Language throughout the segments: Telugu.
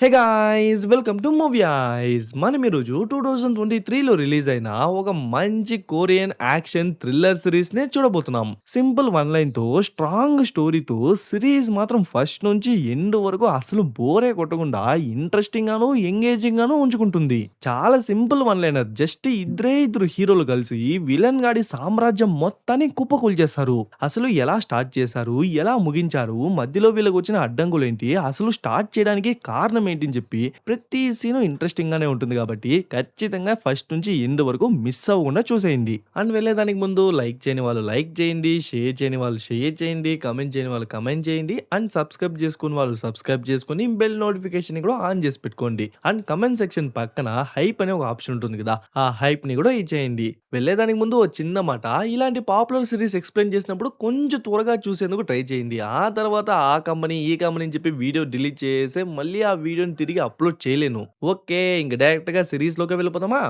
Hey guys welcome to movie ice మనం ఈరోజు 2023లో రిలీజ్ అయిన ఒక మంచి కొరియన్ యాక్షన్ థ్రిల్లర్ సిరీస్ నే చూడబోతున్నాం. సింపుల్ వన్ లైన్ తో స్ట్రాంగ్ స్టోరీతో సిరీస్ మాత్రం ఫస్ట్ నుంచి ఎండ్ వరకు అసలు బోరే కొట్టకుండా ఇంట్రెస్టింగ్ గాను ఎంగేజింగ్ గాను ఉంచుకుంటుంది. చాలా సింపుల్ వన్ లైనర్, జస్ట్ ఇద్దరు హీరోలు కలిసి విలన్ గాడి సామ్రాజ్యం మొత్తాన్ని కుప్పకూల్చేస్తారు. అసలు ఎలా స్టార్ట్ చేశారు, ఎలా ముగించారు, మధ్యలో వీళ్ళకి వచ్చిన అడ్డంకులేంటి, అసలు స్టార్ట్ చేయడానికి కారణం ఏంటి అని చెప్పి ప్రతి సీను ఇంట్రెస్టింగ్ గానే ఉంటుంది కాబట్టి ఖచ్చితంగా ఫస్ట్ నుంచి ఎండ్ వరకు మిస్ అవ్వకుండా చూసేయండి. అండ్ వెళ్ళేదానికి ముందు లైక్ చేయని వాళ్ళు లైక్ చేయండి, షేర్ చేయని వాళ్ళు షేర్ చేయండి, కమెంట్ చేయని వాళ్ళు కమెంట్ చేయండి, అండ్ సబ్స్క్రైబ్ చేసుకుని వాళ్ళు సబ్స్క్రైబ్ చేసుకుని బెల్ నోటిఫికేషన్ కూడా ఆన్ చేసి పెట్టుకోండి. అండ్ కమెంట్ సెక్షన్ పక్కన హైప్ అనే ఒక ఆప్షన్ ఉంటుంది కదా, ఆ హైప్ ని కూడా ఇచ్చేయండి. వెళ్ళేదానికి ముందు ఓ చిన్న మాట, ఇలాంటి పాపులర్ సిరీస్ ఎక్స్ప్లెయిన్ చేసినప్పుడు కొంచెం త్వరగా చూసేందుకు ట్రై చేయండి. ఆ తర్వాత ఆ కంపెనీ ఈ కంపెనీ అని చెప్పి వీడియో డిలీట్ చేసి మళ్ళీ ఆ వీడియోని తిరిగి అప్లోడ్ చేయలేను. ఓకే, ఇంక డైరెక్ట్ గా సిరీస్ లోకి వెళ్ళిపోదామా.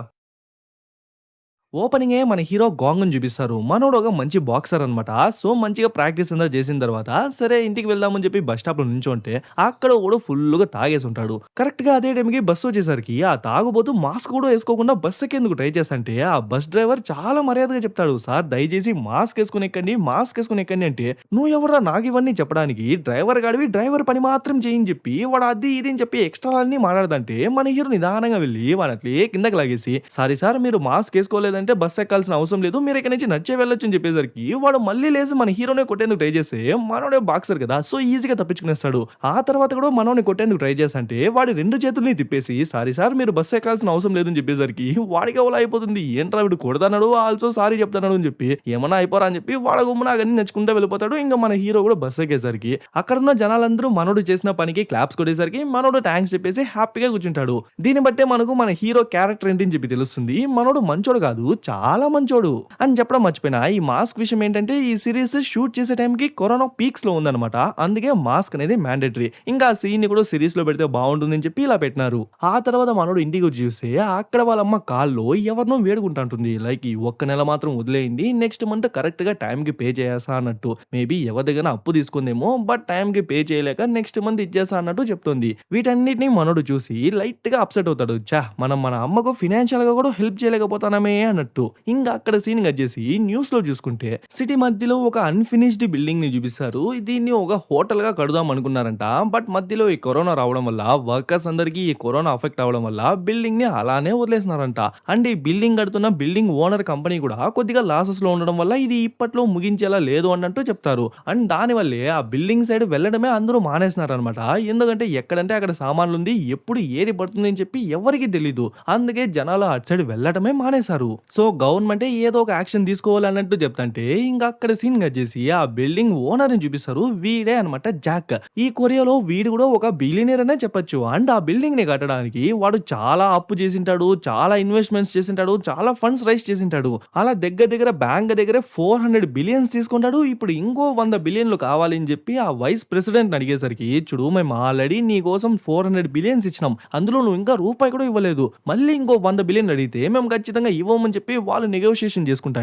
ఓపెనింగే మన హీరో గాంగ్‌ని చూపిస్తారు. మనోడు ఒక మంచి బాక్సర్ అన్నమాట. సో, మంచిగా ప్రాక్టీస్ అంతా చేసిన తర్వాత, సరే ఇంటికి వెళ్దామని చెప్పి బస్ స్టాప్‌లో నించుంటే, అక్కడ ఒకడు ఫుల్లుగా తాగేసుంటాడు. కరెక్ట్‌గా అదే టైంకి బస్సు వచ్చేసరికి, ఆ తాగుబోతు మాస్క్ కూడా ఏసుకోకుండా బస్ ఎక్కేందుకు ట్రై చేస్తంటే, ఆ బస్ డ్రైవర్ చాలా మర్యాదగా చెప్తాడు. "సార్ దయచేసి మాస్క్ ఏసుకొని ఎక్కండి, మాస్క్ ఏసుకొని ఎక్కండి" అంటే, "నువ్వెవర్రా నాకివన్నీ చెప్పడానికి? డ్రైవర్ గాడివి, డ్రైవర్ పని మాత్రం చెయ్యి" అని చెప్పి, వాడు అది ఇది అని చెప్పి ఎక్స్‌ట్రాలన్నీ మాట్లాడతంటే, మన హీరో నిదానంగా వెళ్లి వాడిని అట్లే కిందకి లాగేసి, "సారీ సార్, మీరు మాస్క్ ఏసుకోలేదంటే బస్ ఎక్కాల్సిన అవసరం లేదు. మీరు ఇక్కడి నుంచి నడిచే వెళ్ళొచ్చు" అని చెప్పేసరికి వాడు మళ్ళీ లేసి మన హీరోనే కొట్టేందుకు ట్రై చేస్తే మనోడే బాక్సర్ కదా, సో ఈజీగా తప్పించుకునేస్తాడు. ఆ తర్వాత కూడా మనోని కొట్టేందుకు ట్రై చేస్తంటే వాడి రెండు చేతుల్ని తిప్పేసి, "సారీ సార్, మీరు బస్ ఎక్కాల్సిన అవసరం లేదు" అని చెప్పేసరికి వాడికి అవలా అయిపోతుంది. ఏంట్రా వీడు కొడతాడు, ఆల్సో సారీ చెప్తున్నాడు అని చెప్పి, ఏమన్నా అయిపోరా అని చెప్పి వాడు గుమ్మున అవన్నీ నచ్చుకుంటూ వెళ్ళిపోతాడు. ఇంకా మన హీరో కూడా బస్ ఎక్కేసరికి అక్కడున్న జనాలందరూ మనోడు చేసిన పనికి క్లాప్స్ కొట్టేసరికి మనోడు థ్యాంక్స్ చెప్పేసి హ్యాపీగా కూర్చుంటాడు. దీన్ని బట్టే మనకు మన హీరో క్యారెక్టర్ ఏంటి అని చెప్పి తెలుస్తుంది. మనోడు మంచోడు కాదు, చాలా మంచోడు అని చెప్పడం మర్చిపోయినా. ఈ మాస్క్ విషయం ఏంటంటే, ఈ సిరీస్ షూట్ చేసే టైంకి కరోనా పీక్స్ లో ఉందన్నమాట. అందుకే మాస్క్ అనేది మ్యాండేటరీ. ఇంకా ఆ సీన్ ని కూడా సిరీస్ లో పెడితే బాగుంటుంది అని చెప్పి ఇలా పెట్టినారు. ఆ తర్వాత మనోడు ఇంటికి వచ్చి చూస్తే అక్కడ వాళ్ళ అమ్మ కాల్లో ఎవరినో వేడుకుంటుంటుంది. లైక్ ఈ ఒక్క నెల మాత్రం వదిలేయండి, నెక్స్ట్ మంత్ కరెక్ట్ గా టైం కి పే చేస్తా అన్నట్టు. మేబీ ఎవరి దగ్గర అప్పు తీసుకుందేమో, బట్ టైం కి పే చేయలేక నెక్స్ట్ మంత్ ఇచ్చేస్తా అన్నట్టు చెప్తుంది. వీటన్నిటిని మనోడు చూసి లైట్ గా అప్సెట్ అవుతాడు. చా, మనం మన అమ్మకు ఫినాన్షియల్ గా కూడా హెల్ప్ చేయలేకపోతానమే అన్నట్టు. ఇంకా అక్కడ సీన్ కట్ చేసి న్యూస్ లో చూసుకుంటే, సిటీ మధ్యలో ఒక అన్ఫినిష్డ్ బిల్డింగ్ ని చూపిస్తారు. దీన్ని ఒక హోటల్ గా కడదాం అనుకున్నారంట. బట్ మధ్యలో ఈ కరోనా రావడం వల్ల వర్కర్స్ అందరికి ఈ కరోనా అఫెక్ట్ అవడం వల్ల బిల్డింగ్ ని అలానే వదిలేసినారంట. అండ్ ఈ బిల్డింగ్ కడుతున్న బిల్డింగ్ ఓనర్ కంపెనీ కూడా కొద్దిగా లాసెస్ లో ఉండడం వల్ల ఇది ఇప్పట్లో ముగించేలా లేదు అన్నట్టు చెప్తారు. అండ్ దాని వల్లే ఆ బిల్డింగ్ సైడ్ వెళ్ళడమే అందరూ మానేసినారనమాట. ఎందుకంటే ఎక్కడంటే అక్కడ సామాన్లు ఉంది, ఎప్పుడు ఏది పడుతుంది అని చెప్పి ఎవరికి తెలీదు. అందుకే జనాలు అటు సైడ్ వెళ్ళడమే మానేశారు. సో గవర్నమెంటే ఏదో ఒక యాక్షన్ తీసుకోవాలన్నట్టు చెప్తాంటే, ఇంకా అక్కడ సీన్ కట్ చేసి ఆ బిల్డింగ్ ఓనర్ ని చూపిస్తారు. వీడే అనమాట జాక్. ఈ కొరియాలో వీడు కూడా ఒక బిలియనీర్ అనే చెప్పొచ్చు. అండ్ ఆ బిల్డింగ్ ని కట్టడానికి వాడు చాలా అప్పు చేసింటాడు, చాలా ఇన్వెస్ట్మెంట్స్ చేసింటాడు, చాలా ఫండ్స్ రైజ్ చేసింటాడు. అలా దగ్గర దగ్గర బ్యాంక్ దగ్గర 400 బిలియన్స్ తీసుకుంటాడు. ఇప్పుడు ఇంకో 100 బిలియన్లు కావాలి అని చెప్పి ఆ వైస్ ప్రెసిడెంట్ అడిగేసరికి, "చూడు, మేము ఆల్రెడీ నీ కోసం 400 బిలియన్స్ ఇచ్చినాం, అందులో నువ్వు ఇంకా రూపాయి కూడా ఇవ్వలేదు, మళ్ళీ ఇంకో 100 బిలియన్ అడిగితే మేము ఖచ్చితంగా ఇవ్వమని చెప్పి వాళ్ళు నెగోషియేషన్ చేసుకుంటే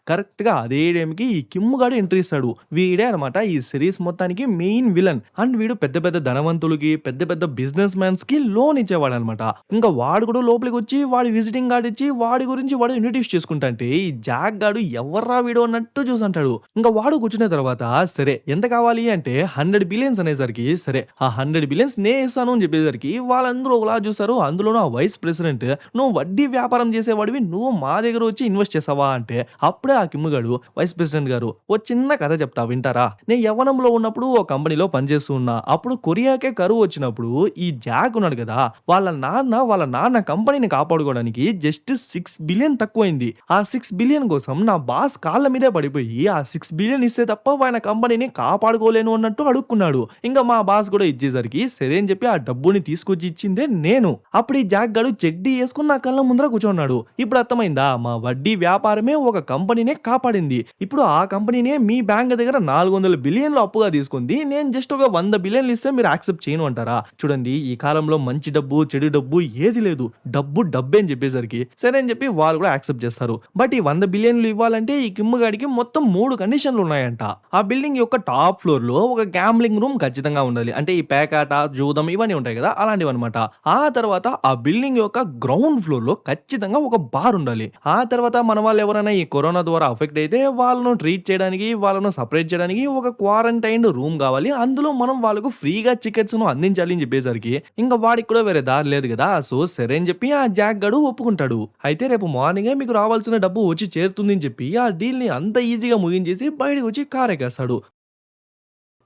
కరెక్ట్ గా అదే టైంకి ఈ కిమ్ గాడు ఎంట్రీ ఇస్తాడు. వీడే అనమాట ఈ సిరీస్ మొత్తానికి మెయిన్ విలన్. అండ్ వీడు పెద్ద పెద్ద ధనవంతులకి, పెద్ద పెద్ద బిజినెస్ మ్యాన్స్ కి లోన్ ఇచ్చేవాడు అనమాట. ఇంకా వాడు కూడా లోపలికి వచ్చి వాడి విజిటింగ్ కార్డ్ ఇచ్చి వాడి గురించి వాడు ఇంట్రడ్యూస్ చేసుకుంటే, ఈ జాక్ గాడు ఎవర్రా వీడు అన్నట్టు చూసంటాడు. ఇంకా వాడు కూర్చున్న తర్వాత, సరే ఎంత కావాలి అంటే 100 బిలియన్స్ అనేసరికి, సరే ఆ 100 బిలియన్స్ నే ఇస్తాను అని చెప్పేసరికి వాళ్ళందరూ ఒకలా చూస్తారు. అందులోనూ ఆ వైస్ ప్రెసిడెంట్, "నువ్వు వడ్డీ వ్యాపారం చేసేవాడివి, నువ్వు మా దగ్గర వచ్చి ఇన్వెస్ట్ చేసావా" అంటే అప్పుడే ఆ కిమ్ గాడు, "వైస్ ప్రెసిడెంట్ గారు, ఓ చిన్న కథ చెప్తా వింటారా? నేను యవ్వనంలో ఉన్నప్పుడు ఓ కంపెనీలో పనిచేస్తూ ఉన్నా. అప్పుడు కొరియాకే కరువు వచ్చినప్పుడు ఈ జాక్ ఉన్నాడు కదా, వాళ్ళ నాన్న కంపెనీని కాపాడుకోవడానికి జస్ట్ 6 బిలియన్ తక్కువైంది. ఆ 6 బిలియన్ కోసం నా బాస్ కాళ్ళ మీదే పడిపోయి ఆ 6 బిలియన్ ఇస్తే తప్ప ఆయన కంపెనీని కాపాడుకోలేను అన్నట్టు అడుక్కున్నాడు. ఇంకా మా బాస్ కూడా ఇచ్చేసరికి సరే అని చెప్పి ఆ డబ్బుని తీసుకొచ్చి ఇచ్చిందే నేను. అప్పుడు ఈ జాక్ గాడు చెడ్డీ వేసుకుని నా కళ్ళ ముందర కూర్చున్నాడు. ఇప్పుడు అర్థమైందా మా వడ్డీ వ్యాపారమే ఒక కంపెనీనే కాపాడింది. ఇప్పుడు ఆ కంపెనీనే మీ బ్యాంక్ దగ్గర 400 బిలియన్‌లు అప్పుగా తీసుకుంది. నేను జస్ట్ ఒక 100 బిలియన్‌లు ఇస్తే మీరు యాక్సెప్ట్ చేయను అంటారా? చూడండి ఈ కాలంలో మంచి డబ్బు, చెడు డబ్బు ఏది లేదు. డబ్బు డబ్బే అని చెప్పేసరికి సరే అని చెప్పి వాళ్ళు కూడా యాక్సెప్ట్ చేస్తారు. బట్ ఈ 100 బిలియన్‌లు ఇవ్వాలంటే ఈ కిమ్ గాడికి మొత్తం 3 కండిషన్‌లు ఉన్నాయంట. ఆ బిల్డింగ్ యొక్క టాప్ ఫ్లోర్‌లో ఒక గ్యాంబ్లింగ్ రూమ్ ఖచ్చితంగా ఉండాలి. అంటే ఈ పేకాట, జూదం ఇవన్నీ ఉంటాయి కదా! అలాంటివన్నమాట. ఆ తర్వాత ఆ బిల్డింగ్ యొక్క గ్రౌండ్ ఫ్లోర్‌లో ఖచ్చితంగా ఒక బార్ ఉండాలి. ఆ తర్వాత మన వాళ్ళు ఎవరైనా ఈ కరోనా ద్వారా అఫెక్ట్ అయితే వాళ్ళను ట్రీట్ చేయడానికి, వాళ్ళను సెపరేట్ చేయడానికి ఒక క్వారంటైన్డ్ రూమ్ కావాలి. అందులో మనం వాళ్ళకు ఫ్రీగా చికిత్సను అందించాలి అని చెప్పేసరికి ఇంక వాడికి కూడా వేరే దారి లేదు కదా! సో, సరే అని చెప్పి ఆ జాక్ గాడు ఒప్పుకుంటాడు. అయితే రేపు మార్నింగే మీకు రావాల్సిన డబ్బు వచ్చి చేరుతుంది అని చెప్పి ఆ డీల్‌ని అంత ఈజీగా ముగించేసి బయటకొచ్చి కారెక్కేస్తాడు.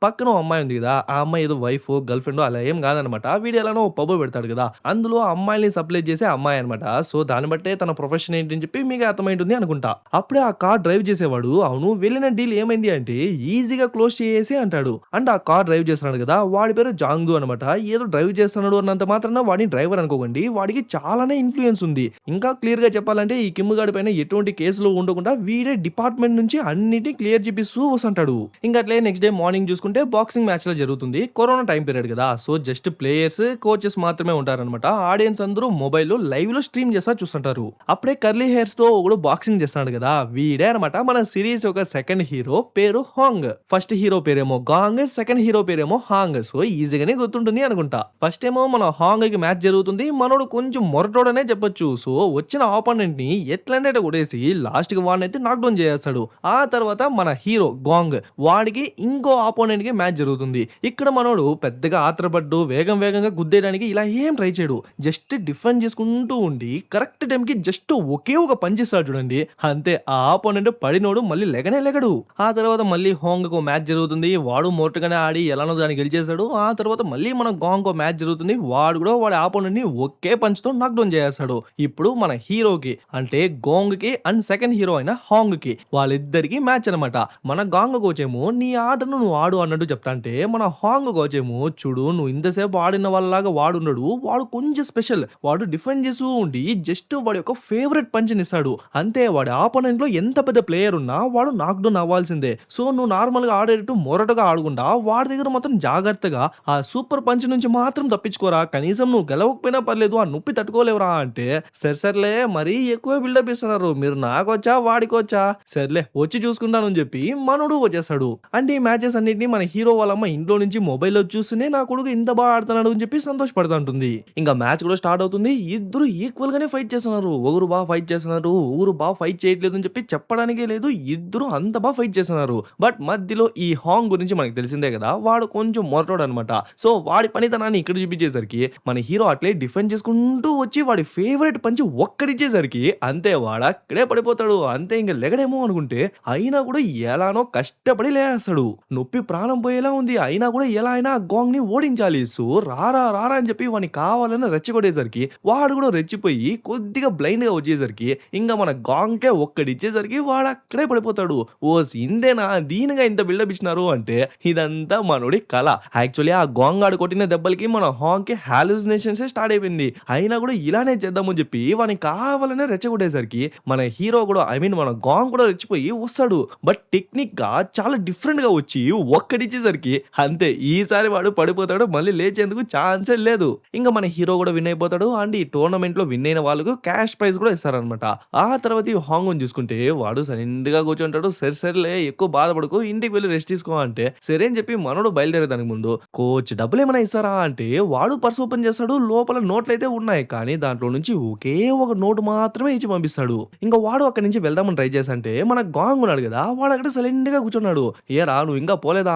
పక్కన ఓ అమ్మాయి ఉంది గదా! ఆ అమ్మాయి ఏదో వైఫో, గర్ల్ ఫ్రెండో అలా ఏం గాదనమాట. వీడు ఎలానో ఓ పబ్ పెడతాడు గదా! అందులో అమ్మాయిల్ని సప్లై చేసే అమ్మాయనమాట. సో, దాన్ని బట్టే తన ప్రొఫెషన్ ఏంటి అని చెప్పి మీకు అర్థమైంటుంది అనుకుంటా. అప్పుడే ఆ కార్ డ్రైవ్ చేసేవాడు, అవును వెళ్ళిన డీల్ ఏమైంది అంటే ఈజీగా క్లోజ్ చేసేసి అంటాడు. అంటే ఆ కార్ డ్రైవ్ చేస్తున్నాడు గదా! వాడి పేరు జాంగ్‌దు అనమాట. ఏదో డ్రైవ్ చేస్తున్నాడు అన్నంత మాత్రాన వాడిని డ్రైవర్ అనుకోకండి. వాడికి చాలానే ఇన్‌ఫ్లూయెన్స్ ఉంది. ఇంకా క్లియర్‌గా చెప్పాలంటే ఈ కిమ్ గాడి పైన ఎటువంటి కేసులు ఉండకుండా వీడే డిపార్ట్‌మెంట్ నుంచి అన్నిటిని క్లియర్ చేపిస్తూ వస్తుంటాడు. ఇంక అట్లే నెక్స్ట్ డే మార్నింగ్ చూసుకుంటే బాక్సింగ్ మ్యాచ్‌లో జరుగుతుంది. కరోనా టైమ్ పీరియడ్ గదా! సో, జస్ట్ ప్లేయర్స్, కోచెస్ మాత్రమే ఉంటారనమాట. ఆడియన్స్ అందరూ మొబైల్‌లో లైవ్‌లో స్ట్రీమ్ చేస్తా చూస్తుంటారు. అప్పుడే కర్లీ హెయిర్స్‌తో ఒకడు బాక్సింగ్ చేస్తున్నాడు గదా! వీడే అనమాట మన సిరీస్ యొక్క సెకండ్ హీరో పేరు హాంగ్. ఫస్ట్ హీరో పేరేమో గాంగ్, సెకండ్ హీరో పేరేమో హాంగ్. సో, ఈజీగానే గుర్తుంటుంది అనుకుంటా. ఫస్ట్ ఏమో మన హాంగ్‌కి మ్యాచ్ జరుగుతుంది. మనోడు కొంచెం మొరటోడనే చెప్పొచ్చు. సో, వచ్చిన ఆపోనెంట్‌ని ఎట్లంటే అట్లా కొట్టేసి లాస్ట్‌కి వాడినైతే నాక్‌డౌన్ చేసేస్తాడు. ఆ తర్వాత మన హీరో గాంగ్ వాడికి ఇంకో ఆపోనెంట్‌కి మ్యాచ్ జరుగుతుంది. ఇక్కడ మనోడు పెద్దగా ఆత్రపడ్డు వేగంగా గుద్దేయడానికి ఇలా ఏం ట్రై చేయడు. జస్ట్ డిఫెండ్ చేసుకుంటూ ఉండి కరెక్ట్ టైంకి జస్ట్ ఒకే ఒక పంచ్ ఇస్తాడు చూడండి. అంతే ఆ ఆపోనెంట్ పడినోడు మళ్ళీ లెగనే లెగడు. ఆ తర్వాత మళ్ళీ హోంగ్‌కో మ్యాచ్ జరుగుతుంది. వాడు మోటుగానే ఆడి ఎలానో దాన్ని గెలిచేసాడు. ఆ తర్వాత మళ్ళీ మన గాంగ్‌కో మ్యాచ్ జరుగుతుంది. వాడు కూడా వాడి ఆపోనెంట్‌ని ఒకే పంచ్‌తో నాక్‌డౌన్ చేసేస్తాడు. ఇప్పుడు మన హీరోకి అంటే గోంగ్‌కి అండ్ సెకండ్ హీరో అయిన హాంగ్‌కి వాళ్ళిద్దరికీ మ్యాచ్ అనమాట. మన గాంగ్ కోచేమో నీ ఆటను నువ్వు ఆడు అన్నట్టు చెప్తాంటే మన హాంగ్ కోచేమో చూడు నువ్వు ఇంతసేపు ఆడిన వాళ్ళలాగా వాడున్నాడు. వాడు కొంచెం స్పెషల్. వాడు డిఫెండ్ చేస్తూ ఉండి జస్ట్ వాడి యొక్క ఫేవరెట్ పంచ్‌ని ఇస్తాడు. అంతే వాడి ఆపోనెంట్‌లో ఎంత పెద్ద ప్లేయర్ ఉన్నా వాడు నాక్‌డౌన్ అవ్వాల్సిందే. సో నువ్వు నార్మల్‌గా ఆడేటట్టు మొరటగా ఆడకుండా వాడి దగ్గర మాత్రం జాగ్రత్తగా ఆ సూపర్ పంచ్ నుంచి మాత్రం తప్పించుకోరా. కనీసం నువ్వు గెలవకపోయినా పర్లేదు ఆ నొప్పి తట్టుకోలేవురా అంటే సర్లే మరీ ఎక్కువ బిల్డప్ ఇస్తున్నారు. మీరు నాకొచ్చా వాడికొచ్చా సర్లే వచ్చి చూసుకుంటానని చెప్పి మనోడు వచ్చేస్తాడు. అంటే ఈ మ్యాచెస్ అన్నిటిని మన హీరో వాళ్ళ అమ్మ ఇంట్లో నుంచి మొబైల్‌లో చూస్తూనే నా కొడుకు ఇంత బాగా ఆడుతున్నాడు అని చెప్పి సంతోషపడతా ఉంటుంది. ఇంకా మ్యాచ్ కూడా స్టార్ట్ అవుతుంది. ఇద్దరు ఈక్వల్ గానే ఫైట్ చేస్తున్నారు. ఒకరు బాగా ఫైట్ చేస్తున్నారు. ఒకరు బాగా ఫైట్ చేయట్లేదు అని చెప్పి చెప్పడానికే లేదు. ఇద్దరు అంత బాగా ఫైట్ చేస్తున్నారు. బట్ మధ్యలో ఈ హాంగ్ గురించి మనకు తెలిసిందే కదా! వాడు కొంచెం మొరటోడనమాట. సో వాడి పనితనాన్ని ఇక్కడ చూపించేసరికి మన హీరో అట్లే డిఫెండ్ చేసుకుంటూ వచ్చి వాడి ఫేవరెట్ పంచ్ ఒక్కడిచ్చేసరికి అంతే వాడక్కడే పడిపోతాడు. అంతే ఇంక లెగడేమో అనుకుంటే అయినా కూడా ఎలానో కష్టపడి లేస్తాడు. నొప్పి ప్రాణం పోయేలా ఉంది. అయినా కూడా ఎలా అయినా ఆ గాంగ్‌ని ఓడించాలి. సో రారా అని చెప్పి వాడిని కావాలని రెచ్చగొట్టేసరికి వాడు కూడా రెచ్చిపోయి కొద్దిగా బ్లైండ్‌గా వచ్చేసరికి ఇంక మన గాంగ్‌కే ఒక్కడిచ్చేసరికి వాడక్కడే పడిపోతాడు. ఓస్ ఇంతేనా దీనిగా ఇంత బిల్డప్ ఇచ్చినారు అంటే ఇదంతా మనోడి కల. యాక్చువల్లీ ఆ గాంగ్ ఆడు కొట్టిన దెబ్బలకి మన హాంగ్‌కి హాలుసినేషన్సే స్టార్ట్ అయిపోయింది. అయినా కూడా ఇలానే చేద్దామని చెప్పి వాడిని కావాలనే రెచ్చగొట్టేసరికి మన హీరో కూడా ఐ మీన్ మన గాంగ్ కూడా రెచ్చిపోయి వస్తాడు. బట్ టెక్నిక్‌గా చాలా డిఫరెంట్‌గా వచ్చి ఒక్కడిచ్చేసరికి అంతే ఈసారి వాడు పడిపోతాడు. మళ్ళీ లేచేందుకు ఛాన్సే లేదు. ఇంక మన హీరో కూడా విన్ అయిపోతాడు. అండ్ ఈ టోర్నమెంట్‌లో విన్ అయిన వాళ్ళకు క్యాష్ ప్రైజ్ కూడా ఇస్తారనమాట. ఆ తర్వాత ఈ హాంగ్‌ని చూసుకుంటే వాడు సైలెంట్‌గా కూర్చుంటాడు. సర్లే ఎక్కువ బాధపడకు ఇంటికి వెళ్లి రెస్ట్ తీసుకో అంటే సరే అని చెప్పి మనోడు బయలుదేరేదానికి ముందు కోచ్ డబ్బులేమైనా ఇస్తారా అంటే వాడు పర్స్ ఓపెన్ చేస్తాడు. లోపల నోట్లయితే ఉన్నాయి. కానీ దాంట్లో నుంచి ఒకే ఒక నోటు మాత్రమే ఇచ్చి పంపిస్తాడు. ఇంక వాడు అక్కడి నుంచి వెళ్దామని ట్రై చేసంటే మన గాంగ్ ఉన్నాడు కదా! వాడు అక్కడ సైలెంట్‌గా కూర్చున్నాడు. ఏరా నువ్వు ఇంకా పోలేదా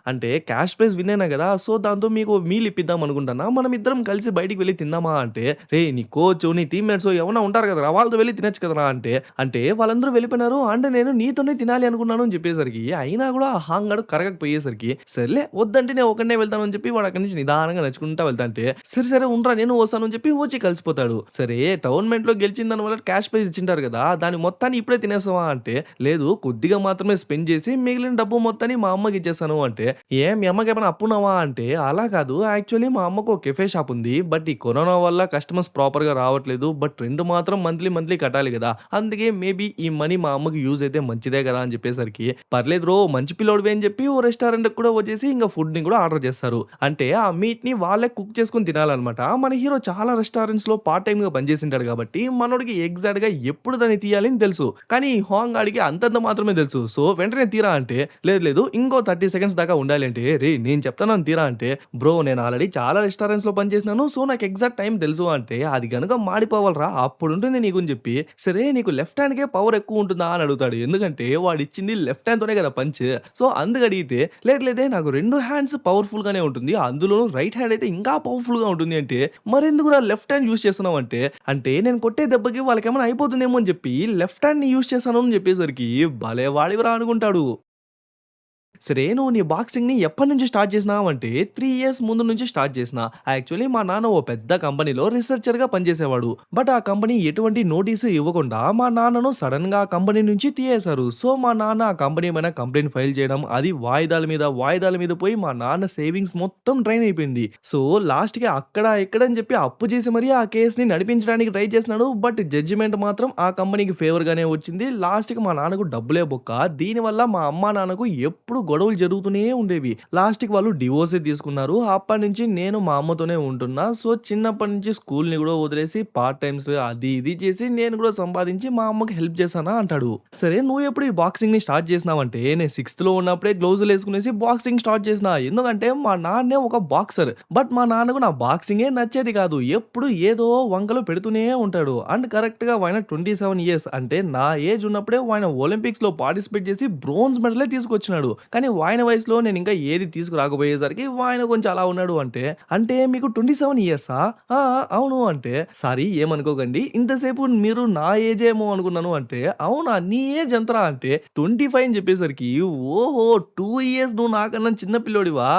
అంటే క్యాష్ ప్రైజ్ విన్ అయినా కదా! సో దాంతో మీకు మీల్ ఇప్పిద్దాం అనుకుంటున్నా. మనం ఇద్దరం కలిసి బయటికి వెళ్లి తిందామా అంటే రేయ్ నీ కోచ్ నీ టీమ్‌మేట్స్ ఎవరైనా ఉంటారు కదరా! వాళ్ళతో వెళ్లి తినొచ్చు కదరా అంటే వాళ్ళందరూ వెళ్ళిపోయినారు. అండ్ నేను నీతోనే తినాలి అనుకున్నాను అని చెప్పేసరికి అయినా కూడా ఆ హాంగ్ గాడు కరగకపోయేసరికి సర్లే వద్దంటే నేను ఒకడినే వెళ్తాను అని చెప్పి వాడు అక్కడి నుంచి నిదానంగా నడుచుకుంటా వెళ్తాంటే సరే ఉండరా నేను వస్తాను అని చెప్పి వచ్చి కలిసిపోతాడు. సరే టోర్నమెంట్‌లో గెలిచిన దాని వల్ల క్యాష్ ప్రైజ్ ఇచ్చింటారు కదా! దాని మొత్తాన్ని ఇప్పుడే తినేస్తావా అంటే లేదు కొద్దిగా మాత్రమే స్పెండ్ చేసి మిగిలిన డబ్బు మొత్తాన్ని మా అమ్మకి ఇచ్చేస్తాను చేశాను అంటే, మీ అమ్మకేమైనా అప్పున్నావా అంటే, అలా కాదు యాక్చువల్లీ మా అమ్మకు ఒక కెఫే షాప్ ఉంది. బట్ ఈ కరోనా వల్ల కస్టమర్స్ ప్రాపర్‌గా రావట్లేదు. బట్ రెంట్ మాత్రం మంత్లీ కట్టాలి గదా! అందుకే మేబీ ఈ మనీ మా అమ్మకి యూజ్ అయితే మంచిదే గదా! అని చెప్పేసరికి, పర్లేదు బ్రో మంచి పిల్లోడివి అని చెప్పి ఓ రెస్టారెంట్‌కి కూడా వచ్చేసి ఇంక ఫుడ్‌ని కూడా ఆర్డర్ చేస్తారు. అంటే ఆ మీట్‌ని వాళ్ళే కుక్ చేసుకొని తినాలన్నమాట. మన హీరో చాలా రెస్టారెంట్స్‌లో పార్ట్ టైమ్‌గా పనిచేసింటాడు కాబట్టి, మనోడికి ఎగ్జాక్ట్‌గా ఎప్పుడు దాన్ని తీయాలి అని తెలుసు. కానీ ఈ హాంగ్ ఆడికి అంతంత మాత్రమే తెలుసు. సో వెంటనే తీరా అంటే, లేదు ఇంకో 30 సెకండ్స్ దాకా ఉండాలి అంటే, రేయ్ నేను చెప్తాను తీరా అంటే, బ్రో నేను ఆల్రెడీ చాలా రెస్టారెంట్స్‌లో పనిచేసినాను. సో నాకు ఎగ్జాక్ట్ టైమ్ తెలుసు అంటే, అది గనుక మాడిపోవాలిరా అప్పుడుంటుంది నీకు అని చెప్పి, సరే నీకు లెఫ్ట్ హ్యాండ్‌కే పవర్ ఎక్కువ ఉంటుందా అని అడుగుతాడు. ఎందుకంటే వాడిచ్చింది లెఫ్ట్ హ్యాండ్‌తోనే కదా పంచ్. సో అందుకు అడిగితే, లేదే నాకు 2 హ్యాండ్స్ పవర్‌ఫుల్ గానే ఉంటుంది. అందులోనూ రైట్ హ్యాండ్ అయితే ఇంకా పవర్‌ఫుల్‌గా ఉంటుంది అంటే, మరెందుకురా లెఫ్ట్ హ్యాండ్ యూజ్ చేస్తున్నావు అంటే నేను కొట్టే దెబ్బకి వాళ్ళకేమైనా అయిపోతుందేమో అని చెప్పి లెఫ్ట్ హ్యాండ్‌ని యూజ్ చేశాను అని చెప్పేసరికి, భలే వాడివిరా అనుకుంటాడు. సరే నువ్వు నీ బాక్సింగ్‌ని ఎప్పటినుంచి స్టార్ట్ చేసినావంటే 3 ఇయర్స్ ముందు నుంచి స్టార్ట్ చేసిన. యాక్చువల్లీ మా నాన్న ఓ పెద్ద కంపెనీలో రిసర్చర్‌గా పనిచేసేవాడు. బట్ ఆ కంపెనీ ఎటువంటి నోటీసు ఇవ్వకుండా మా నాన్నను సడెన్‌గా ఆ కంపెనీ నుంచి తీయేశారు. సో మా నాన్న ఆ కంపెనీ పైన కంప్లెయింట్ ఫైల్ చేయడం, అది వాయిదాల మీద పోయి మా నాన్న సేవింగ్స్ మొత్తం డ్రైన్ అయిపోయింది. సో లాస్ట్‌కి అక్కడ, ఇక్కడ అని చెప్పి అప్పు చేసి మరీ ఆ కేస్‌ని నడిపించడానికి ట్రై చేసినాడు. బట్ జడ్జిమెంట్ మాత్రం ఆ కంపెనీకి ఫేవర్‌గానే వచ్చింది. లాస్ట్‌కి మా నాన్నకు డబ్బులే బొక్క. దీనివల్ల మా అమ్మా, నాన్నకు ఎప్పుడు గొడవలు జరుగుతూనే ఉండేవి. లాస్ట్‌కి వాళ్ళు డివోర్సే తీసుకున్నారు. అప్పటినుంచి నేను మా అమ్మతోనే ఉంటున్నా. సో చిన్నప్పటి నుంచి స్కూల్‌ని కూడా వదిలేసి పార్ట్ టైమ్స్ అది ఇది చేసి నేను కూడా సంపాదించి మా అమ్మకి హెల్ప్ చేశానా అంటాడు. సరే నువ్వు ఎప్పుడు ఈ బాక్సింగ్‌ని స్టార్ట్ చేసినావంటే, నేను సిక్స్త్‌లో ఉన్నప్పుడే గ్లౌజులేసుకునేసి బాక్సింగ్ స్టార్ట్ చేసిన. ఎందుకంటే మా నాన్నే ఒక బాక్సర్. బట్ మా నాన్నకు నా బాక్సింగే నచ్చేది కాదు. ఎప్పుడు ఏదో వంకలు పెడుతూనే ఉంటాడు. అండ్ కరెక్ట్‌గా ఆయన 27 ఇయర్స్ అంటే నా ఏజ్ ఉన్నప్పుడే ఆయన ఒలింపిక్స్‌లో పార్టిసిపేట్ చేసి బ్రోంజ్ మెడలే తీసుకొచ్చినాడు. కానీ వాయన వయసులో నేను ఇంకా ఏది తీసుకురాకపోయేసరికి వాయన కొంచెం అలా ఉన్నాడు అంటే మీకు 27 ఇయర్సా? ఆ! అవును అంటే, సారీ ఏమనుకోకండి. ఇంతసేపు మీరు నా ఏజే ఏమో అనుకున్నాను అంటే, అవునా నీ ఏజ్ ఎంతరా అంటే 25 అని చెప్పేసరికి, ఓహో! 2 ఇయర్స్ నువ్వు నాకన్నా చిన్న పిల్లోడివా?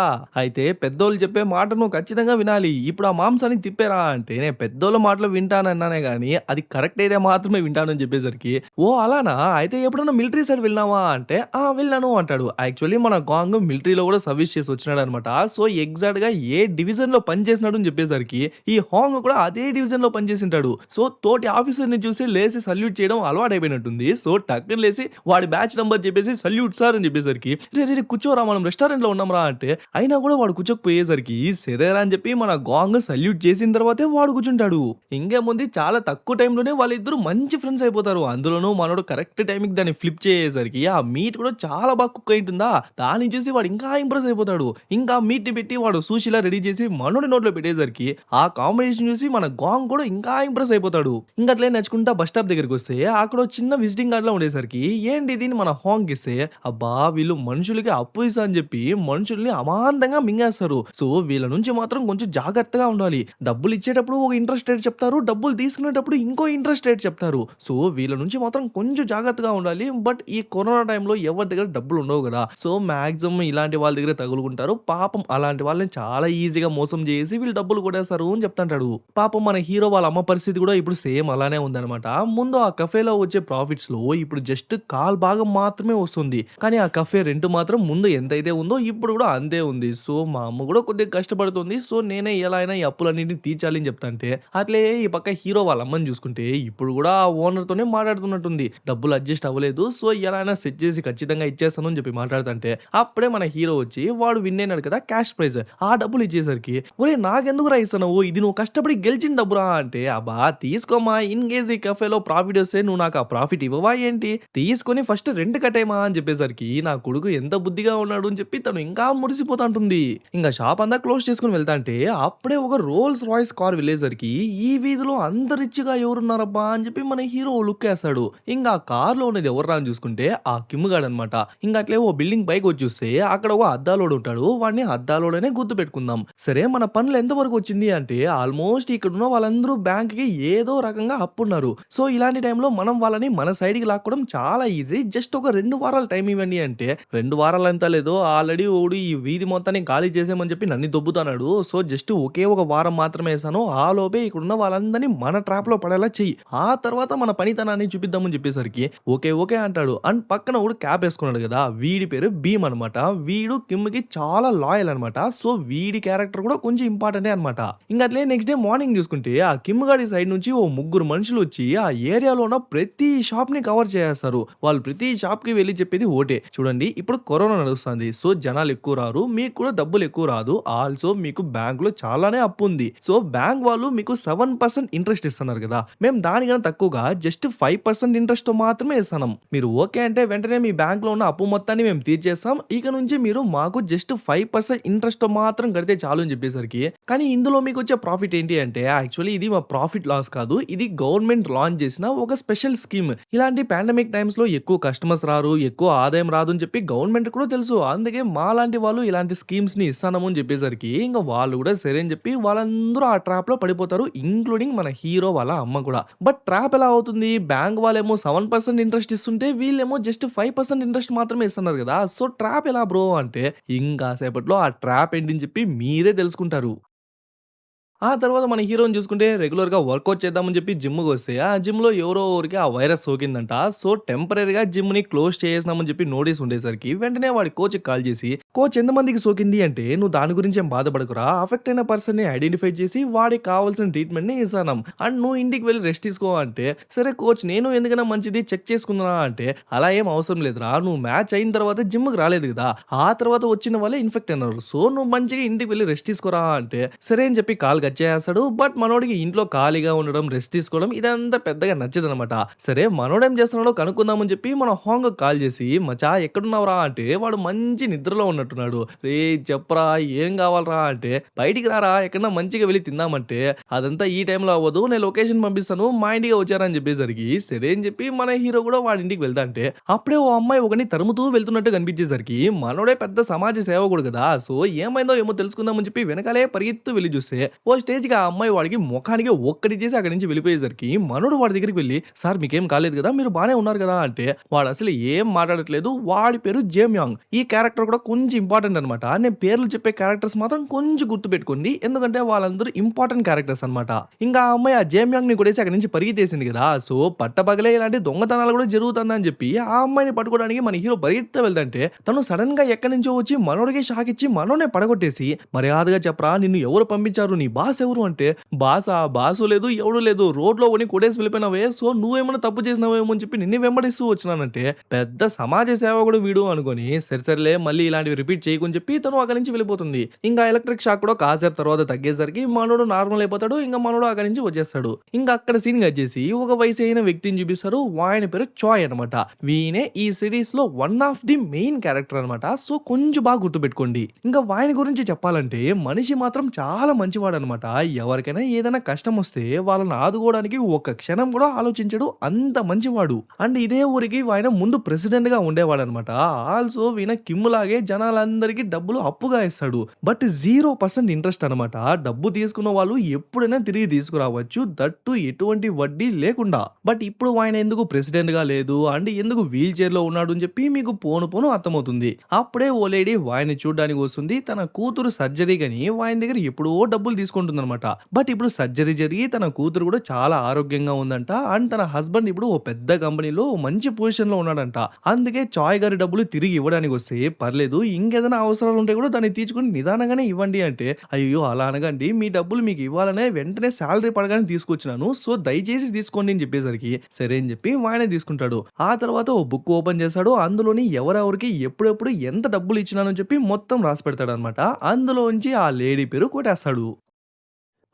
అయితే పెద్దోళ్ళు చెప్పే మాట నువ్వు ఖచ్చితంగా వినాలి. ఇప్పుడు ఆ మాంసాన్ని తిప్పేరా అంటే, నేను పెద్దోళ్ళ మాటలు వింటానన్నానే గాని, అది కరెక్ట్ అయితే మాత్రమే వింటానని చెప్పేసరికి, ఓహ్! అలానా? అయితే ఎప్పుడన్నా మిలిటరీ సైడ్ వెళ్ళినావా అంటే, ఆ! వెళ్ళాను అంటాడు. యాక్చువల్లీ మన గాంగ్ మిలిటరీలో కూడా సర్వీస్ చేసి వచ్చినాడనమాట. సో ఎగ్జాక్ట్‌గా ఏ డివిజన్‌లో పని చేసినాడు అని చెప్పేసరికి, ఈ హాంగ్ కూడా అదే డివిజన్‌లో పనిచేసింటాడు. సో తోటి ఆఫీసర్‌ని చూసి లేసి సల్యూట్ చేయడం అలవాటయిపోయినట్టుంది. సో టక్కున లేసి వాడి బ్యాచ్ నంబర్ చెప్పేసి సల్యూట్ సార్ అని చెప్పేసరికి, రే కూర్చోరా మనం రెస్టారెంట్‌లో ఉన్నాంరా అంటే, అయినా కూడా వాడు కూర్చోకపోయేసరికి, సరేరా అని చెప్పి మన గాంగ్ సల్యూట్ చేసిన తర్వాతే వాడు కూర్చుంటాడు. ఇంకేముంది చాలా తక్కువ టైంలోనే వాళ్ళిద్దరూ మంచి ఫ్రెండ్స్ అయిపోతారు. అందులోనూ మనోడు కరెక్ట్ టైంకి దాన్ని ఫ్లిప్ చేసేసరికి, ఆ మీట్ కూడా చాలా బాగా కుక్ అయింటుందా, దాన్ని చూసి వాడు ఇంకా ఇంప్రెస్ అయిపోతాడు. ఇంకా మీట్‌ని పెట్టి వాడు సూషిలా రెడీ చేసి మనోడి నోట్లో పెట్టేసరికి, ఆ కాంబినేషన్ చూసి మన గాంగ్ కూడా ఇంకా ఇంప్రెస్ అయిపోతాడు. ఇంకట్లే నడుచుకుంటా బస్ స్టాప్ దగ్గరికొస్తే అక్కడ ఓ చిన్న విజిటింగ్ కార్డ్‌లా ఉండేసరికి, ఏంటిది అని మన హాంగ్ ఇస్తే, అబ్బా! వీళ్ళు మనుషులకి అప్పు ఇస్తా అని చెప్పి మనుషుల్ని అమాంతంగా మింగేస్తారు. సో వీళ్ళ నుంచి మాత్రం కొంచెం జాగ్రత్తగా ఉండాలి. డబ్బులు ఇచ్చేటప్పుడు ఒక ఇంట్రెస్ట్ రేట్ చెప్తారు. డబ్బులు తీసుకునేటప్పుడు ఇంకో ఇంట్రెస్ట్ రేట్ చెప్తారు. సో వీళ్ళ నుంచి మాత్రం కొంచెం జాగ్రత్తగా ఉండాలి. బట్ ఈ కరోనా టైంలో ఎవరి దగ్గర డబ్బులు ఉండవు కదా! సో మాక్సిమం ఇలాంటి వాళ్ళ దగ్గర తగులుకుంటారు. పాపం అలాంటి వాళ్ళని చాలా ఈజీగా మోసం చేసి వీళ్ళు డబ్బులు కొట్టేస్తారు అని చెప్తుంటాడు. పాపం మన హీరో వాళ్ళ అమ్మ పరిస్థితి కూడా ఇప్పుడు సేమ్ అలానే ఉందన్నమాట. ముందు ఆ కఫేలో వచ్చే ప్రాఫిట్స్‌లో ఇప్పుడు జస్ట్ కాల్ భాగం మాత్రమే వస్తుంది. కానీ ఆ కఫే రెంట్ మాత్రం ముందు ఎంతైతే ఉందో ఇప్పుడు కూడా అంతే ఉంది. సో మా అమ్మ కూడా కొద్దిగా కష్టపడుతుంది. సో నేనే ఎలా అయినా ఈ అప్పులన్నిటిని తీర్చాలి అని చెప్తాంటే, అట్లే ఈ పక్క హీరో వాళ్ళ అమ్మని చూసుకుంటే ఇప్పుడు కూడా ఆ ఓనర్‌తోనే మాట్లాడుతున్నట్టుంది. డబ్బులు అడ్జస్ట్ అవ్వలేదు. సో ఎలా అయినా సెట్ చేసి ఖచ్చితంగా ఇచ్చేస్తాను అని చెప్పి మాట్లాడుతుంటే, అప్పుడే మన హీరో వచ్చి వాడు విన్ అయినాడు కదా క్యాష్ ప్రైజ్. ఆ డబ్బులు ఇచ్చేసరికి, ఒరేయ్ నాకెందుకురా ఇస్తున్నావు? ఇది నువ్వు కష్టపడి గెలిచిన డబ్బురా అంటే, అబ్బా తీసుకోమ్మా ఇన్ కేస్ ఈ కఫేలో ప్రాఫిట్ వస్తే నువ్వు నాకు ఆ ప్రాఫిట్ ఇవ్వవా ఏంటి? తీసుకొని ఫస్ట్ రెంట్ కట్టేయమా అని చెప్పేసరికి, నా కొడుకు ఎంత బుద్ధిగా ఉన్నాడు అని చెప్పి తను ఇంకా మురిసిపోతాంటుంది. ఇంక షాప్ అంతా క్లోజ్ చేసుకొని వెళ్తాంటే, అప్పుడే ఒక రోల్స్ రాయ్స్ కార్ వెళ్ళేసరికి, ఈ వీధిలో అంత రిచ్‌గా ఎవరున్నారబ్బా అని చెప్పి మన హీరో లుక్ ఏస్తాడు. ఇంక ఆ కార్‌లో ఉన్నది ఎవర్రా అని చూసుకుంటే ఆ కిమ్ గాడనమాట. ఇంక అట్లే ఓ బిల్డింగ్ పైకొచ్చి చూస్తే అక్కడ ఒక అద్దాలోడు ఉంటాడు. వాడిని అద్దాలోడనే గుర్తుపెట్టుకుందాం. సరే మన పనులు ఎంత వరకు వచ్చింది అంటే, ఆల్మోస్ట్ ఇక్కడున్న వాళ్ళందరూ బ్యాంక్‌కి ఏదో రకంగా అప్పున్నారు. సో ఇలాంటి టైంలో మనం వాళ్ళని మన సైడ్‌కి లాక్కోవడం చాలా ఈజీ. జస్ట్ ఒక 2 వారాలు టైం ఇవ్వండి అంటే, 2 వారాలంతా లేదు ఆల్రెడీ ఓడు ఈ వీధి మొత్తాన్ని ఖాళీ చేసేయమని చెప్పి నన్ను దొబ్బుతున్నాడు. సో జస్ట్ ఒకే ఒక వారం మాత్రమే ఏసాను. ఆ లోపే ఇక్కడున్న వాళ్ళందరిని మన ట్రాప్‌లో పడేలా చెయ్యి. ఆ తర్వాత మన పనితనాన్ని చూపిద్దామని చెప్పేసరికి, ఓకే అంటాడు. అండ్ పక్కన ఓడు క్యాప్ ఏసుకున్నాడు కదా! వీడి పేరు భీమ్ అనమాట. వీడు కిమ్‌కి చాలా లాయల్ అనమాట. సో, వీడి క్యారెక్టర్ కూడా కొంచెం ఇంపార్టెంటే అనమాట. ఇంక అట్లే నెక్స్ట్ డే మార్నింగ్ చూసుకుంటే ఆ కిమ్ గాడి సైడ్ నుంచి ఓ ముగ్గురు మనుషులొచ్చి ఆ ఏరియాలో ఉన్న ప్రతి షాప్‌ని కవర్ చేసేస్తారు. వాళ్ళు ప్రతి షాప్‌కి వెళ్లి చెప్పేది ఒకటే. చూడండి ఇప్పుడు కరోనా నడుస్తుంది. సో, జనాలు ఎక్కువ రారు. మీకు కూడా డబ్బులు ఎక్కువ రాదు. ఆల్సో మీకు బ్యాంక్‌లో చాలానే అప్పు ఉంది. సో, బ్యాంక్ వాళ్ళు మీకు 7% ఇంట్రెస్ట్ ఇస్తున్నారు కదా! మేము దానికన్నా తక్కువగా జస్ట్ 5% ఇంట్రెస్ట్‌తో మాత్రమే ఇస్తున్నాం. మీరు ఓకే అంటే వెంటనే మీ బ్యాంక్‌లో ఉన్న అప్పు మొత్తాన్ని మేము తీర్చేస్తాం. ఇక నుంచి మీరు మాకు జస్ట్ 5% ఇంట్రెస్ట్‌తో మాత్రం కడితే చాలు అని చెప్పేసరికి, కానీ ఇందులో మీకొచ్చే ప్రాఫిట్ ఏంటి అంటే యాక్చువల్లీ ఇది మా ప్రాఫిట్ లాస్ కాదు. ఇది గవర్నమెంట్ లాంచ్ చేసిన ఒక స్పెషల్ స్కీమ్. ఇలాంటి పాండమిక్ టైమ్స్‌లో ఎక్కువ కస్టమర్స్ రారు, ఎక్కువ ఆదాయం రాదు అని చెప్పి గవర్నమెంట్ కూడా తెలుసు. అందుకే మాలాంటి వాళ్ళు ఇలాంటి స్కీమ్స్‌ని ఇస్తాము అని చెప్పేసరికి ఇంక వాళ్ళు కూడా సరే అని చెప్పి వాళ్ళందరూ ఆ ట్రాప్‌లో పడిపోతారు. ఇంక్లూడింగ్ మన హీరో వాళ్ళ అమ్మ కూడా. బట్ ట్రాప్ ఎలా అవుతుంది? బ్యాంక్ వాళ్ళేమో 7% ఇంట్రెస్ట్ ఇస్తుంటే వీళ్ళేమో జస్ట్ 5% ఇంట్రెస్ట్ మాత్రమే ఇస్తున్నారు కదా! సో, ట్రాప్ ఎలా బ్రో అంటే ఇంకా సేపట్లో ఆ ట్రాప్ ఏంటని చెప్పి మీరే తెలుసుకుంటారు. ఆ తర్వాత మన హీరోని చూసుకుంటే రెగ్యులర్‌గా వర్కౌట్ చేద్దామని చెప్పి జిమ్‌కొస్తే, ఆ జిమ్‌లో ఎవరో ఒకరికి ఆ వైరస్ సోకిందంట. సో, టెంపరరీగా జిమ్‌ని క్లోజ్ చేసేసినామని చెప్పి నోటీస్ ఉండేసరికి వెంటనే వాడి కోచ్‌కి కాల్ చేసి, "కోచ్ ఎంతమందికి సోకింది అంటే నువ్వు దాని గురించి ఏం బాధపడకురా. అఫెక్ట్ అయిన పర్సన్‌ని ఐడెంటిఫై చేసి వాడికి కావాల్సిన ట్రీట్మెంట్‌ని ఇస్తానం. అండ్ నువ్వు ఇంటికి వెళ్లి రెస్ట్ తీసుకో" అంటే, "సరే కోచ్ నేను ఎందుకైనా మంచిది చెక్ చేసుకుందునా" అంటే, "అలా ఏం అవసరం లేదురా. నువ్వు మ్యాచ్ అయిన తర్వాత జిమ్‌కి రాలేదు కదా! ఆ తర్వాత వచ్చిన వాళ్ళే ఇన్ఫెక్ట్ అయినారు. సో, నువ్వు మంచిగా ఇంటికి వెళ్లి రెస్ట్ తీసుకోరా" అంటే, సరే అని చెప్పి కాల్ కట్ చేసేస్తాడు. బట్ మనోడికి ఇంట్లో ఖాళీగా ఉండడం, రెస్ట్ తీసుకోవడం ఇదంతా పెద్దగా నచ్చదనమాట. సరే మనోడేం చేస్తున్నాడో కనుక్కుందామని చెప్పి మన హాంగ్‌కి కాల్ చేసి, "మచ్చా ఎక్కడున్నావురా" అంటే వాడు మంచి నిద్రలో ఉన్నట్టున్నాడు. "రేయ్ చెప్పరా ఏం కావాలిరా" అంటే, "బయటికి రారా ఎక్కడన్నా మంచిగా వెళ్లి తిందామంటే" "అదంతా ఈ టైంలో అవ్వదు. నేను లొకేషన్ పంపిస్తాను. మా ఇంటికే వచ్చారా" అని చెప్పేసరికి సరే అని చెప్పి మన హీరో కూడా వాడి ఇంటికి వెళ్తాంటే అప్పుడే ఓ అమ్మాయి ఒకడిని తరుముతూ వెళ్తున్నట్టు కనిపించేసరికి మనోడే పెద్ద సమాజ సేవకుడు కదా! సో, ఏమైందో ఏమో తెలుసుకుందామని చెప్పి వెనకాలే పరిగెత్తు వెళ్లి చూస్తే ఓ స్టేజ్‌కి ఆ అమ్మాయి వాడికి మొఖానికి ఒక్కటిచ్చేసి అక్కడి నుంచి వెళ్ళిపోయేసరికి మనోడు వాడి దగ్గరికి వెళ్లి, "సార్ మీకేం కాలేదు కదా! మీరు బానే ఉన్నారు కదా!" అంటే వాడసలు ఏం మాట్లాడట్లేదు. వాడి పేరు జేమ్యాంగ్. ఈ క్యారెక్టర్ కూడా కొంచెం ఇంపార్టెంట్ అనమాట. నేను పేర్లు చెప్పే క్యారెక్టర్స్ మాత్రం కొంచెం గుర్తుపెట్టుకోండి. ఎందుకంటే వాళ్ళందరూ ఇంపార్టెంట్ క్యారెక్టర్స్ అనమాట. ఇంకా ఆ అమ్మాయి ఆ జేమ్యాంగ్‌ని కొట్టేసి అక్కడి నుంచి పరిగెత్తేసింది కదా! సో, పట్టపగలే ఇలాంటి దొంగతనాలు కూడా జరుగుతుందని చెప్పి ఆ అమ్మాయిని పట్టుకోవడానికి మన హీరో పరిగెత్తుతా వెళ్తుంటే తను సడెన్‌గా ఎక్కడి నుంచో వచ్చి మనోడికే షాక్ ఇచ్చి మనోడినే పడగొట్టేసి, "మర్యాదగా చెప్పరా నిన్ను ఎవరు పంపించారు? నీ బాస్ ఎవరు?" అంటే, "బాసా? బాసు లేదు, ఎవడు లేదు. రోడ్‌లో ఒకడిని కొట్టేసి వెళ్ళిపోయినావే. సో, నువ్వేమన్నా తప్పు చేసినావేమో అని చెప్పి నిన్ను వెంబడిస్తూ వచ్చినానంటే, పెద్ద సమాజ సేవకుడు వీడు అనుకోని, సరే సరేలే మళ్ళీ ఇలాంటివి రిపీట్ చేయకు" చెప్పి తను అక్కడి నుంచి వెళ్ళిపోతుంది. ఇంకా ఎలక్ట్రిక్ షాక్ కూడా కాసేపు తర్వాత తగ్గేసరికి మనోడు నార్మల్ అయిపోతాడు. ఇంక మనోడు అక్కడి నుంచి వచ్చేస్తాడు. ఇంకా అక్కడ సీన్ కట్ చేసి ఒక వయసైన వ్యక్తిని చూపిస్తారు. ఆయన పేరు చాయ్ అనమాట. వీనే ఈ సిరీస్‌లో one of the main character అనమాట. సో, కొంచెం బాగా గుర్తుపెట్టుకోండి. ఇంకా వాని గురించి చెప్పాలంటే మనిషి మాత్రం చాలా మంచివాడనమాట. ఎవరికైనా ఏదైనా కష్టం వస్తే వాళ్ళని ఆదుకోవడానికి ఒక్క క్షణం కూడా ఆలోచించడు. అంత మంచివాడు. అండ్ ఇదే ఊరికి ఆయన ముందు ప్రెసిడెంట్‌గా ఉండేవాడనమాట. ఆల్సో ఈయన కిమ్ లాగే జనాలందరికీ డబ్బులు అప్పుగా ఇస్తాడు. బట్ 0% ఇంట్రెస్ట్ అనమాట. డబ్బు తీసుకున్న వాళ్ళు ఎప్పుడైనా తిరిగి తీసుకురావచ్చు. దట్టు ఎటువంటి వడ్డీ లేకుండా. బట్ ఇప్పుడు ఆయన ఎందుకు ప్రెసిడెంట్‌గా లేదు అండ్ ఎందుకు వీల్ చైర్‌లో ఉన్నాడు అని చెప్పి మీకు పోను పోను అర్థమవుతుంది. అప్పుడే ఓ లేడీ వాయిని చూడడానికి వస్తుంది. తన కూతురు సర్జరీకని వాయిన దగ్గర ఎప్పుడో డబ్బులు తీసుకుంటుందన్నమాట. బట్ ఇప్పుడు సర్జరీ జరిగి తన కూతురు కూడా చాలా ఆరోగ్యంగా ఉందంట. అండ్ తన హస్బెండ్ ఇప్పుడు ఓ పెద్ద కంపెనీలో మంచి పొజిషన్‌లో ఉన్నాడంట. అందుకే చాయ్ గారి డబ్బులు తిరిగి ఇవ్వడానికి వస్తే, "పర్లేదు ఇంకేదైనా అవసరాలు ఉంటే కూడా దాన్ని తీర్చుకొని నిదానంగానే ఇవ్వండి" అంటే, "అయ్యో అలా అనకండి. మీ డబ్బులు మీకు ఇవ్వాలనే వెంటనే సాలరీ పడగానే తీసుకొచ్చినాను. సో, దయచేసి తీసుకోండి" అని చెప్పేసరికి సరే అని చెప్పి వాయనే తీసుకుంటాడు. ఆ తర్వాత ఓ బుక్ ఓపెన్ చేస్తాడు. అందులోని ఎవరెవరికి ఎప్పుడెప్పుడు ఎంత డబ్బులు ఇచ్చినానని చెప్పి మొత్తం రాసి పెడతాడనమాట. అందులోంచి ఆ లేడీ పేరు కొట్టేస్తాడు.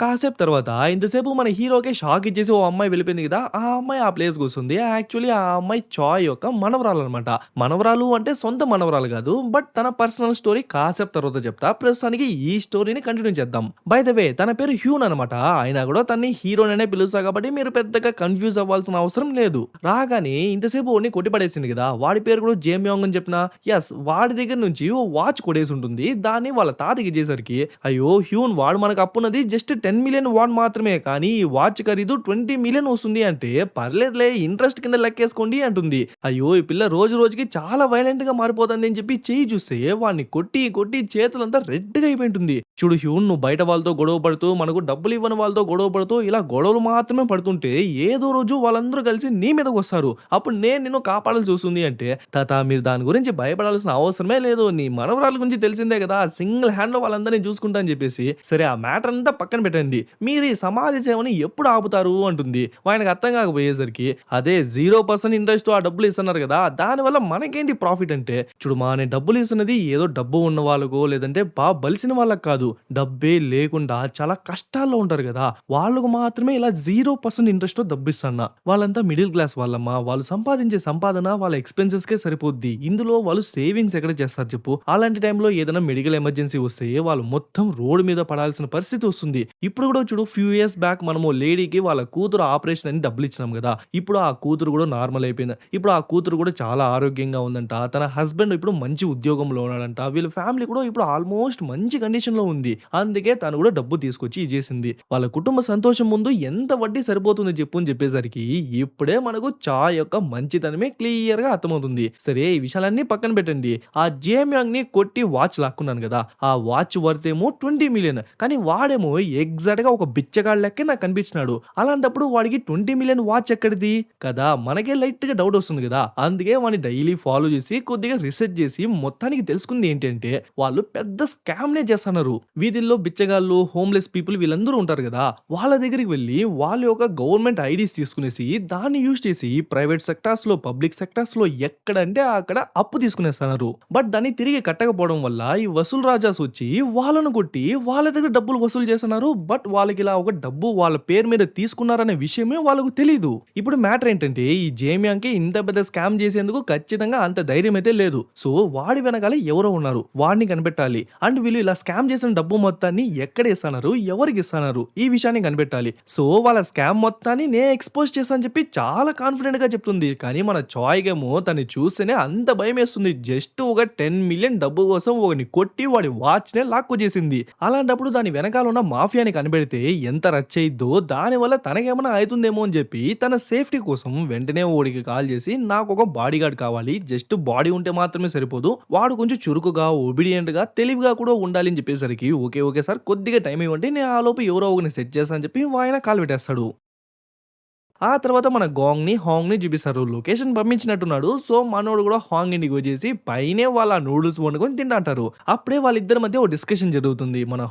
కాసేపు తర్వాత ఇంతసేపు మన హీరోకే షాక్ ఇచ్చేసి ఓ అమ్మాయి వెళ్ళిపోయింది కదా! ఆ అమ్మాయి ఆ ప్లేస్‌కొస్తుంది. యాక్చువల్లీ ఆ అమ్మాయి చాయ్ యొక్క మనవరాలనమాట. మనవరాలు అంటే సొంత మనవరాలు కాదు. బట్ తన పర్సనల్ స్టోరీ కాసేపు తర్వాత చెప్తా. ప్రస్తుతానికి ఈ స్టోరీని కంటిన్యూ చేద్దాం. బై ద వే తన పేరు హ్యూన్ అనమాట. అయినా కూడా తనని హీరోననే పిలుస్తా కాబట్టి మీరు పెద్దగా కన్‌ఫ్యూజ్ అవ్వాల్సిన అవసరం లేదు. రాగానే ఇంతసేపు ఓడిని కొట్టిపడేసింది కదా! వాడి పేరు కూడా జేమ్యాంగ్ అని చెప్పిన. యెస్ వాడి దగ్గర నుంచి ఓ వాచ్ కొట్టేసి ఉంటుంది. దాన్ని వాళ్ళ తాతకి ఇచ్చేసరికి, "అయ్యో! హ్యూన్ వాడు మనకు అప్పున్నది జస్ట్ 10,000,000 మాత్రమే. కానీ ఈ వాచ్ ఖరీదు 20,000,000 వస్తుంది అంటే పర్లేదులే ఇంట్రెస్ట్ కింద లెక్కేసుకోండి అంటుంది. అయ్యో! ఈ పిల్ల రోజు రోజుకి చాలా వైలెంట్‌గా మారిపోతుంది అని చెప్పి చెయ్యి చూస్తే వాడిని కొట్టి కొట్టి చేతులంతా రెడ్‌గా అయిపోయింటుంది. చూడు హ్యూన్, నువ్వు బయట వాళ్ళతో గొడవ పడుతూ, మనకు డబ్బులు ఇవ్వని వాళ్ళతో గొడవ పడుతూ ఇలా గొడవలు మాత్రమే పడుతుంటే ఏదో రోజు వాళ్ళందరూ కలిసి నీ మీదకొస్తారు. అప్పుడు నేను నిన్ను కాపాడాల్సి వస్తుంది అంటే, తాత మీరు దాని గురించి భయపడాల్సిన అవసరమే లేదు. నీ మనవరాల గురించి తెలిసిందే కదా! సింగిల్ హ్యాండ్‌లో వాళ్ళందరిని చూసుకుంటా అని చెప్పేసి, సరే ఆ మ్యాటర్ అంతా పక్కన పెట్టండి. మీరు ఈ సమాధి సేవని ఎప్పుడు ఆపుతారు అంటుంది. ఆయనకు అర్థం కాకపోయేసరికి, అదే 0% ఇంట్రెస్ట్‌తో ఆ డబ్బులు ఇస్తున్నారు కదా! దానివల్ల మనకేంటి ప్రాఫిట్ అంటే, చూడు నేను డబ్బులు ఇస్తున్నది ఏదో డబ్బు ఉన్న వాళ్ళకో లేదంటే బలిసిన వాళ్ళకి కాదు. డబ్బే లేకుండా చాలా కష్టాల్లో ఉంటారు కదా! వాళ్ళకు మాత్రమే ఇలా 0% ఇంట్రెస్ట్‌తో డబ్బిస్తన్న. వాళ్ళంతా మిడిల్ క్లాస్ వాళ్ళమ్మా. వాళ్ళు సంపాదించే సంపాదన వాళ్ళ ఎక్స్‌పెన్సెస్‌కే సరిపోద్ది. ఇందులో వాళ్ళు సేవింగ్స్ ఎక్కడ చేస్తారు చెప్పు? అలాంటి టైంలో ఏదైనా మెడికల్ ఎమర్జెన్సీ వస్తే వాళ్ళు మొత్తం రోడ్ మీద పడాల్సిన పరిస్థితి వస్తుంది. ఇప్పుడు కూడా చూడు ఫ్యూ ఇయర్స్ బ్యాక్ మనము లేడీకి వాళ్ళ కూతురు ఆపరేషన్ అని డబ్బులు ఇచ్చినాం కదా! ఇప్పుడు ఆ కూతురు కూడా నార్మల్ అయిపోయింది. ఇప్పుడు ఆ కూతురు కూడా చాలా ఆరోగ్యంగా ఉందంట. తన హస్బెండ్ ఇప్పుడు మంచి ఉద్యోగంలో ఉన్నాడంట. వీళ్ళ ఫ్యామిలీ కూడా ఇప్పుడు ఆల్మోస్ట్ మంచి కండిషన్‌లో ఉంది. అందుకే తను కూడా డబ్బు తీసుకొచ్చి ఇచ్చేసింది. వాళ్ళ కుటుంబ సంతోషం ముందు ఎంత వడ్డీ సరిపోతుంది చెప్పు అని చెప్పేసరికి ఇప్పుడే మనకు చాయ్ యొక్క మంచితనమే క్లియర్‌గా అర్థమవుతుంది. సరే ఈ విషయాలన్నీ పక్కన పెట్టండి. ఆ జేమ్యాంగ్‌ని కొట్టి వాచ్ లాక్కున్నాను కదా! ఆ వాచ్ వర్త్ ఏమో 20,000,000 కానీ వాడేమో ఎగ్జాక్ట్‌గా ఒక బిచ్చగాడు లెక్కే నాకు కనిపించినాడు. అలాంటప్పుడు వాడికి 20,000,000 వాచ్ ఎక్కడిది? కదా! మనకే లైట్‌గా డౌట్ వస్తుంది కదా! అందుకే వాడిని డైలీ ఫాలో చేసి కొద్దిగా రిసర్చ్ చేసి మొత్తానికి తెలుసుకుంది ఏంటంటే వాళ్ళు పెద్ద స్కామ్‌నే చేస్తన్నారు. వీధుల్లో బిచ్చగాళ్ళు, హోమ్‌లెస్ పీపుల్ వీళ్ళందరూ ఉంటారు కదా! వాళ్ళ దగ్గరికి వెళ్లి వాళ్ళ యొక్క గవర్నమెంట్ ఐడీస్ తీసుకునేసి దాన్ని యూజ్ చేసి ప్రైవేట్ సెక్టార్స్‌లో, పబ్లిక్ సెక్టార్స్‌లో ఎక్కడంటే అక్కడ అప్పు తీసుకునేస్తన్నారు. బట్ దాన్ని తిరిగి కట్టకపోవడం వల్ల ఈ వసూలు రాజాస్ వచ్చి వాళ్ళను కొట్టి వాళ్ళ దగ్గర డబ్బులు వసూలు చేస్తున్నారు. బట్ వాళ్ళకి ఇలా ఒక డబ్బు వాళ్ళ పేరు మీద తీసుకున్నారనే విషయమే వాళ్ళకు తెలీదు. ఇప్పుడు మ్యాటర్ ఏంటంటే ఈ జేమియాంకి ఇంత పెద్ద స్కామ్ చేసేందుకు ఖచ్చితంగా అంత ధైర్యం అయితే లేదు. సో వాడి వెనకాల ఎవరో ఉన్నారు. వాడిని కనిపెట్టాలి. అండ్ వీళ్ళు ఇలా స్కామ్ చేసిన డబ్బు మొత్తాన్ని ఎక్కడ ఇస్తున్నారు? ఎవరికి ఇస్తున్నారు? ఈ విషయాన్ని కనిపెట్టాలి. సో వాళ్ళ స్కామ్ మొత్తాన్ని నేను ఎక్స్‌పోజ్ చేశా అని చెప్పి చాలా కాన్ఫిడెంట్‌గా చెప్తుంది. కానీ మన చాయ్ గేమో తనని చూస్తేనే అంత భయమేస్తుంది. జస్ట్ ఒక 10,000,000 డబ్బు కోసం ఒకడిని కొట్టి వాడి వాచ్‌నే లాక్కొచ్చేసింది. అలాంటప్పుడు దాని వెనకాల ఉన్న మాఫియాని కనిపెడితే ఎంత రచ్చయిద్దో దానివల్ల తనకేమైనా అయితుందేమో అని చెప్పి తన సేఫ్టీ కోసం వెంటనే ఓడికి కాల్ చేసి నాకొక బాడీగార్డ్ కావాలి. జస్ట్ బాడీ ఉంటే మాత్రమే సరిపోదు. వాడు కొంచెం చురుకుగా, ఒబీడియంట్‌గా, తెలివిగా కూడా ఉండాలి అని చెప్పేసరికి ఓకే. ఓకే సార్ కొద్దిగా టైం ఇవ్వండి. నేను ఆలోపు ఎవరో ఒకరిని సెట్ చేస్తా అని చెప్పి ఆయన కాల్ పెట్టేస్తాడు. ఆ తర్వాత మన హాంగ్‌ని చూపిస్తారు. లొకేషన్ పంపించినట్టున్నాడు. సో, మనోడు కూడా హాంగ్ ఇంటికి వచ్చేసి పైనే వాళ్ళ నూడిల్స్ వండుకొని తింటాంటారు. అప్పుడే వాళ్ళిద్దరి మధ్య ఓ డిస్కషన్ జరుగుతుంది. మన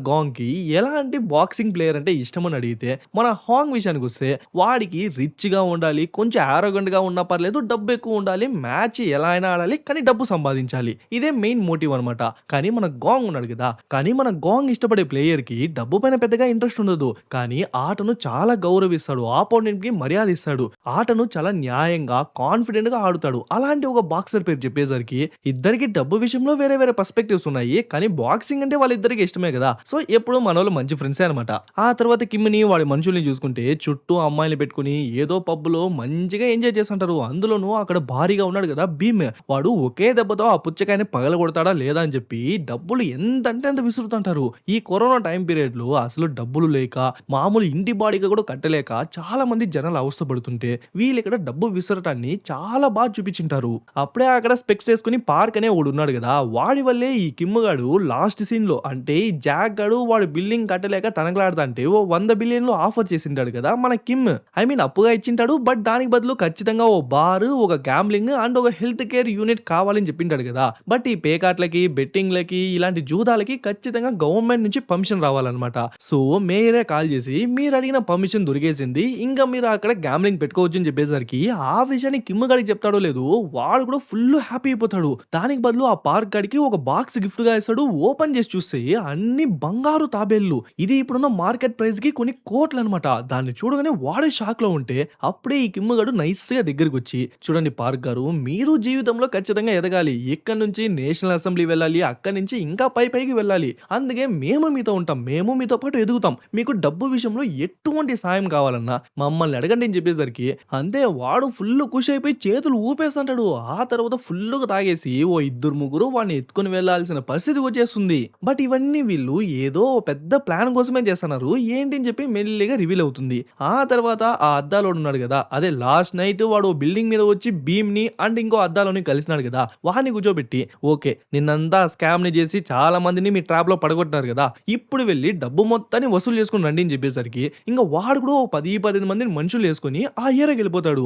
గాంగ్‌కి ఎలాంటి బాక్సింగ్ ప్లేయర్ అంటే ఇష్టమని అడిగితే, మన హాంగ్ విషయానికొస్తే వాడికి రిచ్‌గా ఉండాలి, కొంచెం యారోగెంట్‌గా ఉన్నా పర్లేదు, డబ్బు ఎక్కువ ఉండాలి, మ్యాచ్ ఎలా అయినా ఆడాలి, కానీ డబ్బు సంపాదించాలి. ఇదే మెయిన్ మోటివ్ అనమాట. కానీ మన గాంగ్ ఉన్నాడు కదా! కానీ మన గాంగ్ ఇష్టపడే ప్లేయర్‌కి డబ్బు పైన పెద్దగా ఇంట్రెస్ట్ ఉండదు. కానీ ఆటను చాలా గౌరవిస్తాడు. ఆపోనెంట్‌కి మర్యాద ఇస్తాడు. ఆటను చాలా న్యాయంగా, కాన్ఫిడెంట్‌గా ఆడుతాడు. అలాంటి ఒక బాక్సర్ పేరు చెప్పేసరికి ఇద్దరికి డబ్బు విషయంలో వేరే వేరే పర్స్పెక్టివ్స్ ఉన్నాయి. కానీ బాక్సింగ్ అంటే వాళ్ళిద్దరికి ఇష్టమే కదా! సో, ఎప్పుడు మనోళ్ళు మంచి ఫ్రెండ్సే అనమాట. ఆ తర్వాత కిమ్‌ని వాడి మనుషుల్ని చూసుకుంటే చుట్టూ అమ్మాయిల్ని పెట్టుకొని ఏదో పబ్‌లో మంచిగా ఎంజాయ్ చేస్తుంటారు. అందులోనూ అక్కడ భారీగా ఉన్నాడు కదా భీమ్. వాడు ఒకే దెబ్బతో ఆ పుచ్చకాయని పగలగొడతాడా లేదా అని చెప్పి డబ్బులు ఎంతంటే అంత విసురుతుంటారు. ఈ కరోనా టైం పీరియడ్‌లో అసలు డబ్బులు లేక, మామూలు ఇంటి బాడీగా కూడా కట్టలేక చాలా మంది జనాలు అవస్థపడుతుంటే వీళ్ళిక్కడ డబ్బు విసరటాన్ని చాలా బాగా చూపించింటారు. అప్పుడే అక్కడ స్పెక్స్ వేసుకుని పార్క్ అనే వాడు ఉన్నాడు కదా! వాడి వల్లే ఈ కిమ్ గాడు లాస్ట్ సీన్ లో అంటే ఈ జాక్ గాడు వాడు బిల్డింగ్ కట్టలేక తనకలాడుతుంటే ఓ 100 బిలియన్లు ఆఫర్ చేసింటాడు కదా మన కిమ్. ఐ మీన్ అప్పుగా ఇచ్చింటాడు. బట్ దానికి బదులు ఖచ్చితంగా ఓ బార్, ఒక గ్యాంబ్లింగ్ అండ్ ఒక హెల్త్ కేర్ యూనిట్ కావాలని చెప్పింటాడు కదా! బట్ ఈ పేకాట్లకి, బెట్టింగ్లకి, ఇలాంటి జూదాలకి ఖచ్చితంగా గవర్నమెంట్ నుంచి పర్మిషన్ రావాలన్నమాట. సో మేయరే కాల్ చేసి మీరు అడిగిన పర్మిషన్ దొరికేసింది. ఇంకా మీరు అక్కడ గ్యాంబ్లింగ్ పెట్టుకోవచ్చు అని చెప్పేసరికి ఆ విషయాన్ని కిమ్ గాడికి చెప్తాడో లేదు వాడు కూడా ఫుల్ హ్యాపీ అయిపోతాడు. దానికి బదులు ఆ పార్క్ గాడికి ఒక బాక్స్ గిఫ్ట్ గా ఇస్తాడు. ఓపెన్ చేసి చూస్తే అన్ని బంగారు తాబేళ్లు. ఇది ఇప్పుడున్న మార్కెట్ ప్రైస్ కి కొన్ని కోట్లు అనమాట. దాన్ని చూడగానే వాడే షాక్ లో ఉంటే అప్పుడే ఈ కిమ్ గాడు నైస్ గా దగ్గరికి వచ్చి చూడండి పార్క్ గారు, మీరు జీవితంలో ఖచ్చితంగా ఎదగాలి. ఇక్కడ నుంచి నేషనల్ అసెంబ్లీ వెళ్ళాలి, అక్కడి నుంచి ఇంకా పైకి వెళ్ళాలి. అందుకే మేము మీతో ఉంటాం, మేము మీతో పాటు ఎదుగుతాం. మీకు డబ్బు విషయంలో ఎటువంటి సాయం కావాలన్నా మమ్మల్ని అడగండి అని చెప్పేసరికి అంతే వాడు ఫుల్ ఖుషి అయిపోయి చేతులు ఊపేస్తుంటాడు. ఆ తర్వాత ఫుల్‌గా తాగేసి ఓ ఇద్దరు ముగ్గురు వాడిని ఎత్తుకొని వెళ్ళాల్సిన పరిస్థితి వచ్చేస్తుంది. బట్ ఇవన్నీ వీళ్ళు ఏదో పెద్ద ప్లాన్ కోసమే చేస్తున్నారు. ఏంటి అని చెప్పి మెల్లిగా రివీల్ అవుతుంది. ఆ తర్వాత ఆ అద్దాలోడు ఉన్నాడు కదా! అదే లాస్ట్ నైట్ వాడు బిల్డింగ్ మీద వచ్చి భీమ్‌ని అండ్ ఇంకో అద్దాలోని కలిసినాడు కదా! వాడిని కూర్చోబెట్టి ఓకే. నిన్నంతా స్కామ్‌ని చేసి చాలా మందిని మీ ట్రాప్‌లో పడగొట్టినారు కదా! ఇప్పుడు వెళ్లి డబ్బు మొత్తాన్ని వసూలు చేసుకొని రండి అని చెప్పేసరికి ఇంక వాడు కూడా ఓ 10, 15 మందిని మనుషులేసుకొని ఆ ఏరియాకెళ్ళిపోతాడు.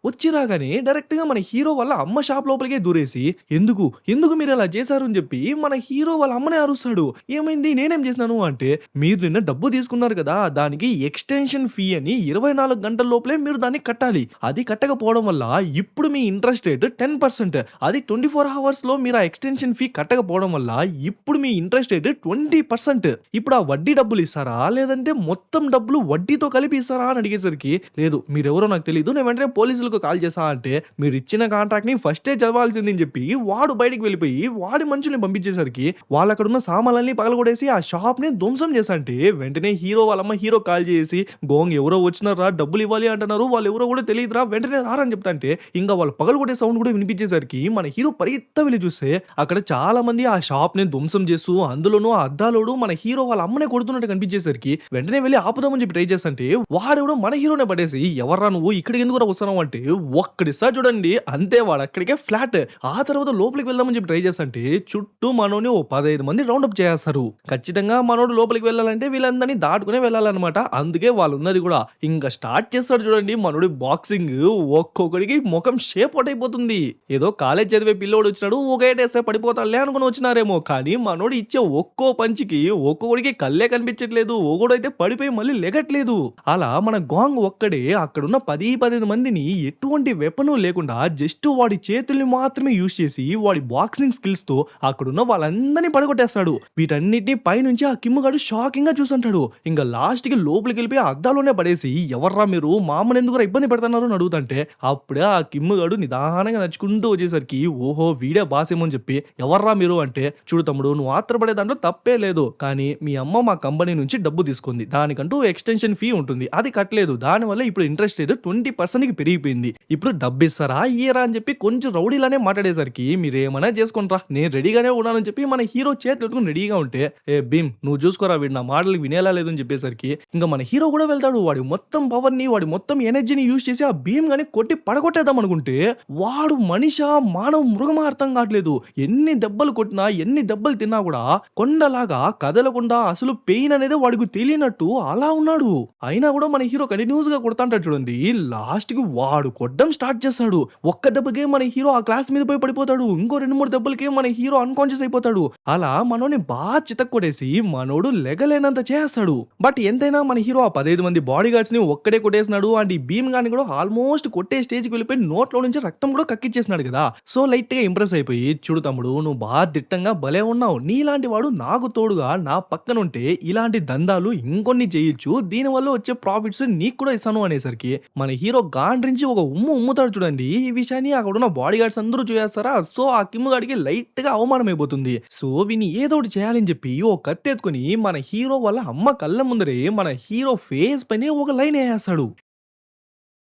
వచ్చి రాగానే డైరెక్ట్‌గా మన హీరో వాళ్ళ అమ్మ షాప్ లోపలికే దూరేసి, "ఎందుకు? ఎందుకు మీరలా చేశారు?" అని చెప్పి మన హీరో వాళ్ళ అమ్మనే అరుస్తాడు. "ఏమైంది? నేనేం చేసినాను?" అంటే, "మీరు నిన్న డబ్బు తీసుకున్నారు కదా! దానికి ఎక్స్‌టెన్షన్ ఫీ అని 24 గంటల లోపలే మీరు దాన్ని కట్టాలి. అది కట్టకపోవడం వల్ల ఇప్పుడు మీ ఇంట్రెస్ట్ రేట్ 10%. అది 24 హవర్స్‌లో మీరు ఆ ఎక్స్‌టెన్షన్ ఫీ కట్టకపోవడం వల్ల ఇప్పుడు మీ ఇంట్రెస్ట్ రేట్ 20%. ఇప్పుడు ఆ వడ్డీ డబ్బులు ఇస్తారా? లేదంటే మొత్తం డబ్బులు వడ్డీతో కలిపి ఇస్తారా?" అని అడిగేసరికి, "లేదు మీరెవరో నాకు తెలీదు. నేను వెంటనే పోలీసులకు కాల్ చేశా" అంటే, "మీరిచ్చిన కాంట్రాక్ట్‌ని ఫస్టే చదవాల్సింది" అని చెప్పి వాడు బయటికి వెళ్ళిపోయి వాడి మనుషుల్ని పంపించేసరికి వాళ్ళక్కడున్న సామాన్లన్నీ పగలగొట్టేసి ఆ షాప్‌ని ధ్వంసం చేశాంటే వెంటనే హీరో వాళ్ళమ్మ హీరోకి కాల్ చేసి, "గోంగ్ ఎవరో వచ్చినారురా డబ్బులివ్వాలి అంటున్నారు. వాళ్ళెవరో కూడా తెలీదురా వెంటనే రారా" అని చెప్తాంటే ఇంక వాళ్ళు పగలగొట్టే సౌండ్ కూడా వినిపించేసరికి మన హీరో పరిగెత్తా వెళ్లి చూస్తే అక్కడ చాలా మంది ఆ షాప్‌ని ధ్వంసం చేస్తూ అందులోనూ ఆ అద్దాలోడు మన హీరో వాళ్ళ అమ్మనే కొడుతున్నట్టు కనిపించేసరికి వెంటనే వెళ్లి ఆపుదామని చెప్పి ట్రై చేస్తుంటే వాడెవడో మన హీరోనే పడేసి, "ఎవర్రా నువ్వు ఇక్కడికి ఎందుకురా వస్తున్నావు" అంటే ఒక్కడిసారి చూడండి అంతే వాడు అక్కడికే ఫ్లాట్. ఆ తర్వాత లోపలికి వెళ్దామని చెప్పి ట్రై చేస్తుంటే చుట్టూ మనోని ఓ 15 మంది రౌండప్ చేసేస్తారు. ఖచ్చితంగా మనోడు లోపలికి వెళ్ళాలంటే వీళ్ళందరినీ దాటుకునే వెళ్ళాలన్నమాట. అందుకే వాళ్ళు ఉన్నది కూడా. ఇంకా స్టార్ట్ చేస్తాడు చూడండి మనోడి బాక్సింగ్. ఒక్కొక్కడికి ముఖం షేప్ అవుట్ అయిపోతుంది. ఏదో కాలేజ్ చదివే పిల్లోడు వచ్చినాడు ఊగేటేస్తే పడిపోతాడులే అనుకుని వచ్చినారేమో కానీ మనోడు ఇచ్చే ఒక్కో పంచికి ఒక్కొక్కడికి కళ్ళే కనిపించట్లేదు. ఒకడైతే పడిపోయి మళ్ళీ లెగట్లేదు. అలా మన గాంగ్ ఒక్కడే అక్కడున్న 10, 15 మందిని ఎటువంటి వెపను లేకుండా జస్ట్ వాడి చేతుల్ని మాత్రమే యూజ్ చేసి వాడి బాక్సింగ్ స్కిల్స్ తో అక్కడున్న వాళ్ళందరినీ పడగొట్టేస్తాడు. వీటన్నిటిని పైనుంచి ఆ కిమ్ గాడు షాకింగ్ గా చూస్తుంటాడు. ఇంకా లాస్ట్ కి లోపలికి వెళ్ళిపోయి ఆ అద్దాలోనే పడేసి, "ఎవర్రా మీరు మా అమ్మని ఎందుకురా ఇబ్బంది పెడుతున్నారు" అని అడుగుతుంటే అప్పుడే ఆ కిమ్ గాడు నిదానంగా నడుచుకుంటూ వచ్చేసరికి ఓహో వీడే బాస్ ఏమో అని చెప్పి, "ఎవర్రా మీరు" అంటే, "చూడు తమ్ముడు నువ్వు ఆత్రపడే దాంట్లో తప్పే లేదు. కానీ మీ అమ్మ మా కంపెనీ నుంచి డబ్బు తీసుకుంది. దానికంటూ ఎక్స్టెన్షన్ ఫీ ఉంటుంది. అది కట్టలేదు. దానివల్ల ఇప్పుడు ఇంట్రెస్ట్ రేట్ 20%కి పెరిగిపోయింది. ఇప్పుడు డబ్బిస్తారా ఇయ్యరా అని చెప్పి కొంచెం రౌడీలానే మాట్లాడేసరికి మీరేమన్నా చేసుకుంట్రా నేను రెడీగానే ఉన్నానని చెప్పి మన హీరో చేతులు పెట్టుకుని రెడీగా ఉంటే, "ఏ భీమ్ నువ్వు చూసుకోరా వీడు నా మాటలు వినేలా లేదు" అని చెప్పేసరికి ఇంకా మన హీరో కూడా వెళ్తాడు. వాడి మొత్తం పవర్‌ని వాడి మొత్తం ఎనర్జీని యూజ్ చేసి ఆ భీమ్ గాని కొట్టి పడగొట్టేద్దాం అనుకుంటే వాడు మనిషా మానవ మృగమా అర్థం కావట్లేదు. ఎన్ని దెబ్బలు కొట్టినా ఎన్ని దెబ్బలు తిన్నా కూడా కొండలాగా కదలకుండా అసలు పెయిన్ అనేది వాడికి తెలియనట్టు అలా ఉన్నాడు. అయినా కూడా మన హీరో కంటిన్యూస్ గా కొడతాంటాడు చూడండి. లాస్ట్ కి వాడు కొట్టడం స్టార్ట్ చేస్తాడు. ఒక్క దెబ్బకే మన హీరో ఆ గ్లాస్ మీద పోయి పడిపోతాడు. ఇంకో 2, 3 దెబ్బలకే మన హీరో అన్‌కాన్షియస్ అయిపోతాడు. అలా మనోడిని చితక్కొట్టేసి మనోడు లెగలేనంత చేస్తాడు. బట్ ఎంతైనా మన హీరో ఆ 15 మంది బాడీ గార్డ్స్ ని ఒక్కడే కొట్టేసినాడు. అండ్ ఈ భీమ్ గాని కూడా ఆల్మోస్ట్ కొట్టే స్టేజ్‌కి వెళ్ళిపోయి నోట్లో నుంచి రక్తం కూడా కక్కిచ్చేసినాడు కదా! సో లైట్‌గా ఇంప్రెస్ అయిపోయి, "చూడు తమ్ముడు నువ్వు దిట్టంగా భలే ఉన్నావు. నీలాంటి వాడు నాకు తోడుగా నా పక్కనుంటే ఇలాంటి దందాలు ఇంకొన్ని చేయొచ్చు. దీనివల్ల వచ్చే ప్రాఫిట్స్ నీకు కూడా ఇస్తాను" అనేసరికి మన హీరో గాండ్రించి ఒక ఉమ్ముతాడు చూడండి. ఈ విషయాన్ని అక్కడున్న బాడీ గార్డ్స్ అందరూ చూసేస్తారా. సో ఆ కిమ్ గాడికి లైట్‌గా అవమానం అయిపోతుంది. సో వీడిని ఏదో ఒకటి చేయాలని చెప్పి ఓ కత్తెత్తుకొని మన హీరో వాళ్ళ అమ్మ కళ్ళ ముందరే మన హీరో ఫేస్ పైనే ఒక లైన్ ఏసేస్తాడు.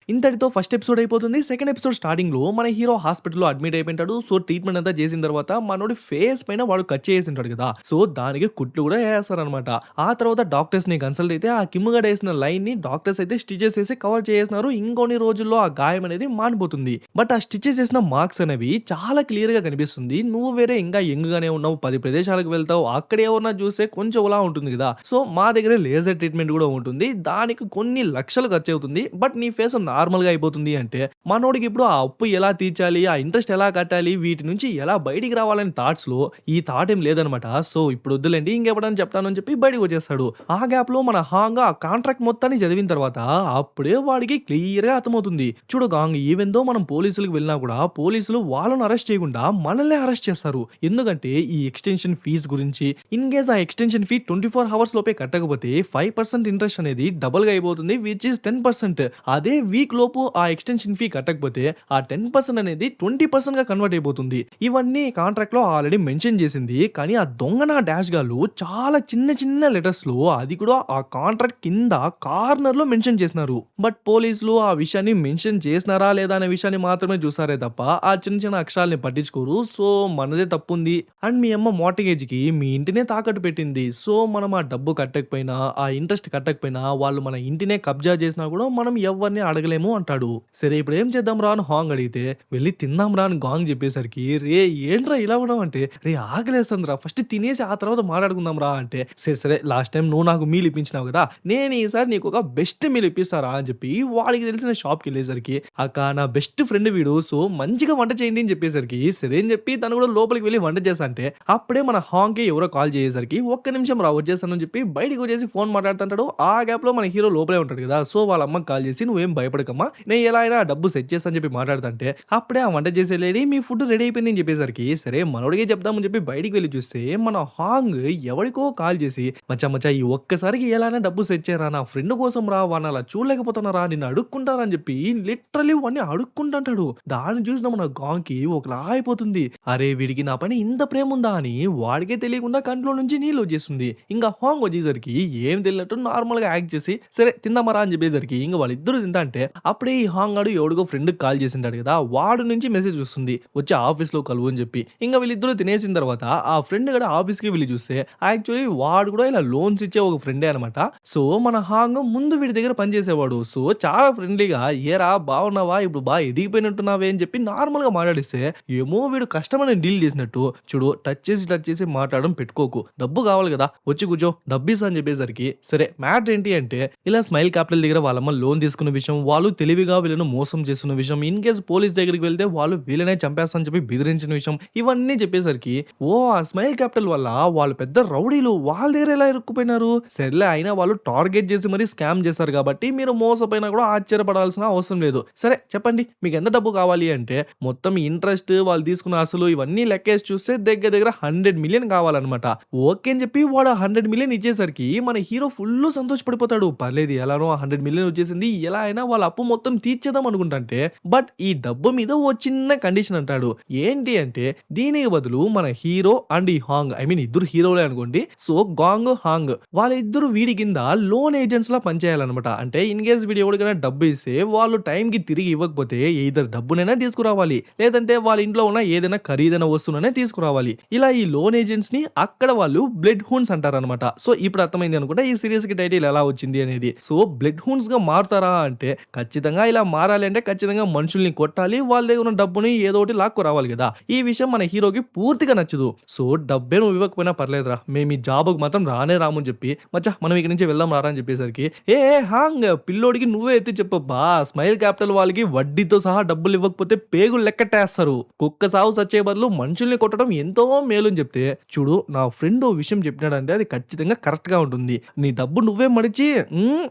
ఇంతటితో ఫస్ట్ ఎపిసోడ్ అయిపోతుంది. సెకండ్ ఎపిసోడ్ స్టార్టింగ్‌లో మన హీరో హాస్పిటల్‌లో అడ్మిట్ అయిపోయింటాడు. సో ట్రీట్మెంట్ అంతా చేసిన తర్వాత మనోడి ఫేస్ పైన వాడు కట్ చేసేసింటాడు కదా! సో దానికి కుట్లు కూడా ఏసేస్తారనమాట. ఆ తర్వాత డాక్టర్స్‌ని కన్సల్ట్ అయితే ఆ కిమ్ గాడు ఏసిన లైన్‌ని డాక్టర్స్ అయితే స్టిచెస్ ఏసి కవర్ చేసేసినారు. ఇంకొన్ని రోజుల్లో ఆ గాయం అనేది మానిపోతుంది. బట్ ఆ స్టిచెస్ ఏసిన మార్క్స్ అనేవి చాలా క్లియర్‌గా కనిపిస్తుంది. నువ్వు వేరే ఇంకా యంగ్‌గానే ఉన్నావు. 10 ప్రదేశాలకు వెళ్తావు. అక్కడ ఎవరన్నా చూస్తే కొంచెం ఇలా ఉంటుంది కదా! సో మా దగ్గర లేజర్ ట్రీట్మెంట్ కూడా ఉంటుంది. దానికి కొన్ని లక్షలు ఖర్చవుతుంది. బట్ నీ ఫేస్ నార్మల్‌గా అయిపోతుంది అంటే, మనోడికి ఇప్పుడు ఆ అప్పు ఎలా తీర్చాలి? ఆ ఇంట్రెస్ట్ ఎలా కట్టాలి? వీటి నుంచి ఎలా బయటికి రావాలని థాట్స్‌లో ఈ థాట్ ఏం లేదనమాట. సో ఇప్పుడు వద్దులెండి ఇంకెప్పుడైనా చెప్తాను అని చెప్పి బయటికి వచ్చేస్తాడు. ఆ గ్యాప్‌లో మన హాంగ్ ఆ కాంట్రాక్ట్ మొత్తాన్ని చదివిన తర్వాత అప్పుడే వాడికి క్లియర్‌గా అర్థమవుతుంది. చూడు గాంగ్ ఈవెన్ దో మనం పోలీసులకు వెళ్ళినా కూడా పోలీసులు వాళ్ళని అరెస్ట్ చేయకుండా మనల్నే అరెస్ట్ చేస్తారు. ఎందుకంటే ఈ ఎక్స్‌టెన్షన్ ఫీస్ గురించి ఇన్ కేస్ ఆ ఎక్స్‌టెన్షన్ ఫీ 24 హవర్స్ లోపే కట్టకపోతే 5% ఇంట్రెస్ట్ అనేది డబుల్‌గా అయిపోతుంది. Which is 10%. అదే వీక్ వీక్ లోపు ఆ ఎక్స్టెన్షన్ ఫీ కట్టకపోతే ఆ 10% అనేది 20% గా కన్వర్ట్ అయిపోతుంది. ఇవన్నీ కాంట్రాక్ట్ లో ఆల్రెడీ మెన్షన్ చేసింది. కానీ ఆ దొంగ నా డాష్ గాళ్ళు చాలా చిన్న చిన్న లెటర్స్ లో అది కూడా ఆ కాంట్రాక్ట్ కింద కార్నర్ లో మెన్షన్ చేసినారు. బట్ పోలీసులు ఆ విషయాన్ని మెన్షన్ చేసినారా లేదా అనే విషయాన్ని మాత్రమే చూసారే తప్ప ఆ చిన్న చిన్న అక్షరాల్ని పట్టించుకోరు. సో మనదే తప్పుంది అండ్ మీ అమ్మ మార్టిగేజ్ కి మీ ఇంటినే తాకట్టు పెట్టింది. సో మనం ఆ డబ్బు కట్టకపోయినా ఆ ఇంట్రెస్ట్ కట్టకపోయినా వాళ్ళు మన ఇంటినే కబ్జా చేసినా కూడా మనం ఎవరిని అడగలేము అంటాడు. సరే ఇప్పుడు ఏం చేద్దాం రా అని హాంగ్ అడిగితే వెళ్ళి తిందాం రా అని గాంగ్ చెప్పేసరికి రే ఏంట్రా ఇలా ఉన్నావు అంటే రే ఆకలేస్తుంది రా ఫస్ట్ తినేసి ఆ తర్వాత మాట్లాడుకుందాం రా అంటే సరే సరే లాస్ట్ టైం నువ్వు నాకు మీల్ ఇప్పించినావు కదా నేను ఈసారి నీకు ఒక బెస్ట్ మీల్ ఇప్పిస్తారా అని చెప్పి వాడికి తెలిసిన షాప్కి వెళ్ళేసరికి అక్క నా బెస్ట్ ఫ్రెండ్ వీడు సో మంచిగా వంట చేయండి అని చెప్పేసరికి సరే అని చెప్పి తను కూడా లోపలికి వెళ్ళి వంట చేస్తా అంటే అప్పుడే మన హాంగ్ కి ఎవరో కాల్ చేసేసరికి ఒక్క నిమిషం రా వచ్చేస్తానని చెప్పి బయటికి వచ్చేసి ఫోన్ మాట్లాడుతుంటాడు. ఆ గ్యాప్ లో మన హీరో లోపలే ఉంటాడు కదా. సో వాళ్ళ అమ్మకి కాల్ చేసి నువ్వేం భయపడకమ్మా నేను ఎలా అయినా డబ్బు సెట్ చేస్తా అని చెప్పి మాట్లాడుతుంటే అప్పుడే ఆ వంట చేసే లేడీ మీ ఫుడ్ రెడీ అయిపోయింది అని చెప్పేసరికి సరే మనోడికే చెప్దామని చెప్పి బయటికి వెళ్ళి చూస్తే మన హాంగ్ ఎవరికో కాల్ చేసి మచ్చా మచ్చా ఈ ఒక్కసారికి ఎలానే డబ్బు సెట్ చేయరా నా ఫ్రెండ్ కోసం రా వాడిని అలా చూడలేకపోతున్నారా నిన్ను అడుక్కుంటారా అని చెప్పి లిటరలీ వాడిని అడుక్కుంటుంటాడు. దాన్ని చూసిన మన గాంగ్ ఒకలా అయిపోతుంది. అరే వీడికి నా పని ఇంత ప్రేమ ఉందా అని వాడికే తెలియకుండా కంట్లో నుంచి నీళ్ళు వచ్చేస్తుంది. ఇంకా హాంగ్ వచ్చేసరికి ఏం తెలియనట్టు నార్మల్ గా యాక్ట్ చేసి సరే తిందామరా అని చెప్పేసరికి ఇంకా వాళ్ళిద్దరు తింటా అంటే అప్పుడే ఈ హాంగ్ ఆడు ఎవడికో ఫ్రెండ్ కాల్ చేసింటాడు కదా వాడు నుంచి మెసేజ్ వస్తుంది వచ్చి ఆఫీస్ లో కలువు అని చెప్పి. ఇంకా వీళ్ళిద్దరు తినేసిన తర్వాత ఆ ఫ్రెండ్ కూడా ఆఫీస్ కి వెళ్ళి చూస్తే యాక్చువల్లీ వాడు కూడా ఇలా లోన్స్ ఇచ్చే ఒక ఫ్రెండే అనమాట. సో మన హాంగ్ ముందు వీడి దగ్గర పనిచేసేవాడు. సో చాలా ఫ్రెండ్లీగా ఏరా బాగున్నావా ఇప్పుడు బాగా ఎదిగిపోయినట్టున్నావే అని చెప్పి నార్మల్ గా మాట్లాడిస్తే ఏమో వీడు కష్టమని డీల్ చేసినట్టు చూడు టచ్ చేసి మాట్లాడడం పెట్టుకోకు డబ్బు కావాలి కదా వచ్చి కూర్చో డబ్బీస్ అని చెప్పేసరికి సరే మ్యాటర్ ఏంటి అంటే ఇలా స్మైల్ క్యాపిటల్ దగ్గర వాళ్ళమ్మ లోన్ తీసుకున్న విషయం వాళ్ళు తెలివిగా వీళ్ళను మోసం చేస్తున్న విషయం ఇన్ కేసు పోలీస్ దగ్గరికి వెళ్తే వాళ్ళు వీళ్ళనే చంపేస్తా అని చెప్పి బెదిరించిన విషయం ఇవన్నీ చెప్పేసరికి ఓ ఆ స్మైల్ క్యాపిటల్ వల్ల వాళ్ళు పెద్ద రౌడీలు వాళ్ళ దగ్గర ఎలా ఇరుక్కుపోయినారు సరేలే అయినా వాళ్ళు టార్గెట్ చేసి మరీ స్కామ్ చేశారు కాబట్టి మీరు మోసపోయినా కూడా ఆశ్చర్యపడాల్సిన అవసరం లేదు. సరే చెప్పండి మీకు ఎంత డబ్బు కావాలి అంటే మొత్తం ఇంట్రెస్ట్ వాళ్ళు తీసుకున్న అసలు ఇవన్నీ లెక్కేసి చూస్తే దగ్గర దగ్గర 100 మిలియన్ కావాలన్నమాట. ఓకే అని చెప్పి వాడు 100 మిలియన్ ఇచ్చేసరికి మన హీరో ఫుల్ సంతోషపడిపోతాడు. పర్లేదు ఎలానో 100 మిలియన్ వచ్చేసింది ఎలా అయినా వాళ్ళ అప్పు మొత్తం తీర్చేద్దాం అనుకుంటే బట్ ఈ డబ్బు మీద ఓ చిన్న కండిషన్ అంటాడు. ఏంటి అంటే దీనికి బదులు మన హీరో అండ్ ఈ హాంగ్ ఐ మీన్ ఇద్దరు హీరోలే అనుకోండి. సో గాంగ్ హాంగ్ వాళ్ళిద్దరు వీడి కింద లోన్ ఏజెంట్స్ లా పనిచేయాలన్నమాట. అంటే ఇన్ కేస్ వీడు ఎవరికైనా డబ్బు ఇస్తే వాళ్ళు టైం కి తిరిగి ఇవ్వకపోతే ఇద్దరు డబ్బునైనా తీసుకురావాలి లేదంటే వాళ్ళ ఇంట్లో ఉన్న ఏదైనా ఖరీదైన వస్తువునైనా తీసుకురావాలి. ఇలా ఈ లోన్ ఏజెంట్స్ ని అక్కడ వాళ్ళు బ్లడ్ హూన్స్ అంటారనమాట. సో ఇప్పుడు అర్థమైంది అనుకుంటా ఈ సిరీస్ కి టైటిల్ ఎలా వచ్చింది అనేది. సో బ్లడ్ హూన్స్ గా మారుతారా అంటే ఖచ్చితంగా ఇలా మారాలి అంటే ఖచ్చితంగా మనుషుల్ని కొట్టాలి వాళ్ళ దగ్గర ఉన్న డబ్బుని ఏదో ఒకటి లాక్కు రావాలి కదా. ఈ విషయం మన హీరోకి పూర్తిగా నచ్చదు. సో డబ్బే నువ్వు ఇవ్వకపోయినా పర్లేదురా మేము ఈ జాబ్కి మాత్రం రానే రామని చెప్పి మచ్చా మనం ఇక్కడి నుంచి వెళ్దాం రారా అని చెప్పేసరికి ఏ హాంగ్ పిల్లోడికి నువ్వే ఎత్తి చెప్పబ్బా స్మైల్ క్యాపిటల్ వాళ్ళకి వడ్డీతో సహా డబ్బులు ఇవ్వకపోతే పేగులు లెక్కటేస్తారు కుక్క సాగు సచ్చే బదులు మనుషుల్ని కొట్టడం ఎంతో మేలు అని చెప్తే చూడు నా ఫ్రెండ్ ఓ విషయం చెప్పినాడంటే అది ఖచ్చితంగా కరెక్ట్ గా ఉంటుంది నీ డబ్బు నువ్వే మడిచి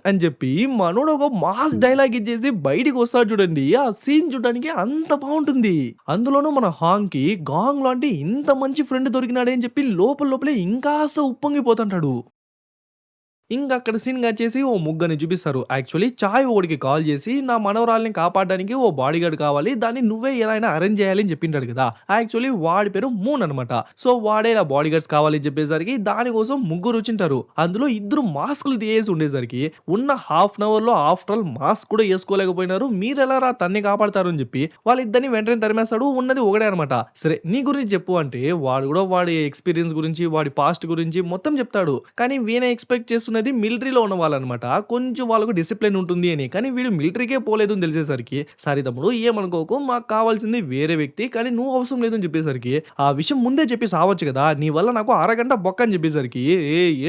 అని చెప్పి మనోడు ఒక మాస్ డైలాగ్ ఇచ్చేసి బయటికి వస్తాడు చూడండి. ఆ సీన్ చూడడానికి అంత బాగుంటుంది. అందులోనూ మన హాంగ్ కి గాంగ్ లాంటి ఇంత మంచి ఫ్రెండ్ దొరికినాడే అని చెప్పి లోపలే ఇంకాస్త ఉప్పొంగిపోతుంటాడు. ఇంకా అక్కడ సీన్ వచ్చేసి ఓ ముగ్గురిని చూపిస్తారు. యాక్చువల్లీ చాయ్ ఓడికి కాల్ చేసి నా మనవరాల్ని కాపాడడానికి ఓ బాడీ గార్డ్ కావాలి దాన్ని నువ్వే ఎలా అయినా అరేంజ్ చేయాలి అని చెప్పింటాడు కదా. యాక్చువల్లీ వాడి పేరు మూన్ అనమాట. సో వాడే ఇలా బాడీ గార్డ్స్ కావాలి అని చెప్పేసరికి దానికోసం ముగ్గురు వచ్చింటారు. అందులో ఇద్దరు మాస్కులు తీయేసి ఉండేసరికి ఉన్న హాఫ్ అన్ అవర్ లో ఆఫ్టర్ ఆల్ మాస్క్ కూడా వేసుకోలేకపోయినారు. మీరు ఎలా రా తన్ని కాపాడతారు అని చెప్పి వాళ్ళిద్దరిని వెంటనే తరిమేస్తాడు. ఉన్నది ఒకటే అనమాట. సరే నీ గురించి చెప్పు అంటే వాడు కూడా వాడి ఎక్స్పీరియన్స్ గురించి వాడి పాస్ట్ గురించి మొత్తం చెప్తాడు. కానీ వీనే ఎక్స్పెక్ట్ చేస్తున్నది మిలిటరీలో ఉన్న వాళ్ళనమాట. కొంచెం వాళ్ళకు డిసిప్లిన్ ఉంటుంది అని. కానీ వీడు మిలిటరీకే పోలేదు అని తెలిసేసరికి సారీ తమ్ముడు ఏమనుకోకు మాకు కావాల్సింది వేరే వ్యక్తి కానీ నువ్వు అవసరం లేదు అని చెప్పేసరికి ఆ విషయం ముందే చెప్పి సావచ్చు కదా నీ వల్ల నాకు అరగంట బొక్క అని చెప్పేసరికి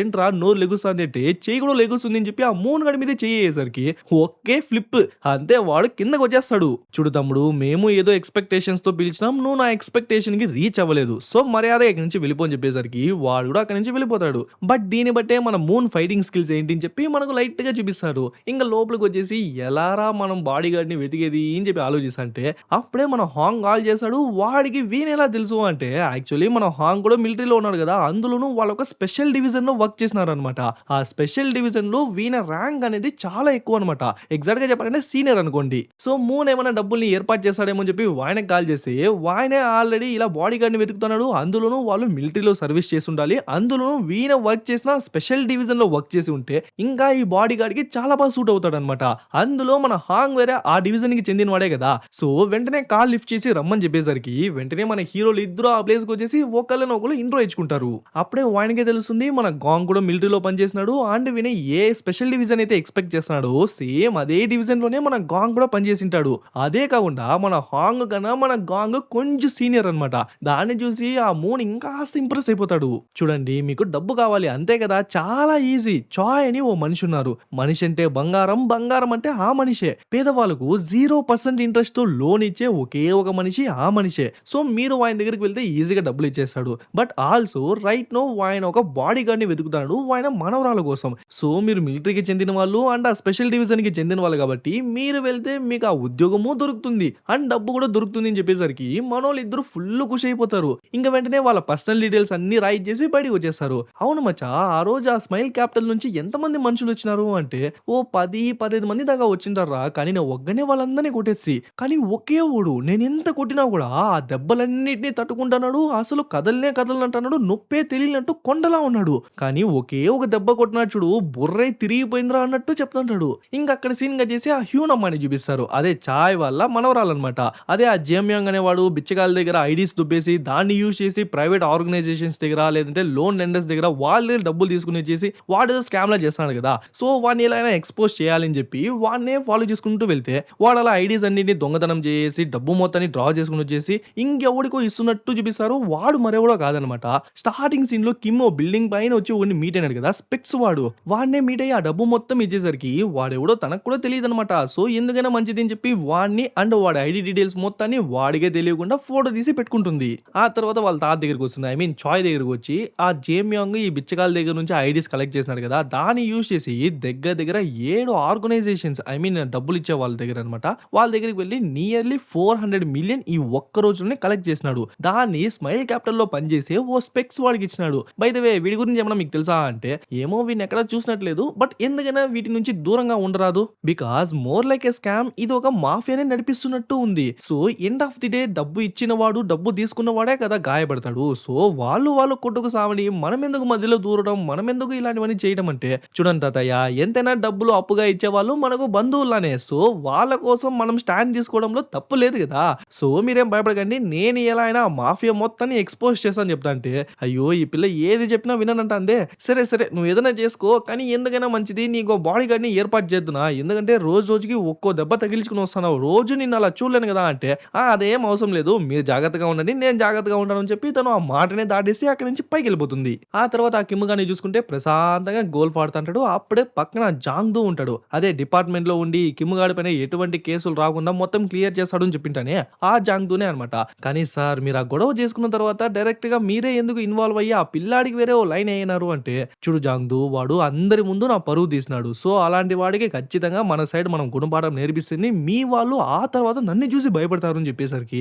ఏంట్రా నోరు లెగుస్తుంది అంటే చెయ్యి కూడా లెగుస్తుంది అని చెప్పి ఆ మూన్ గడి మీద చెయ్యేసరికి ఒకే ఫ్లిప్ అంతే వాడు కిందకు వచ్చేస్తాడు. చూడు తమ్ముడు మేము ఏదో ఎక్స్పెక్టేషన్స్ తో పిలిచినాం నువ్వు నా ఎక్స్పెక్టేషన్ కి రీచ్ అవ్వలేదు సో మర్యాద ఇక్కడి నుంచి వెళ్ళిపో అని చెప్పేసరికి వాడు కూడా అక్కడి నుంచి వెళ్ళిపోతాడు. బట్ దీన్ని బట్టే మన మూన్ ఫైటింగ్ ఫైటింగ్ స్కిల్స్ ఏంటి అని చెప్పి మనకు లైట్‌గా చూపిస్తారు. ఇంక లోపలికొచ్చేసి ఎలారా మనం బాడీ గార్డ్‌ని వెతికేది అని చెప్పి ఆలోచిస్తంటే, అప్పుడే మన హాంగ్ కాల్ చేస్తాడు. వాడికి వీనెలా తెలుసు అంటే యాక్చువల్లీ మన హాంగ్ కూడా మిలిటరీలో ఉన్నాడు కదా! అందులోనూ వాళ్ళొక స్పెషల్ డివిజన్‌లో వర్క్ చేసినారనమాట. ఆ స్పెషల్ డివిజన్‌లో వీన ర్యాంక్ అనేది చాలా ఎక్కువనమాట. ఎగ్జాక్ట్‌గా చెప్పాలంటే సీనియర్ అనుకోండి. సో, మూన్ ఏమైనా డబ్బుల్ని ఏర్పాటు చేస్తాడేమో అని చెప్పి వాయనకి కాల్ చేస్తే, వాయనే ఆల్రెడీ ఇలా బాడీ గార్డ్‌ని వెతుకుతున్నాడు. అందులోనూ వాళ్ళు మిలిటరీలో సర్వీస్ చేసుండాలి. అందులోనూ వీన వర్క్ చేసిన స్పెషల్ డివిజన్‌లో వర్క్ చేసి ఉంటే, ఇంకా ఈ బాడీ గార్డ్‌కి చాలా బాగా సూట్ అవుతాడనమాట. అందులో మన హాంగ్ వేరే ఆ డివిజన్‌కి చెందినవాడే కదా! సో, వెంటనే కాల్ లిఫ్ట్ చేసి రమ్మని చెప్పేసరికి, వెంటనే మన హీరోలు ఇద్దరు ఆ ప్లేస్‌కొచ్చేసి ఒకళ్ళనొకళ్ళు ఇంట్రో ఇచ్చుకుంటారు. అప్పుడే వాడికే తెలుస్తుంది మన గాంగ్ కూడా మిలిటరీలో పనిచేసినాడు. అండ్ వీని ఏ స్పెషల్ డివిజన్ అయితే ఎక్స్‌పెక్ట్ చేస్తున్నాడో సేమ్ అదే డివిజన్‌లోనే మన గాంగ్ కూడా పనిచేసింటాడు. అదే కాకుండా మన హాంగ్ కన్నా మన గాంగ్ కొంచెం సీనియర్ అన్నమాట. దాన్ని చూసి ఆ మూన్ ఇంకాస్త ఇంప్రెస్ అయిపోతాడు. చూడండి మీకు డబ్బు కావాలి అంతే కదా! చాలా ఈజీ. చాయ్ అని ఓ మనిషి ఉన్నారు. మనిషి అంటే బంగారం, బంగారం అంటే ఆ మనిషే. పేదవాళ్ళకు 0% ఇంట్రెస్ట్‌తో లోన్ ఇచ్చే ఒకే ఒక మనిషి ఆ మనిషే. సో, మీరు ఆయన దగ్గరికి వెళ్తే ఈజీగా డబ్బులు ఇచ్చేస్తాడు. బట్ ఆల్సో రైట్ నౌ ఆయన ఒక బాడీ గార్డ్‌ని వెతుకుతున్నాడు. ఆయన మనవరాల కోసం. సో, మీరు మిలిటరీకి చెందిన వాళ్ళు అండ్ ఆ స్పెషల్ డివిజన్‌కి చెందిన వాళ్ళు కాబట్టి మీరు వెళ్తే మీకు ఆ ఉద్యోగము దొరుకుతుంది. అండ్ డబ్బు కూడా దొరుకుతుంది అని చెప్పేసరికి మనోళ్ళిద్దరూ ఫుల్ ఖుషి అయిపోతారు. ఇంక వెంటనే వాళ్ళ పర్సనల్ డీటెయిల్స్ అన్నీ రాయిచ్చేసి బయటికి వచ్చేస్తారు. అవును మచ్చా ఆ రోజు ఆ స్మైల్ క్యాపిటల్ నుంచి ఎంతమంది మనుషులొచ్చినారు అంటే ఓ 10, 15 మంది దాకా వచ్చింటార్రా. కానీ నేను ఒక్కడినే వాళ్ళందరిని కొట్టేసి. కానీ ఒకే ఓడు నేనెంత కొట్టినా కూడా ఆ దెబ్బలన్నిటిని తట్టుకుంటున్నాడు. అసలు కదలనే కదలనంటున్నాడు. నొప్పే తెలియనట్టు కొండలా ఉన్నాడు. కానీ ఒకే ఒక దెబ్బ కొట్టినాడు చూడు బుర్రే తిరిగిపోయిందిరా అన్నట్టు చెప్తుంటాడు. ఇంక అక్కడ సీన్ కట్ చేసి ఆ హ్యూన్ అమ్మాయిని చూపిస్తారు. అదే చాయ్ వాళ్ళ మనవరాలన్నమాట. అదే ఆ జేమ్యాంగ్ అనేవాడు బిచ్చగాళ్ళ దగ్గర ఐడీస్ దుబ్బేసి దాన్ని యూజ్ చేసి ప్రైవేట్ ఆర్గనైజేషన్స్ దగ్గర లేదంటే లోన్ లెండర్స్ దగ్గర వాళ్ళ దగ్గర డబ్బులు తీసుకుని వచ్చేసి వాడేదో స్కామ్‌లా చేస్తున్నాడు కదా! సో, వాడిని ఎలాగైనా ఎక్స్‌పోజ్ చేయాలని చెప్పి వాడినే ఫాలో చేసుకుంటూ వెళ్తే వాడు అలా ఐడీస్ అన్నిటిని దొంగతనం చేసి డబ్బు మొత్తాన్ని డ్రా చేసుకొని వచ్చేసి ఇంకెవడికో ఇస్తున్నట్టు చూపిస్తారు. వాడు మరెవడో కాదనమాట. స్టార్టింగ్ సీన్‌లో కిమ్ ఓ బిల్డింగ్ పైన వచ్చి ఒకడిని మీట్ అయినాడు కదా! స్పెక్స్ వాడు. వాడినే మీట్ అయ్యి ఆ డబ్బు మొత్తం ఇచ్చేసరికి వాడెవడో తనకు కూడా తెలీదనమాట. సో, ఎందుకైనా మంచిది అని చెప్పి వాడిని అండ్ వాడి ఐడీ డీటెయిల్స్ మొత్తాన్ని వాడికే తెలియకుండా ఫోటో తీసి పెట్టుకుంటుంది. ఆ తర్వాత వాళ్ళ తాత దగ్గరికి వస్తుంది. ఐ మీన్ చాయ్ దగ్గరికి వచ్చి ఆ జేమ్యాంగ్ ఈ బిచ్చగాళ్ళ దగ్గర నుంచి ఐడీస్ కలెక్ట్ చేసినాడు కదా! దాన్ని యూజ్ చేసి దగ్గర దగ్గర 7 ఆర్గనైజేషన్స్ ఐ మీన్ డబ్బులు ఇచ్చే వాళ్ళ దగ్గర అనమాట. వాళ్ళ దగ్గరికి వెళ్లి నియర్లీ 400 మిలియన్ ఈ ఒక్క రోజులోనే కలెక్ట్ చేసినాడు. దాన్ని స్మైల్ క్యాపిటల్‌లో పనిచేసే ఓ స్పెక్స్ వాడికి ఇచ్చినాడు. బై ద వే వీడి గురించి ఏమన్నా మీకు తెలుసా అంటే ఏమో వీడిని ఎక్కడా చూసినట్లేదు. బట్ ఎందుకైనా వీటి నుంచి దూరంగా ఉండరాదు. Because more like A scam ఇది ఒక మాఫియానే నడిపిస్తున్నట్టు ఉంది. So, end of the day డబ్బు ఇచ్చిన వాడు డబ్బు తీసుకున్న వాడే కదా గాయపడతాడు. సో, వాళ్ళు కొట్టుకు సావని మనం ఎందుకు మధ్యలో దూరడం మనం ఎందుకు ఇలాంటివన్నీ చేయడం అంటే చూడండి తాతయ్య ఎంతైనా డబ్బులు అప్పుగా ఇచ్చేవాళ్ళు మనకు బంధువులానే. సో, వాళ్ళ కోసం మనం స్టాండ్ తీసుకోవడంలో తప్పు లేదు కదా! సో, మీరేం భయపడకండి. నేను ఎలా అయినా ఆ మాఫియా మొత్తాన్ని ఎక్స్‌పోజ్ చేస్తాను చెప్తా అంటే, అయ్యో! ఈ పిల్ల ఏది చెప్పినా విననంటాందే. సరే నువ్వు ఏదైనా చేసుకో. కానీ ఎందుకైనా మంచిది నీకో బాడీ గార్డ్‌ని ఏర్పాటు చేద్దునా? ఎందుకంటే రోజు రోజుకి ఒక్కో దెబ్బ తగిలించుకొని వస్తున్నావు. రోజు నిన్ను అలా చూడలేను కదా! అంటే, అదేం అవసరం లేదు. మీరు జాగ్రత్తగా ఉండండి. నేను జాగ్రత్తగా ఉంటాను అని చెప్పి తను ఆ మాటనే దాటేసి అక్కడి నుంచి పైకెళ్ళిపోతుంది. ఆ తర్వాత ఆ కిమ్ గాని చూసుకుంటే ప్రశాంతంగా గోల్ఫ్ ఆడుతుంటాడు. అప్పుడే పక్కన జాంగ్‌దో ఉంటాడు. అదే డిపార్ట్మెంట్‌లో ఉండి కిమ్ గాడి పైన ఎటువంటి కేసులు రాకుండా మొత్తం క్లియర్ చేస్తాడు అని చెప్పింటానే ఆ జాంగ్‌దోనే అన్నమాట. కానీ సార్ మీరు ఆ గొడవ చేసుకున్న తర్వాత డైరెక్ట్‌గా మీరే ఎందుకు ఇన్వాల్వ్ అయ్యి ఆ పిల్లాడికి వేరే ఓ లైన్ ఎయ్యనారు అంటే, చూడు జాంగ్‌దో వాడు అందరి ముందు నా పరువు తీసినాడు. సో, అలాంటి వాడికి ఖచ్చితంగా మన సైడ్ మనం గుణపాఠం నేర్పిస్తుంది. మీ వాళ్ళు ఆ తర్వాత నన్ను చూసి భయపడతారు అని చెప్పేసరికి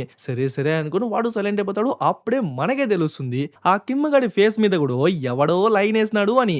సరే అనుకుని వాడు సైలెంట్ అయిపోతాడు. అప్పుడే మనకే తెలుస్తుంది ఆ కిమ్ గాడి ఫేస్ మీద కూడా ఎవడో లైన్ ఏసినాడు అని.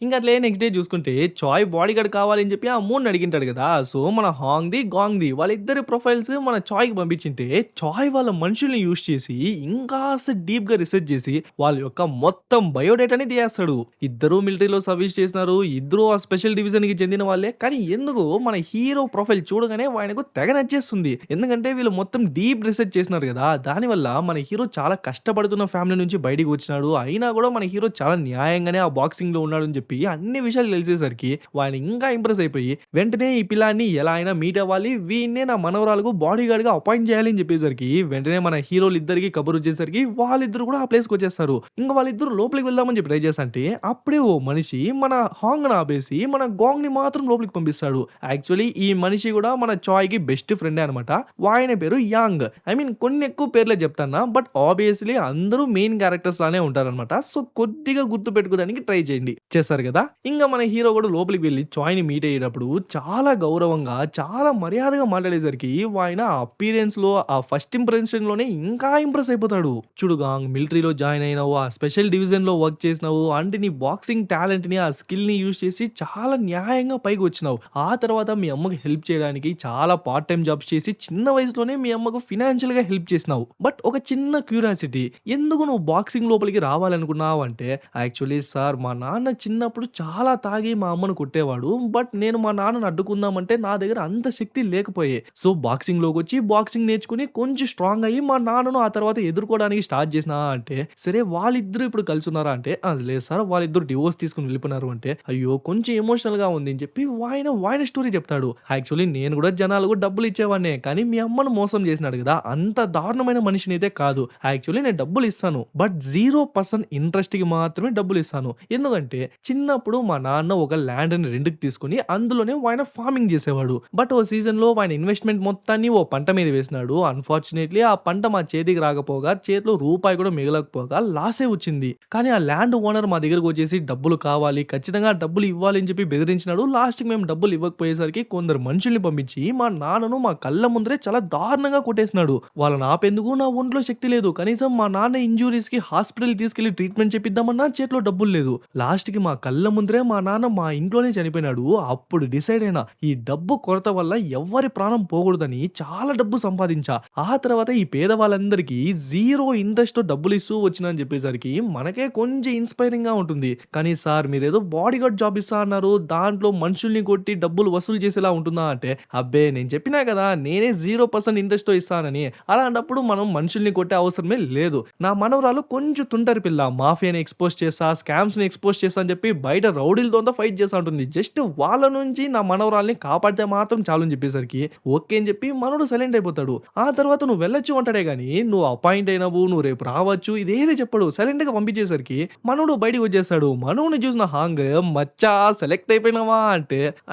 ఇంక అట్లే నెక్స్ట్ డే చూసుకుంటే చాయ్ బాడీగార్డ్ కావాలని చెప్పి ఆ మూడ్‌ని అడిగింటాడు కదా! సో, మన హాంగ్‌ది, గాంగ్‌ది వాళ్ళిద్దరి ప్రొఫైల్స్ మన చాయ్‌కి పంపించింటే చాయ్ వాళ్ళ మనుషుల్ని యూజ్ చేసి ఇంకాస్త డీప్‌గా రిసర్చ్ చేసి వాళ్ళ యొక్క మొత్తం బయోడేటాని తీయేస్తాడు. ఇద్దరు మిలిటరీలో సర్వీస్ చేసినారు. ఇద్దరు ఆ స్పెషల్ డివిజన్‌కి చెందిన వాళ్ళే. కానీ ఎందుకో మన హీరో ప్రొఫైల్ చూడగానే ఆయనకు తెగ నచ్చేస్తుంది. ఎందుకంటే వీళ్ళు మొత్తం డీప్ రిసర్చ్ చేసినారు కదా! దానివల్ల మన హీరో చాలా కష్టపడుతున్న ఫ్యామిలీ నుంచి బయటికి వచ్చినాడు. అయినా కూడా మన హీరో చాలా న్యాయంగానే ఆ బాక్సింగ్‌లో ఉన్నాడని చెప్పి అన్ని విషయాలు తెలిసేసరికి వాడు ఇంకా ఇంప్రెస్ అయిపోయి వెంటనే ఈ పిల్లాడిని ఎలా అయినా మీట్ అవ్వాలి. వీడినే నా మనవరాలకు బాడీగార్డ్‌గా అపాయింట్ చేయాలి అని చెప్పేసరికి వెంటనే మన హీరోలు ఇద్దరికి కబురు వచ్చేసరికి వాళ్ళిద్దరూ కూడా ఆ ప్లేస్‌కి వచ్చేస్తారు. ఇంక వాళ్ళిద్దరూ లోపలికి వెళ్దామని చెప్పి ట్రై చేస్తుంటే అప్పుడే ఓ మనిషి మన హాంగ్‌ని ఆపేసి మన గాంగ్‌ని మాత్రం లోపలికి పంపిస్తాడు. యాక్చువల్లీ ఈ మనిషి కూడా మన చాయ్‌కి బెస్ట్ ఫ్రెండే అనమాట. ఆయన పేరు యాంగ్. ఐ మీన్ కొన్ని ఎక్కువ పేర్లే చెప్తాన్నా. బట్ ఆబ్వియస్లీ అందరూ మెయిన్ క్యారెక్టర్స్ లానే ఉంటారనమాట. సో, కొద్దిగా గుర్తుపెట్టుకోవడానికి ట్రై చేయండి. చేస్తారు ఉంటారు కదా. ఇంకా మన హీరో కూడా లోపలికి వెళ్ళి చాయ్‌ని మీట్ అయ్యేటప్పుడు చాలా గౌరవంగా, చాలా మర్యాదగా మాట్లాడేసరికి ఆయన అపియరెన్స్‌లో ఆ ఫస్ట్ ఇంప్రెషన్‌లోనే ఇంకా ఇంప్రెస్ అయిపోతాడు. చూడు గాంగ్ మిలిటరీలో జాయిన్ అయినావు, ఆ స్పెషల్ డివిజన్‌లో వర్క్ చేసినావు, అంటే నీ బాక్సింగ్ టాలెంట్‌ని, ఆ స్కిల్‌ని యూజ్ చేసి చాలా న్యాయంగా పైకొచ్చినావు. ఆ తర్వాత మీ అమ్మకి హెల్ప్ చేయడానికి చాలా పార్ట్ టైమ్ జాబ్స్ చేసి చిన్న వయసులోనే మీ అమ్మకు ఫినాన్షియల్‌గా హెల్ప్ చేసినావు. బట్ ఒక చిన్న క్యూరియాసిటీ, ఎందుకు నువ్వు బాక్సింగ్ లోపలికి రావాలనుకున్నావు అంటే, యాక్చువల్లీ సార్ మా నాన్న చిన్నప్పుడు చాలా తాగి మా అమ్మను కొట్టేవాడు. బట్ నేను మా నాన్నని అడ్డుకుందామంటే నా దగ్గర అంత శక్తి లేకపోయే. సో బాక్సింగ్‌లోకొచ్చి బాక్సింగ్ నేర్చుకొని కొంచెం స్ట్రాంగ్ అయ్యి మా నాన్నను ఆ తర్వాత ఎదుర్కోవడానికి స్టార్ట్ చేసినా అంటే, సరే వాళ్ళిద్దరూ ఇప్పుడు కలిసున్నారా అంటే, లేదు సార్ వాళ్ళిద్దరూ డివోర్స్ తీసుకొని వెళ్ళిపోయినారు అంటే, అయ్యో! కొంచెం ఎమోషనల్‌గా ఉంది అని చెప్పి వాయిన స్టోరీ చెప్తాడు. యాక్చువల్లీ నేను కూడా జనాలకు డబ్బులు ఇచ్చేవాడినే. కానీ మీ అమ్మను మోసం చేసినాడు కదా! అంత దారుణమైన మనిషినైతే కాదు. యాక్చువల్లీ నేను డబ్బులు ఇస్తాను. బట్ 0% ఇంట్రెస్ట్‌కి మాత్రమే డబ్బులు ఇస్తాను. ఎందుకంటే చిన్నప్పుడు మా నాన్న ఒక ల్యాండ్‌ని రెంట్‌కి తీసుకొని అందులోనే ఆయన ఫార్మింగ్ చేసేవాడు. బట్ ఓ సీజన్‌లో ఆయన ఇన్వెస్ట్‌మెంట్ మొత్తాన్ని ఓ పంట మీద వేసినాడు. అన్‌ఫార్చునేట్‌లీ ఆ పంట మా చేతికి రాకపోగా చేతిలో రూపాయి కూడా మిగలకపోగా లాసే వచ్చింది. కానీ ఆ ల్యాండ్ ఓనర్ మా దగ్గరకొచ్చేసి డబ్బులు కావాలి, ఖచ్చితంగా డబ్బులు ఇవ్వాలి అని చెప్పి బెదిరించినాడు. లాస్ట్‌కి మేము డబ్బులు ఇవ్వకపోయేసరికి కొందరు మనుషుల్ని పంపించి మా నాన్నను మా కళ్ళ ముందరే చాలా దారుణంగా కొట్టేసినాడు. వాళ్ళని ఆపేందుకు నా ఒంట్లో శక్తి లేదు. కనీసం మా నాన్న ఇంజ్యూరీస్‌కి హాస్పిటల్‌కి తీసుకెళ్ళి ట్రీట్మెంట్ చేపిద్దామన్నా చేతిలో డబ్బులు లేదు. లాస్ట్‌కి మా కళ్ళ ముందరే మా నాన్న మా ఇంట్లోనే చనిపోయినాడు. అప్పుడు డిసైడ్ అయినా ఈ డబ్బు కొరత వల్ల ఎవ్వరి ప్రాణం పోకూడదని చాలా డబ్బు సంపాదించా. ఆ తర్వాత ఈ పేదవాళ్ళందరికీ జీరో ఇంట్రెస్ట్‌తో డబ్బులిస్తూ వచ్చినా అని చెప్పేసరికి మనకే కొంచెం ఇన్‌స్పైరింగ్‌గా ఉంటుంది. కానీ సార్ మీరేదో బాడీగార్డ్ జాబ్ ఇస్తా అన్నారు. దాంట్లో మనుషుల్ని కొట్టి డబ్బులు వసూలు చేసేలా ఉంటుందా అంటే, అబ్బే! నేను చెప్పినా కదా! నేనే 0% ఇంట్రెస్ట్‌తో ఇస్తానని. అలాంటప్పుడు మనం మనుషుల్ని కొట్టే అవసరమే లేదు. నా మనవరాలు కొంచెం తుంటరి పిల్ల. మాఫియాని ఎక్స్‌పోజ్ చేస్తా, స్కామ్స్‌ని ఎక్స్‌పోజ్ చేస్తా అని చెప్పి బయట రౌడీలతోంతా ఫైట్ చేస్తా ఉంటుంది. జస్ట్ వాళ్ళ నుంచి నా మనవరాల్ని కాపాడితే మాత్రం చాలు అని చెప్పేసరికి ఓకే అని చెప్పి మనోడు సైలెంట్ అయిపోతాడు. ఆ తర్వాత నువ్వు వెళ్ళొచ్చు అంటాడే గానీ, నువ్వు అపాయింట్ అయినవు, నువ్వు రేపు రావచ్చు ఇదేది చెప్పడు. సైలెంట్‌గా పంపించేసరికి మనోడు బయటికి వచ్చేస్తాడు. మనోడిని చూసిన హాంగ్ మచ్చా సెలెక్ట్ అయిపోయినావా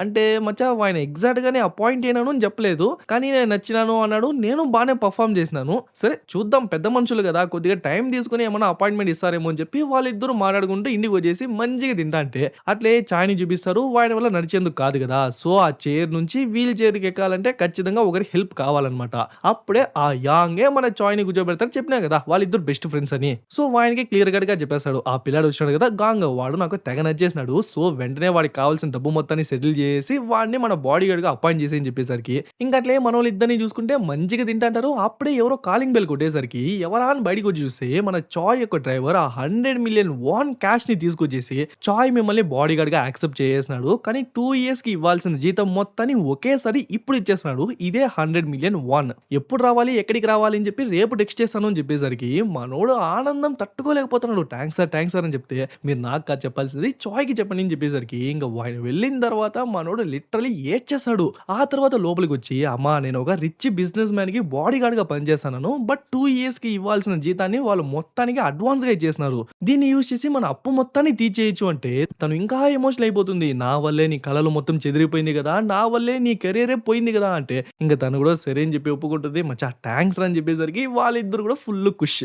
అంటే మచ్చా ఆయన ఎగ్జాక్ట్‌గానే అపాయింట్ అయినాను అని చెప్పలేదు. కానీ నేను నచ్చినాను అన్నాడు. నేను బానే పర్ఫార్మ్ చేసినాను. సరే చూద్దాం పెద్ద మనుషులు కదా! కొద్దిగా టైం తీసుకొని ఏమన్నా అపాయింట్‌మెంట్ ఇస్తారేమో అని చెప్పి వాళ్ళిద్దరూ మాట్లాడుకుంటూ ఇంటికి వచ్చేసి మంచిగా తింటాంటే అట్లే చాయ్‌ని చూపిస్తారు. వాడి వల్ల నడిచేందుకు కాదు కదా! సో ఆ చైర్ నుంచి వీల్ చైర్‌కి ఎక్కాలంటే ఖచ్చితంగా ఒకరి హెల్ప్ కావాలన్నమాట. అప్పుడే ఆ యాంగే మన చాయ్‌ని కూర్చోబెడతారు. చెప్పినా కదా! వాళ్ళిద్దరు బెస్ట్ ఫ్రెండ్స్ అని. సో వానికి క్లియర్ కట్‌గా చెప్పేస్తాడు. ఆ పిల్లాడు వచ్చాడు కదా! గాంగ్ వాడు నాకు తెగ నచ్చేసినాడు. సో వెంటనే వాడికి కావాల్సిన డబ్బు మొత్తాన్ని సెటిల్ చేసి వాడిని మన బాడీ గార్డ్‌గా అపాయింట్ చేసేయని చెప్పేసరికి ఇంక అట్లే మనోళ్ళిద్దరిని చూసుకుంటే మంచిగా తింటాంటారు. అప్పుడే ఎవరో కాలింగ్ బెల్ కొట్టేసరికి ఎవరా అని బయటికొచ్చి చూస్తే మన చాయ్ యొక్క డ్రైవర్ ఆ 100,000,000 వాన్ క్యాష్‌ని తీసుకొచ్చేసి చాయ్ మిమ్మల్ని బాడీ గార్డ్‌గా యాక్సెప్ట్ చేసేసినాడు. కానీ 2 ఇయర్స్‌కి ఇవ్వాల్సిన జీతం మొత్తాన్ని ఒకేసారి ఇప్పుడు ఇచ్చేస్తున్నాడు. ఇదే 100,000,000 వాన్. ఎప్పుడు రావాలి? ఎక్కడికి రావాలి? అని చెప్పి రేపు టెక్స్ట్ చేస్తాను అని చెప్పేసరికి మనోడు ఆనందం తట్టుకోలేకపోతున్నాడు. థాంక్స్ సార్ అని చెప్తే మీరు నాకు కాదు చెప్పాల్సింది చాయ్‌కి చెప్పండి అని చెప్పేసరికి ఇంక ఆయన వెళ్ళిన తర్వాత మనోడు లిటరల్లీ ఏడ్చేసాడు. ఆ తర్వాత లోపలికొచ్చి అమ్మా నేను ఒక రిచ్ బిజినెస్ మ్యాన్‌కి బాడీ గార్డ్‌గా పనిచేస్తున్నాను. బట్ 2 ఇయర్స్‌కి ఇవ్వాల్సిన జీతాన్ని వాళ్ళు మొత్తానికి అడ్వాన్స్‌గా ఇచ్చేసినారు. దీన్ని యూజ్ చేసి మన అప్పు మొత్తాన్ని తీర్చేయొచ్చు అంటే తను ఇంకా ఎమోషనల్ అయిపోతుంది. నా వల్లే నీ కలలు మొత్తం చెదిరిపోయింది కదా! నా వల్లే నీ కెరియరే పోయింది కదా! అంటే ఇంక తను కూడా సరే అని చెప్పి ఒప్పుకుంటుంది. మచ్చా థాంక్స్ రా అని చెప్పేసరికి వాళ్ళిద్దరు కూడా ఫుల్ ఖుష్.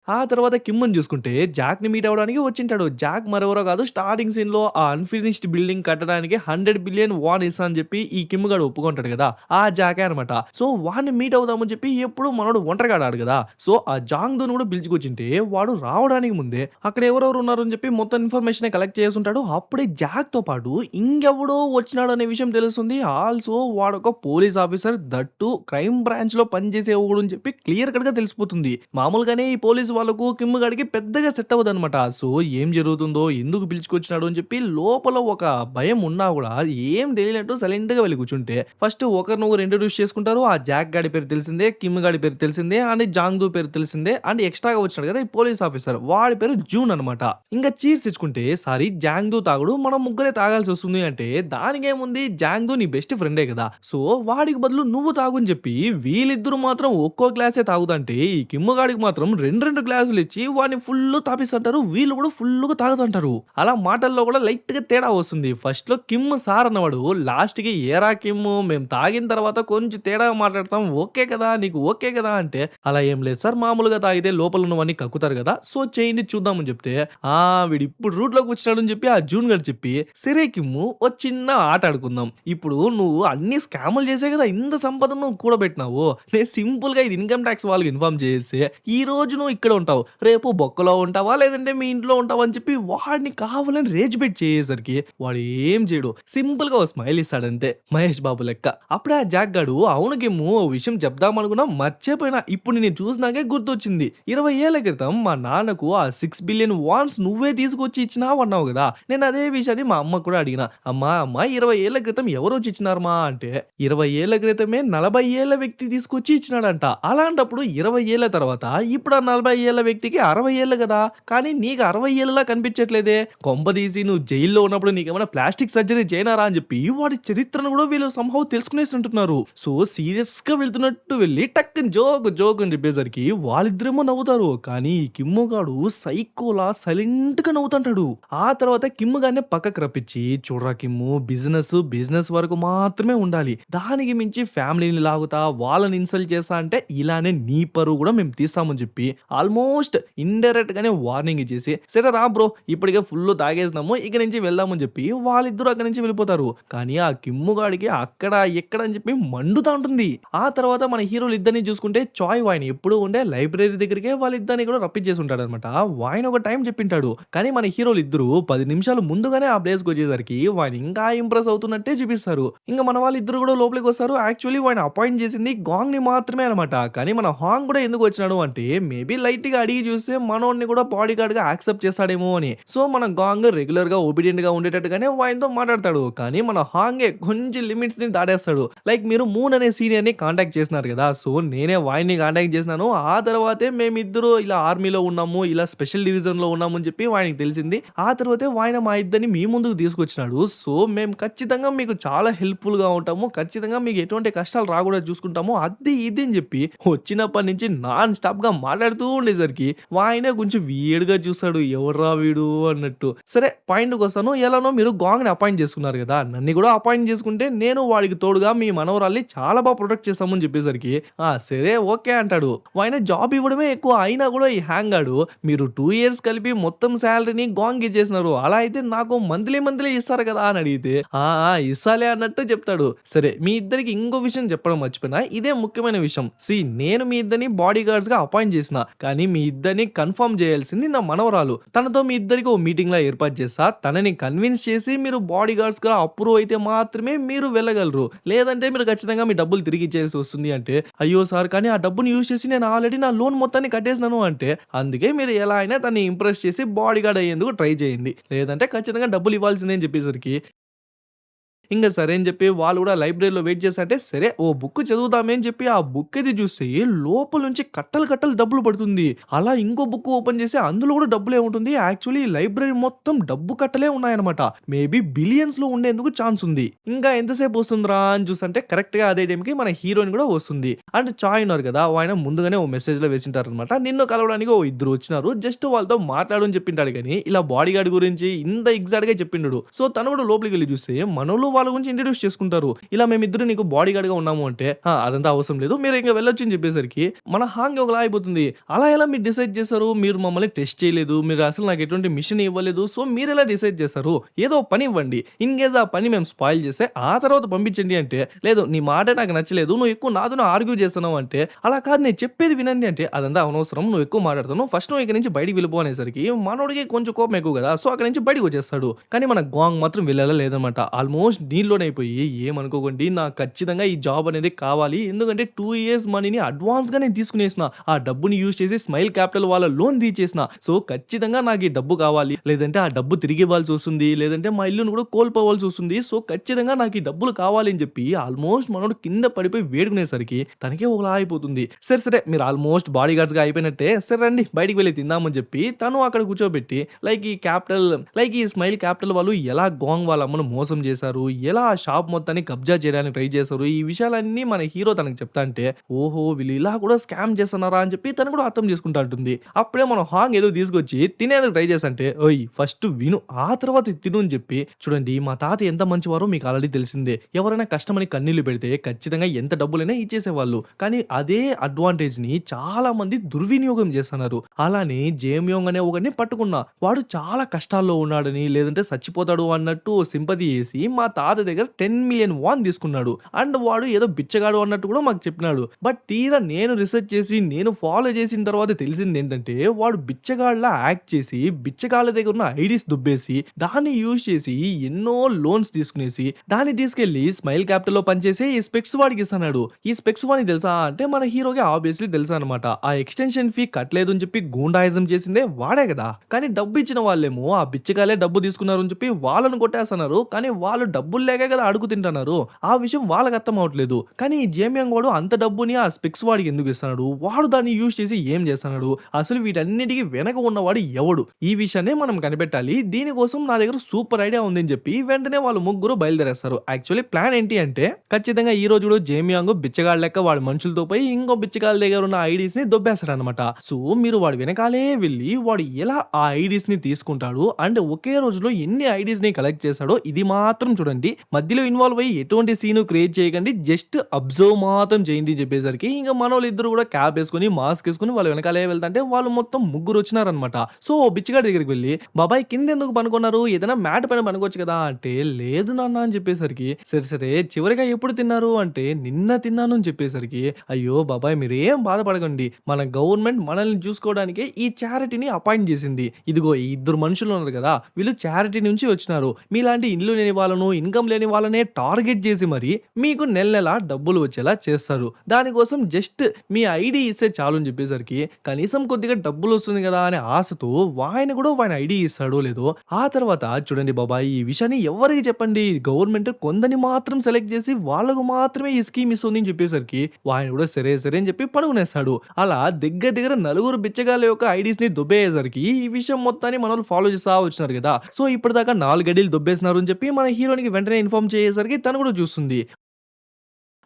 ఆ తర్వాత కిమ్‌ని చూసుకుంటే జాక్‌ని మీట్ అవ్వడానికి వచ్చింటాడు. జాక్ మరెవరో కాదు స్టార్టింగ్ సీన్‌లో ఆ అన్‌ఫినిష్డ్ బిల్డింగ్ కట్టడానికి 100,000,000,000 వాన్ ఇస్తా అని చెప్పి ఈ కిమ్ గాడు ఒప్పుకుంటాడు కదా! ఆ జాకే అనమాట. సో వాడిని మీట్ అవుదామని చెప్పి ఎప్పుడు మనోడు ఒంటరిగా ఆడాడు కదా! సో ఆ జాంగ్‌దుని కూడా పిలుచుకొచ్చింటే వాడు రావడానికి ముందే అక్కడ ఎవరెవరు ఉన్నారు అని చెప్పి మొత్తం ఇన్ఫర్మేషన్ కలెక్ట్ చేసుంటాడు. అప్పుడే జాక్‌తో పాటు ఇంకెవడో వచ్చినాడు అనే విషయం తెలుస్తుంది. ఆల్సో వాడొక police officer that two crime బ్రాంచ్‌లో పనిచేసేవాడు అని చెప్పి క్లియర్ కట్‌గా తెలిసిపోతుంది. మామూలుగానే ఈ పోలీస్ వాళ్ళకు కిమ్ గాడికి పెద్దగా సెట్ అవ్వదనమాట. సో ఏం జరుగుతుందో, ఎందుకు పిలుచుకొచ్చినాడు అని చెప్పి లోపల ఒక భయం ఉన్నా కూడా ఏం తెలియనట్టు సైలెంట్‌గా వెళ్లి కూర్చుంటే ఫస్ట్ ఒకరినొకరు ఇంట్రొడ్యూస్ చేసుకుంటారు. ఆ జాక్ గాడి పేరు తెలిసిందే, కిమ్ గాడి పేరు తెలిసిందే అండ్ జాంగ్‌దో పేరు తెలిసిందే అండ్ ఎక్స్‌ట్రాగా వచ్చాడు కదా! ఈ పోలీస్ ఆఫీసర్ వాడి పేరు జూన్ అనమాట. ఇంకా చీర్స్ ఇచ్చుకుంటే సారీ జాంగ్‌దో తాగుడు మనం ముగ్గురే తాగాల్సి వస్తుంది అంటే దానికేముంది జాంగ్‌దో నీ బెస్ట్ ఫ్రెండే కదా! సో వాడికి బదులు నువ్వు తాగు అని చెప్పి వీళ్ళిద్దరూ మాత్రం ఒక్కో గ్లాసే తాగుతంటే ఈ కిమ్ గాడికి మాత్రం 2 గ్లాసులు ఇచ్చి వాడిని ఫుల్ తాపిస్తుంటారు. వీళ్ళు కూడా ఫుల్‌గా తాగుతుంటారు. అలా మాటల్లో కూడా లైట్‌గా తేడా వస్తుంది. ఫస్ట్‌లో కిమ్ సార్ అన్నవాడు లాస్ట్‌కి ఏరా కిమ్ము మేము తాగిన తర్వాత కొంచెం తేడాగా మాట్లాడతాం. ఓకే కదా! నీకు ఓకే కదా! అంటే అలా ఏం లేదు సార్ మామూలుగా తాగితే లోపల ఉన్నవన్నీ కక్కుతారు కదా! సో చేయండి చూద్దామని చెప్తే ఆ! వీడిప్పుడు రూట్‌లోకి వచ్చినాడని చెప్పి ఆ జూన్ గాడు చెప్పి సరే కిమ్ము ఓ చిన్న ఆట ఆడుకుందాం. ఇప్పుడు నువ్వు అన్ని స్కాములు చేసే కదా ఇంత సంపద నువ్వు కూడబెట్టినావు. నేను సింపుల్‌గా ఇది ఇన్‌కమ్ టాక్స్ వాళ్ళకి ఇన్ఫార్మ్ చేసేసి ఈరోజు నువ్వు ఇక్కడ ఉంటావు. రేపు బొక్కలో ఉంటావా? లేదంటే మీ ఇంట్లో ఉంటావా? అని చెప్పి వాడిని కావాలని రేజ్ బెట్ చేసేసరికి వాడు ఏం చేయడు. సింపుల్‌గా ఓ స్మైల్ ఇస్తాడంతే. మహేష్ బాబు లెక్క. అప్పుడే ఆ జాక్ గాడు అవును కిమ్ము ఓ విషయం చెప్దామనుకున్నా మర్చిపోయినా. ఇప్పుడు నిన్ను చూసినాకే గుర్తొచ్చింది. 20 ఏళ్ల క్రితం మా నాన్నకు ఆ 6 బిలియన్ వాన్స్ నువ్వే తీసుకొచ్చి ఇచ్చినావు అన్నావు గదా! నేను అదే విషయాన్ని మా అమ్మకు కూడా అడిగినా. అమ్మా 20 ఏళ్ల క్రితం ఎవరొచ్చి ఇచ్చినారమ్మా అంటే 20 ఏళ్ల క్రితమే 40 ఏళ్ల వ్యక్తి తీసుకొచ్చి ఇచ్చినాడంట. అలాంటప్పుడు 20 ఏళ్ల తర్వాత ఇప్పుడు ఆ 40 ఏళ్ల వ్యక్తికి 60 ఏళ్లు గదా! కానీ నీకు 60 ఏళ్లలా కనిపించట్లేదే. కొంపదీసి నువ్వు జైల్‌లో ఉన్నప్పుడు నీకేమైనా ప్లాస్టిక్ సర్జరీ చేయనారా అని చెప్పి వాడి చరిత్రను కూడా వీళ్ళు సంహౌ తెలుసుకునేసింటున్నారు. సో సీరియస్‌గా వెళ్తున్నట్టు వెళ్లి టక్కున జోక్ అని చెప్పేసరికి వాళ్ళిద్దరేమో నవ్వుతారు. కానీ ఈ కిమ్ము గాడు సైకోలా సైలెంట్‌గా నవ్వుతుంటాడు. ఆ తర్వాత కిమ్ గాడిని పక్కకు రప్పించి చూడరా కిమ్ము బిజినెస్ వరకు మాత్రమే ఉండాలి. దానికి మించి ఫ్యామిలీని లాగుతా వాళ్ళని ఇన్సల్ట్ చేస్తా అంటే ఇలానే నీ పరువు కూడా మేము తీస్తామని చెప్పి ఆల్మోస్ట్ ఇండైరెక్ట్ గానే వార్నింగ్ ఇచ్చేసి సరే రా బ్రో ఇప్పటికే ఫుల్ తాగేసినాము ఇక నుంచి వెళ్దామని చెప్పి వాళ్ళిద్దరూ అక్కడి నుంచి వెళ్ళిపోతారు. కానీ ఆ కిమ్ము గాడికి అక్కడ ఎక్కడ అని చెప్పి మండుతా ఉంటుంది. ఆ తర్వాత మన హీరోలు ఇద్దరిని చూసుకుంటే చాయ్ వాయిని ఎప్పుడు ఉండే లైబ్రరీ దగ్గరికే వాళ్ళిద్దరిని కూడా రప్పించేసి ఉంటాడనమాట. వాయిన్ ఒక టైం చెప్పింటాడు. కానీ మన హీరోలు ఇద్దరు 10 నిమిషాలు ముందుగానే ఆ ప్లేస్‌కి వచ్చేసరికి వాడు ఇంకా ఇంప్రెస్ అవుతున్నట్టే చూపిస్తారు. ఇంక మన వాళ్ళిద్దరూ కూడా లోపలికి వస్తారు. యాక్చువల్లీ వాడిని అపాయింట్ చేసింది గాంగ్‌ని మాత్రమే అనమాట. కానీ మన హాంగ్ కూడా ఎందుకు వచ్చినాడు అంటే మేబీ లైట్‌గా అడిగి చూస్తే మనోడిని కూడా బాడీ గార్డ్‌గా యాక్సెప్ట్ చేస్తాడేమో అని. సో మన గాంగ్ రెగ్యులర్‌గా ఒబీడియంట్‌గా ఉండేటట్టుగానే వాయిన్‌తో మాట్లాడతాడు. కానీ మన హాంగే కొంచెం లిమిట్స్‌ని దాటేస్తాడు. లైక్ మీరు మూన్ అనే సీనియర్‌ని కాంటాక్ట్ చేసినారు కదా! సో నేనే వాయిన్‌ని కాంటాక్ట్ చేసినాను. ఆ తర్వాతే మేమిద్దరు ఇలా ఆర్మీలో ఉన్నాము. ఇలా స్పెషల్ డివిజన్‌లో ఉన్నాము అని చెప్పి వాడికి తెలిసింది. ఆ తర్వాతే వాయన మా ఇద్దరిని మీ ముందుకు తీసుకొచ్చినాడు. సో మేము ఖచ్చితంగా మీకు చాలా హెల్ప్‌ఫుల్‌గా ఉంటాము. ఖచ్చితంగా మీకు ఎటువంటి కష్టాలు రాకూడదు చూసుకుంటాము. అది ఇది అని చెప్పి వచ్చినప్పటి నుంచి నాన్ స్టాప్‌గా మాట్లాడుతూ ఉండేసరికి వాయనే కొంచెం వియర్డ్‌గా చూస్తాడు. ఎవర్రా వీడు అన్నట్టు. సరే పాయింట్‌కొస్తాను. ఎలానో మీరు గాంగ్‌ని అపాయింట్ చేసుకున్నారు కదా! నన్ను కూడా అపాయింట్ చేసుకుంటే నేను వాడికి తోడుగా మీ మనవరాల్ని చాలా బాగా ప్రొటెక్ట్ చేస్తామని చెప్పేసరికి సరే ఓకే అంటాడు. వాయన జాబ్ ఇవ్వడమే ఎక్కువ అయినా కూడా ఈ హ్యాంగ్ గాడు మీరు 2 ఇయర్స్ కలిపి మొత్తం సాలరీని గాంగ్ ఇచ్చేసినారు. అలా అయితే నాకు మంత్లీ ఇస్తారు కదా! అని అడిగితే ఇస్తాలే అన్నట్టు చెప్తాడు. సరే మీ ఇద్దరికి ఇంకో విషయం చెప్పడం మర్చిపోయినా. ఇదే ముఖ్యమైన విషయం. నేను మీ ఇద్దరిని బాడీ గార్డ్స్‌గా అపాయింట్ చేసిన. కానీ మీ ఇద్దరిని కన్ఫర్మ్ చేయాల్సింది నా మనవరాలు. తనతో మీ ఇద్దరికి ఓ మీటింగ్‌లా ఏర్పాటు చేస్తా. తనని కన్విన్స్ చేసి మీరు బాడీ గార్డ్స్‌గా అప్రూవ్ అయితే మాత్రమే మీరు వెళ్ళగలరు. లేదంటే మీరు ఖచ్చితంగా మీ డబ్బులు తిరిగి ఇచ్చేయాల్సి వస్తుంది అంటే, అయ్యో సార్ కానీ ఆ డబ్బుని యూజ్ చేసి నేను ఆల్రెడీ నా లోన్ మొత్తాన్ని కట్టేసినాను అంటే, అందుకే మీరు ఎలా అయినా తనని ఇంప్రెస్ చేసి బాడీ గార్డ్ అయ్యేందుకు ట్రై చేయండి. లేదంటే ఖచ్చితంగా డబ్బులు ఇవ్వాల్సిందే అని చెప్పేసరికి ఇంక సరే అని చెప్పి వాళ్ళు కూడా లైబ్రరీలో వెయిట్ చేస్తుంటే, సరే ఓ బుక్ చదువుదామే అని చెప్పి ఆ బుక్ ఎత్తి చూస్తే లోపల నుంచి కట్టలు డబ్బులు పడుతుంది. అలా ఇంకో బుక్ ఓపెన్ చేసి అందులో కూడా డబ్బులే ఉంటుంది. యాక్చువల్లీ ఈ లైబ్రరీ మొత్తం డబ్బు కట్టలే ఉన్నాయన్నమాట. మేబీ బిలియన్స్‌లో ఉండేందుకు ఛాన్స్ ఉంది. ఇంకా ఎంతసేపు వస్తుందిరా అని చూస్తుంటే కరెక్ట్‌గా అదే టైంకి మన హీరోయిన్ కూడా వస్తుంది. అంటే చాయ్ ఉన్నారు కదా! ఆయన ముందుగానే ఓ మెసేజ్‌లో వేసింటారనమాట. నిన్ను కలవడానికి ఓ ఇద్దరు వచ్చినారు. జస్ట్ వాళ్ళతో మాట్లాడు అని చెప్పింటాడు గానీ, ఇలా బాడీ గార్డ్ గురించి ఇంత ఎగ్జాక్ట్‌గా చెప్పిండడు. సో తను కూడా లోపలికి వెళ్లి చూస్తే మనోళ్ళు వాళ్ళ గురించి ఇంట్రడ్యూస్ చేసుకుంటారు. ఇలా మేమిద్దరు నీకు బాడీ గార్డ్‌గా ఉన్నాము అంటే, అదంతా అవసరం లేదు. మీరు ఇంక వెళ్ళొచ్చు అని చెప్పేసరికి మన హాంగ్ ఒకలా అయిపోతుంది. అలా ఎలా మీరు డిసైడ్ చేశారు? మీరు మమ్మల్ని టెస్ట్ చేయలేదు. మీరు అసలు నాకు ఎటువంటి మిషన్ ఇవ్వలేదు. సో మీరెలా డిసైడ్ చేశారు? ఏదో పని ఇవ్వండి. ఇన్ కేస్ ఆ పని మేము స్పాయిల్ చేస్తే ఆ తర్వాత పంపించండి అంటే, లేదు నీ మాటే నాకు నచ్చలేదు. నువ్వు ఎక్కువ నాతోనే ఆర్గ్యూ చేస్తున్నావు అంటే, అలా కాదు నేను చెప్పేది వినండి అంటే, అదంతా అనవసరం. నువ్వు ఎక్కువ మాట్లాడుతున్నావు. ఫస్ట్ నువ్వు ఇక్కడి నుంచి బయటికి వెళ్ళిపో అనేసరికి మనోడికి కొంచెం కోపం ఎక్కువ కదా! సో అక్కడి నుంచి బయటికి వచ్చేస్తాడు. కానీ మన గాంగ్ మాత్రం వెళ్ళేలా లేదనమాట. ఆల్మోస్ట్ దీనిలోనే అయిపోయి ఏమనుకోకండి నాకు ఖచ్చితంగా ఈ జాబ్ అనేది కావాలి. ఎందుకంటే 2 ఇయర్స్ మనీని అడ్వాన్స్‌గా నేను తీసుకునేసిన. ఆ డబ్బుని యూజ్ చేసి స్మైల్ క్యాపిటల్ వాళ్ళ లోన్ తీర్చేసిన. సో ఖచ్చితంగా నాకు ఈ డబ్బు కావాలి. లేదంటే ఆ డబ్బు తిరిగి ఇవ్వాల్సి వస్తుంది. లేదంటే మా ఇల్లుని కూడా కోల్పోవాల్సి వస్తుంది. సో ఖచ్చితంగా నాకు ఈ డబ్బులు కావాలి అని చెప్పి ఆల్మోస్ట్ మనోడు కింద పడిపోయి వేడుకునేసరికి తనకే ఒకలా అయిపోతుంది. సరే మీరు ఆల్మోస్ట్ బాడీ గార్డ్స్‌గా అయిపోయినట్టే. సరే రండి బయటికి వెళ్లి తిందామని చెప్పి తను అక్కడ కూర్చోబెట్టి లైక్ ఈ స్మైల్ క్యాపిటల్ వాళ్ళు ఎలా గాంగ్ వాళ్ళ అమ్మను మోసం చేశారు, ఎలా ఆ షాప్ మొత్తాన్ని కబ్జా చేయడానికి ట్రై చేశారు. ఈ విషయాలన్నీ మన హీరో తనకి చెప్తాంటే, ఓహో! వీళ్ళు ఇలా కూడా స్కామ్ చేస్తున్నారా అని చెప్పి తను కూడా అర్థం చేసుకుంటా ఉంటుంది. అప్పుడే మనం హాంగ్ ఏదో తీసుకొచ్చి తినేందుకు ట్రై చేసంటే, "ఓయ్! ఫస్ట్ విను. ఆ తర్వాత ఇది తిను" అని చెప్పి చూడండి మా తాత ఎంత మంచివారో మీకు ఆల్రెడీ తెలిసిందే. ఎవరైనా కష్టమని కన్నీళ్లు పెడితే ఖచ్చితంగా ఎంత డబ్బులైనా ఇచ్చేసేవాళ్ళు. కానీ అదే అడ్వాంటేజ్‌ని చాలా మంది దుర్వినియోగం చేస్తున్నారు. అలానే జేమ్యోంగ్ అనే ఒకడిని పట్టుకున్నా. వాడు చాలా కష్టాల్లో ఉన్నాడని, లేదంటే చచ్చిపోతాడు అన్నట్టు సింపతి చేసి మా తాత దగ్గర 10,000,000 వాన్ తీసుకున్నాడు. అండ్ వాడు ఏదో బిచ్చగాడు అన్నట్టు కూడా మాకు చెప్పినాడు. బట్ తీరా నేను రిసర్చ్ చేసి, నేను ఫాలో చేసిన తర్వాత తెలిసిందేంటంటే, వాడు బిచ్చగాడిలా యాక్ట్ చేసి, బిచ్చగాళ్ళ దగ్గర ఉన్న ఐడీస్ దుబ్బేసి, దాన్ని యూజ్ చేసి ఎన్నో లోన్స్ తీసుకునేసి, దాన్ని తీసుకెళ్ళి స్మైల్ క్యాపిటల్‌లో పనిచేసే ఈ స్పెక్స్ వాడికి ఇస్తన్నాడు. ఈ స్పెక్స్ వాడికి తెలుసా అంటే మన హీరోకి ఆబ్వియస్లీ తెలుసనమాట. ఆ ఎక్స్‌టెన్షన్ ఫీ కట్టలేదు అని చెప్పి గూండాయిజం చేసిందే వాడే కదా! కానీ డబ్బు ఇచ్చిన వాళ్ళేమో ఆ బిచ్చగాళ్ళే డబ్బు తీసుకున్నారు అని చెప్పి వాళ్ళని కొట్టేస్తున్నారు. కానీ వాళ్ళు డబ్బులు లేకే కదా అడుగు తింటున్నారు. ఆ విషయం వాళ్ళకి అర్థం అవ్వట్లేదు. కానీ ఈ జేమియంగ్ వాడు అంత డబ్బుని ఆ స్పెక్స్ వాడికి ఎందుకు ఇస్తున్నాడు? వాడు దాన్ని యూజ్ చేసి ఏం చేస్తున్నాడు? అసలు వీటన్నిటికి వెనక ఉన్నవాడు ఎవడు? ఈ విషయాన్ని మనం కనిపెట్టాలి. దీనికోసం నా దగ్గర సూపర్ ఐడియా ఉంది అని చెప్పి వెంటనే వాళ్ళు ముగ్గురు బయలుదేరేస్తారు. యాక్చువల్లీ ప్లాన్ ఏంటి అంటే ఖచ్చితంగా ఈ రోజు కూడా జేమియాంగ్ బిచ్చగాళ్ళ లెక్క వాడి మనుషులతో పోయి ఇంకో బిచ్చగాళ్ళ దగ్గర ఉన్న ఐడీస్ ని దొబ్బేస్తాడనమాట. సో మీరు వాడి వెనకాలే వెళ్ళి వాడు ఎలా ఆ ఐడీస్ ని తీసుకుంటాడు అండ్ ఒకే రోజులో ఎన్ని ఐడీస్ ని కలెక్ట్ చేశాడో ఇది మాత్రం చూడండి. మధ్యలో ఇన్వాల్వ్ అయ్యి ఎటువంటి సీన్ క్రియేట్ చేయకండి. జస్ట్ అబ్జర్వ్ మాత్రం చేయండి చెప్పేసరికి ఇంకా మనోళ్ళు ఇద్దరు కూడా క్యాప్ వేసుకొని మాస్క్ వేసుకొని వాళ్ళ వెనకాలే వెళ్తుంటే వాళ్ళు మొత్తం ముగ్గురు వచ్చినారనమాట. సో బిచ్చగాడి దగ్గరికి వెళ్ళి బాబాయ్ కింద ఎందుకు పనుకున్నారు? ఏదైనా మ్యాట్ పైన పనుకోవచ్చు కదా అంటే లేదు నాన్న అని చెప్పేసరికి సరే సరే చివరిగా ఎప్పుడు తిన్నారు అంటే నిన్న తిన్నాను అని చెప్పేసరికి అయ్యో బాబాయ్ మీరేం బాధపడకండి. మన గవర్నమెంట్ మనల్ని చూసుకోవడానికే ఈ చారిటీని అపాయింట్ చేసింది. ఇదిగో ఈ ఇద్దరు మనుషులు ఉన్నారు కదా వీళ్ళు చారిటీ నుంచి వచ్చినారు. మీలాంటి ఇల్లు లేని వాళ్ళను ఇన్కమ్ లేని వాళ్ళనే టార్గెట్ చేసి మరి మీకు నెల నెల డబ్బులు వచ్చేలా చేస్తారు. దానికోసం జస్ట్ మీ ఐడి ఇస్తే చాలు అని చెప్పేసరికి కనీసం కొద్దిగా డబ్బులు వస్తుంది కదా అనే ఆశతో ఆయన కూడా ఆయన ఐడి ఇస్తాడో లేదో ఆ తర్వాత చూడండి బాబాయ్ ఈ విషయాన్ని ఎవరికి చెప్పండి. గవర్నమెంట్ కొందని మాత్రం సెలెక్ట్ చేసి వాళ్ళకు మాత్రమే ఈ స్కీమ్ ఇస్తుంది అని చెప్పేసరికి ఆయన కూడా సరే సరే అని చెప్పి పడుకునేస్తాడు. అలా దగ్గర దగ్గర నలుగురు బిచ్చగాళ్ళ యొక్క ఐడీస్ ని దుబ్బేసరికి ఈ విషయం మొత్తాన్ని మనల్ని ఫాలో చేస్తా వచ్చినారు కదా. సో ఇప్పటిదాకా 4 ఐడీలు దుబ్బేసినారు అని చెప్పి మన హీరోనికి వెంటనే ఇన్ఫార్మ్ చేసేసరికి తను కూడా చూస్తుంది.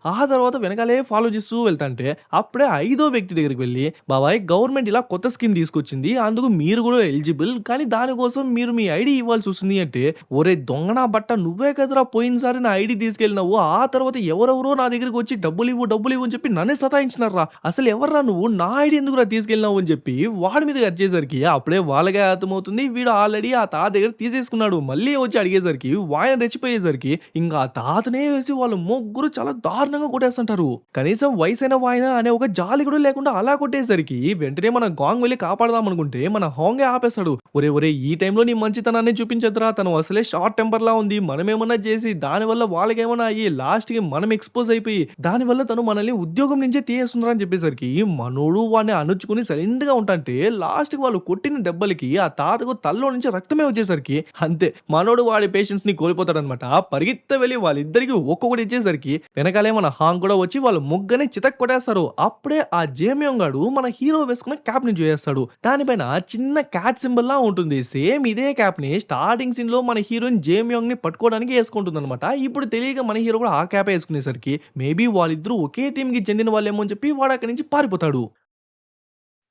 ఆ తర్వాత వెనకాలే ఫాలో చేస్తూ వెళ్తాంటే అప్పుడే ఐదో వ్యక్తి దగ్గరికి వెళ్ళి బాబాయ్ గవర్నమెంట్ ఇలా కొత్త స్కీమ్ తీసుకొచ్చింది. అందుకు మీరు కూడా ఎలిజిబుల్. కానీ దానికోసం మీరు మీ ఐడి ఇవ్వాల్సి వస్తుంది అంటే ఒరే దొంగనా బట్ట నువ్వే కదరా పోయినసారి నా ఐడి తీసుకెళ్ళినావు. ఆ తర్వాత ఎవరెవరో నా దగ్గరికి వచ్చి డబ్బులు ఇవ్వు అని చెప్పి నన్నే సతాయించినారా. అసలు ఎవర్రా నువ్వు నా ఐడి ఎందుకురా తీసుకెళ్ళినావు అని చెప్పి వాడి మీద వచ్చేసరికి అప్పుడే వాళ్ళకే అర్థమవుతుంది వీడు ఆల్రెడీ ఆ తాత దగ్గర తీసేసుకున్నాడు. మళ్ళీ వచ్చి అడిగేసరికి వాయన రెచ్చిపోయేసరికి ఇంకా ఆ తాతనే వేసి వాళ్ళు ముగ్గురు చాలా దారుణంగా కొట్టేస్తుంటారు. కనీసం వయసైన వాయన అనే ఒక జాలి కూడా లేకుండా అలా కొట్టేసరికి వెంటనే మన గాంగ్ వెళ్ళి కాపాడదాం అనుకుంటే మన హోంగే ఆపేస్తాడు. ఒరే ఒరే ఈ టైంలో నీ మంచితనాన్ని చూపించదురా. తను అసలే షార్ట్ టెంపర్ లా ఉంది. మనమేమన్నా చేసి దానివల్ల వాళ్ళకేమన్నా అయ్యి లాస్ట్ కి మనం ఎక్స్పోజ్ అయిపోయి దానివల్ల తను మనల్ని ఉద్యోగం నుంచే తీయేస్తుందిరా అని చెప్పేసరికి మనోడు వాడిని అణుచుకుని సైలెంట్ గా ఉంటాంటే లాస్ట్ కి వాళ్ళు కొట్టిన దెబ్బలకి ఆ తాతకు తల్లో నుంచి రక్తమే వచ్చేసరికి అంతే మనోడు వాడి పేషెన్స్ ని కోల్పోతాడనమాట. పరిగెత్త వెళ్ళి వాళ్ళిద్దరికి ఒక్కొక్కటి ఇచ్చేసరికి వెనకాలే మన హాంగ్ కూడా వచ్చి వాళ్ళు ముగ్గురిని చితక్ కొట్టేస్తారు. అప్పుడే ఆ జేమియోంగ్ గాడు మన హీరో వేసుకున్న క్యాప్ ని చూసేస్తాడు. దానిపైన చిన్న క్యాట్ సింబల్ లా ఉంటుంది. సేమ్ ఇదే క్యాప్ ని స్టార్టింగ్ సీన్ లో మన హీరోయిన్ జేమియోంగ్ ని పట్టుకోవడానికి వేసుకుంటుంది అనమాట. ఇప్పుడు తెలియక మన హీరో కూడా ఆ క్యాప్ వేసుకునేసరికి మేబీ వాళ్ళిద్దరూ ఒకే టీం కి చెందిన వాళ్ళేమో అని చెప్పి వాడు అక్కడి నుంచి పారిపోతాడు.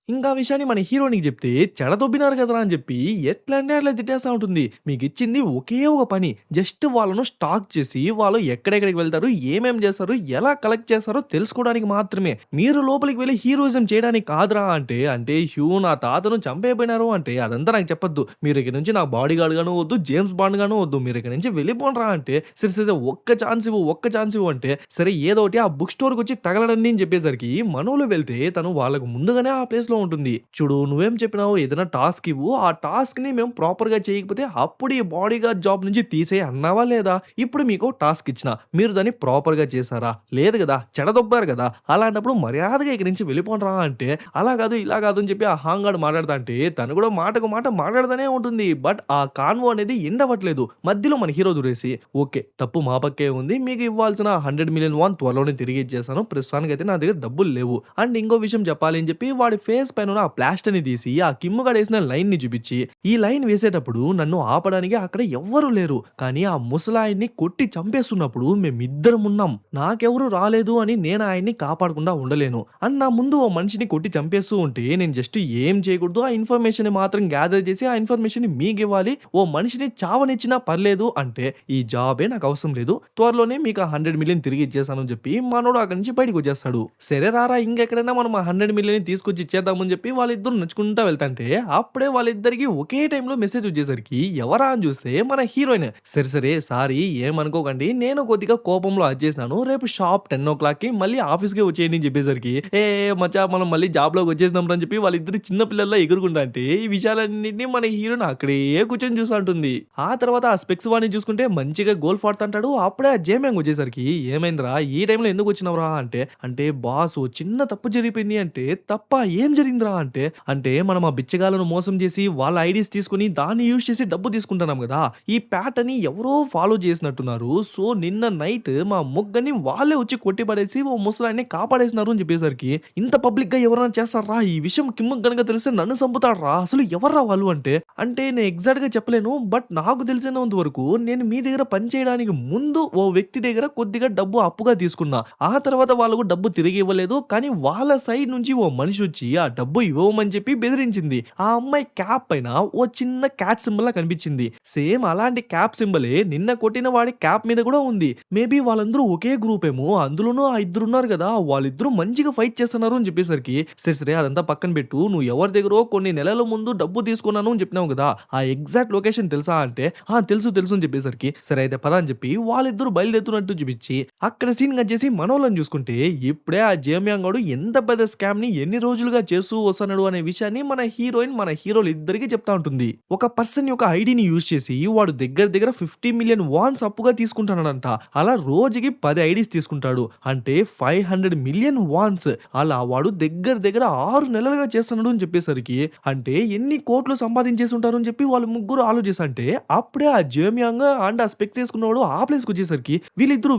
ఇంకా ఆ విషయాన్ని మన హీరోనికి చెప్తే చెడదొబ్బినారు కదరా అని చెప్పి ఎట్లా అంటే అట్లా తిట్టేస్తా ఉంటుంది. మీకు ఇచ్చింది ఒకే ఒక పని జస్ట్ వాళ్ళను స్టాక్ చేసి వాళ్ళు ఎక్కడెక్కడికి వెళ్తారు ఏమేం చేస్తారు ఎలా కలెక్ట్ చేస్తారో తెలుసుకోవడానికి మాత్రమే. మీరు లోపలికి వెళ్ళి హీరోయిజం చేయడానికి కాదురా అంటే అంటే హ్యూ నా తాతను చంపేపోయినారు అంటే అదంతా నాకు చెప్పొద్దు. మీరు ఇక్కడ నుంచి నా బాడీ గార్డ్ గాను వద్దు జేమ్స్ బాండ్ గాను వద్దు. మీరు ఇక్కడ నుంచి వెళ్ళిపోనరా అంటే సరే సరే ఒక్క ఛాన్స్ ఇవ్వు అంటే సరే ఏదో ఒకటి ఆ బుక్ స్టోర్కి వచ్చి తగలడండి అని చెప్పేసరికి మనోళ్ళు వెళ్తే తను వాళ్ళకు ముందుగానే ఆ ప్లేస్ లో ఉంటుంది. చూడు నువ్వేం చెప్పినావు ఏదైనా టాస్క్ ఇవ్వు ఆ టాస్క్ ని మేము ప్రాపర్ గా చేయకపోతే అప్పుడు ఈ బాడీ గార్డ్ జాబ్ నుంచి తీసే అన్నావా లేదా. ఇప్పుడు మీకు టాస్క్ ఇచ్చిన మీరు దాన్ని ప్రాపర్ గా చేశారా లేదు కదా చెడదొబ్బారు కదా. అలాంటప్పుడు మర్యాదగా ఇక్కడి నుంచి వెళ్ళిపోనరా అంటే అలా కాదు ఇలా కాదు అని చెప్పి ఆ హాంగాడు మాట్లాడతా అంటే తను కూడా మాటకు మాట మాట్లాడుతూనే ఉంటుంది. బట్ ఆ కాన్వో అనేది ఎండ్ అవ్వట్లేదు. మధ్యలో మన హీరో దూరేసి ఓకే తప్పు మా పక్కే ఉంది. మీకు ఇవ్వాల్సిన 100 మిలియన్ వాన్ త్వరలోనే తిరిగి ఇచ్చేసాను. ప్రస్తుతానికి అయితే నా దగ్గర డబ్బులు లేవు. అండ్ ఇంకో విషయం చెప్పాలి అని చెప్పి వాడి ఫేస్ ఫేస్ పైన ఉన్న ఆ ప్లాస్టర్‌ని తీసి ఆ కిమ్ గాడు ఏసిన లైన్‌ని చూపించి, ఈ లైన్ వేసేటప్పుడు నన్ను ఆపడానికి అక్కడ ఎవ్వరు లేరు. కానీ ఆ ముసలాయన్ని కొట్టి చంపేస్తున్నప్పుడు మేమిద్దరం ఉన్నాం. నాకెవరు రాలేదు అని నేను ఆయన్ని కాపాడకుండా ఉండలేను. అండ్ నా ముందు ఓ మనిషిని కొట్టి చంపేస్తూ ఉంటే నేను జస్ట్ ఏం చేయకూడదు. ఆ ఇన్ఫర్మేషన్‌ని మాత్రం గ్యాదర్ చేసి ఆ ఇన్ఫర్మేషన్‌ని మీకివ్వాలి. ఓ మనిషిని చావనిచ్చినా పర్లేదు అంటే ఈ జాబే నాకు అవసరం లేదు. త్వరలోనే మీకు ఆ 100,000,000 తిరిగి ఇచ్చేస్తానని చెప్పి మనోడు అక్కడి నుంచి బయటికొచ్చేస్తాడు. సరే రారా ఇంకెక్కడైనా మనం ఆ 100,000,000 తీసుకొచ్చి ఇచ్చేద్దామని చెప్పి వాళ్ళిద్దరూ నడుచుకుంటా వెళ్తంటే అప్పుడే వాళ్ళిద్దరికి ఒకే టైంలో మెసేజ్ వచ్చేసరికి ఎవరా అని చూస్తే మన హీరోయిన్. సరే సరే సారీ ఏమనుకోకండి. నేను కొద్దిగా కోపంలో అరిచేసినాను. రేపు షార్ప్ 10:00కి మళ్ళీ ఆఫీస్‌కే వచ్చేయండి అని చెప్పేసరికి మచ్చా మనం మళ్ళీ జాబ్‌లోకి వచ్చేసినాంరా అని చెప్పి వాళ్ళిద్దరు చిన్న పిల్లల్లా ఎగురుకుంటా అంటే ఈ విషయాలన్నిటిని మన హీరోయిన్ అక్కడే కూర్చొని చూస్తా ఉంటుంది. ఆ తర్వాత ఆ స్పెక్స్ వాడిని చూసుకుంటే మంచిగా గోల్ ఫాడుతుంటాడు. అప్పుడే ఆ జేమ్యాంగ్ వచ్చేసరికి ఏమైందిరా ఈ టైంలో ఎందుకు వచ్చినావురా అంటే, అంటే బాసు చిన్న తప్పు జరిగిపోయింది అంటే, తప్పా ఏం జరిగిందిరా అంటే, అంటే మనం ఆ బిచ్చగాళ్ళను మోసం చేసి వాళ్ళ ఐడీస్ తీసుకొని దాన్ని యూజ్ చేసి డబ్బు తీసుకుంటున్నాం కదా! ఈ ప్యాటర్న్‌ని ఎవరో ఫాలో చేసినట్టున్నారు. సో నిన్న నైట్ మా ముగ్గురిని వాళ్ళే వచ్చి కొట్టి పడేసి ఓ ముసలాయన్ని కాపాడేసినారు అని చెప్పేసరికి, ఇంత పబ్లిక్‌గా ఎవరైనా చేస్తార్రా? ఈ విషయం కిమ్‌కి గనుక తెలిస్తే నన్ను చంపుతాడురా! అసలు ఎవర్రా వాళ్ళు అంటే, అంటే నేను ఎగ్జాక్ట్‌గా చెప్పలేను. బట్ నాకు తెలిసినంత వరకు నేను మీ దగ్గర పని చేయడానికి ముందు ఓ వ్యక్తి దగ్గర కొద్దిగా డబ్బు అప్పుగా తీసుకున్నా. ఆ తర్వాత వాళ్ళకు డబ్బు తిరిగి ఇవ్వలేదు. కానీ వాళ్ళ సైడ్ నుంచి ఓ మనిషొచ్చి ఆ డబ్బు ఇవ్వమని చెప్పి బెదిరించింది. ఆ అమ్మాయి క్యాప్ పైన ఓ చిన్న క్యాట్ సింబల్‌లా కనిపించింది. సేమ్ అలాంటి క్యాప్ సింబలే నిన్న కొట్టిన వాడి క్యాప్ మీద కూడా ఉంది. మేబీ వాళ్ళందరూ ఒకే గ్రూప్ ఏమో. అందులోనూ ఆ ఇద్దరున్నారు కదా! వాళ్ళిద్దరూ మంచిగా ఫైట్ చేస్తున్నారు అని చెప్పేసరికి, సరే సరే అదంతా పక్కన పెట్టు. నువ్వు ఎవరి దగ్గరో కొన్ని నెలల ముందు డబ్బు తీసుకున్నాను అని చెప్పినావు కదా! ఆ ఎగ్జాక్ట్ లొకేషన్ తెలుసా అంటే, ఆ! తెలుసు తెలుసు అని చెప్పేసరికి, సరే అయితే పద అని చెప్పి వాళ్ళిద్దరూ బయలుదేరుతున్నట్టు చూపించి, అక్కడ సీన్ కట్ చేసి మనోళ్ళని చూసుకుంటే, ఇప్పుడే ఆ జేమ్యాంగ్ గాడు ఎంత పెద్ద స్కామ్‌ని ఎన్ని రోజులుగా చేస్తూ వస్తున్నాడు అనే విషయాన్ని మన హీరోయిన్, మన హీరోలు ఇద్దరికీ చెప్తా ఉంటుంది. ఒక పర్సన్ యొక్క ఐడీని యూజ్ చేసి వాడు దగ్గర దగ్గర 50,000,000 వాన్స్ అప్పుగా తీసుకుంటున్నాడంట. అలా రోజుకి 10 ఐడీస్ తీసుకుంటాడు. అంటే 500,000,000 వాన్స్. అలా వాడు దగ్గర దగ్గర 6 నెలలుగా చేస్తున్నాడు అని చెప్పేసరికి, అంటే ఎన్ని కోట్లు సంపాదించేసి ఉంటారు అని చెప్పి వాళ్ళు ముగ్గురు ఆలోచిస్తుంటే, అప్పుడే ఆ జేమ్యాంగ్ అండ్ ఆ స్పెక్స్ ఏసుకున్నవాడు ఆ ప్లేస్‌కి వచ్చేసరికి, వీళ్ళిద్దరు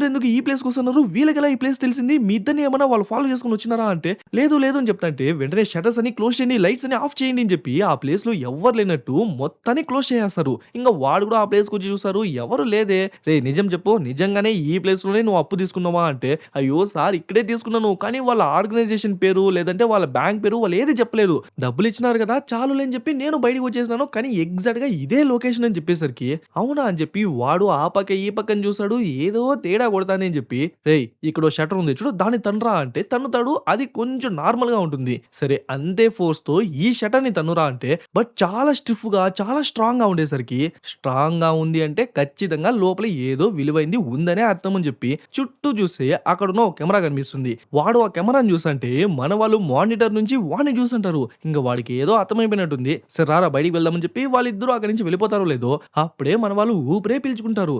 ఎందుకు ఈ ప్లేస్‌కి వస్తున్నారు? వీళ్ళకెలా ఈ ప్లేస్ తెలిసింది? మీ ఇద్దరిని ఏమన్నా వాళ్ళు ఫాలో చేసుకొని వచ్చినారా అంటే, లేదు లేదు అని చెప్తాంటే, వెంటనే షట్టర్స్ అన్ని క్లోజ్ చేయండి, లైట్స్ అన్ని ఆఫ్ చేయండి అని చెప్పి ఆ ప్లేస్‌లో ఎవ్వరు లేనట్టు మొత్తాన్ని క్లోజ్ చేసేస్తారు. ఇంక వాడు కూడా ఆ ప్లేస్‌కి వచ్చి చూస్తారు. ఎవరు లేదే. రేయ్ నిజం చెప్పు. నిజంగానే ఈ ప్లేస్‌లోనే నువ్వు అప్పు తీసుకున్నావా అంటే, అయ్యో సార్ ఇక్కడే తీసుకున్నాను. కానీ వాళ్ళ ఆర్గనైజేషన్ పేరు లేదంటే వాళ్ళ బ్యాంక్ పేరు వాళ్ళు ఏది చెప్పలేదు. డబ్బులు ఇచ్చినారు కదా! చాలులే అని చెప్పి నేను బయటికి వచ్చేసినాను. కానీ ఎగ్జాక్ట్‌గా ఇదే లొకేషన్ అని చెప్పేసరికి, అవునా అని చెప్పి వాడు ఆ పక్క ఈ పక్కన చూసాడు. ఏదో తేడా కొడతానే అని చెప్పి, రేయ్ ఇక్కడో షట్టర్ ఉంది చూడు దాన్ని తన్నురా అంటే తన్నుతాడు. అది కొంచెం నార్మల్‌గా ఉంటుంది. సరే అంతే ఫోర్స్‌తో ఈ షట్టర్‌ని తన్నురా అంటే, బట్ చాలా స్టిఫ్‌గా చాలా స్ట్రాంగ్‌గా ఉండేసరికి, స్ట్రాంగ్‌గా ఉంది అంటే ఖచ్చితంగా లోపల ఏదో విలువైంది ఉందనే అర్థం అని చెప్పి చుట్టూ చూస్తే అక్కడున్న ఒక కెమెరా కనిపిస్తుంది. వాడు ఆ కెమెరాని చూసంటే మన వాళ్ళు మానిటర్ నుంచి వాడిని చూసుంటారు. ఇంక వాడికి ఏదో అర్థమైపోయినట్టుంది. సరే రారా బయటికి వెళ్దామని చెప్పి వాళ్ళిద్దరూ అక్కడి నుంచి వెళ్ళిపోతారో లేదో అప్పుడే మన వాళ్ళు ఊపిరే పీల్చుకుంటారు.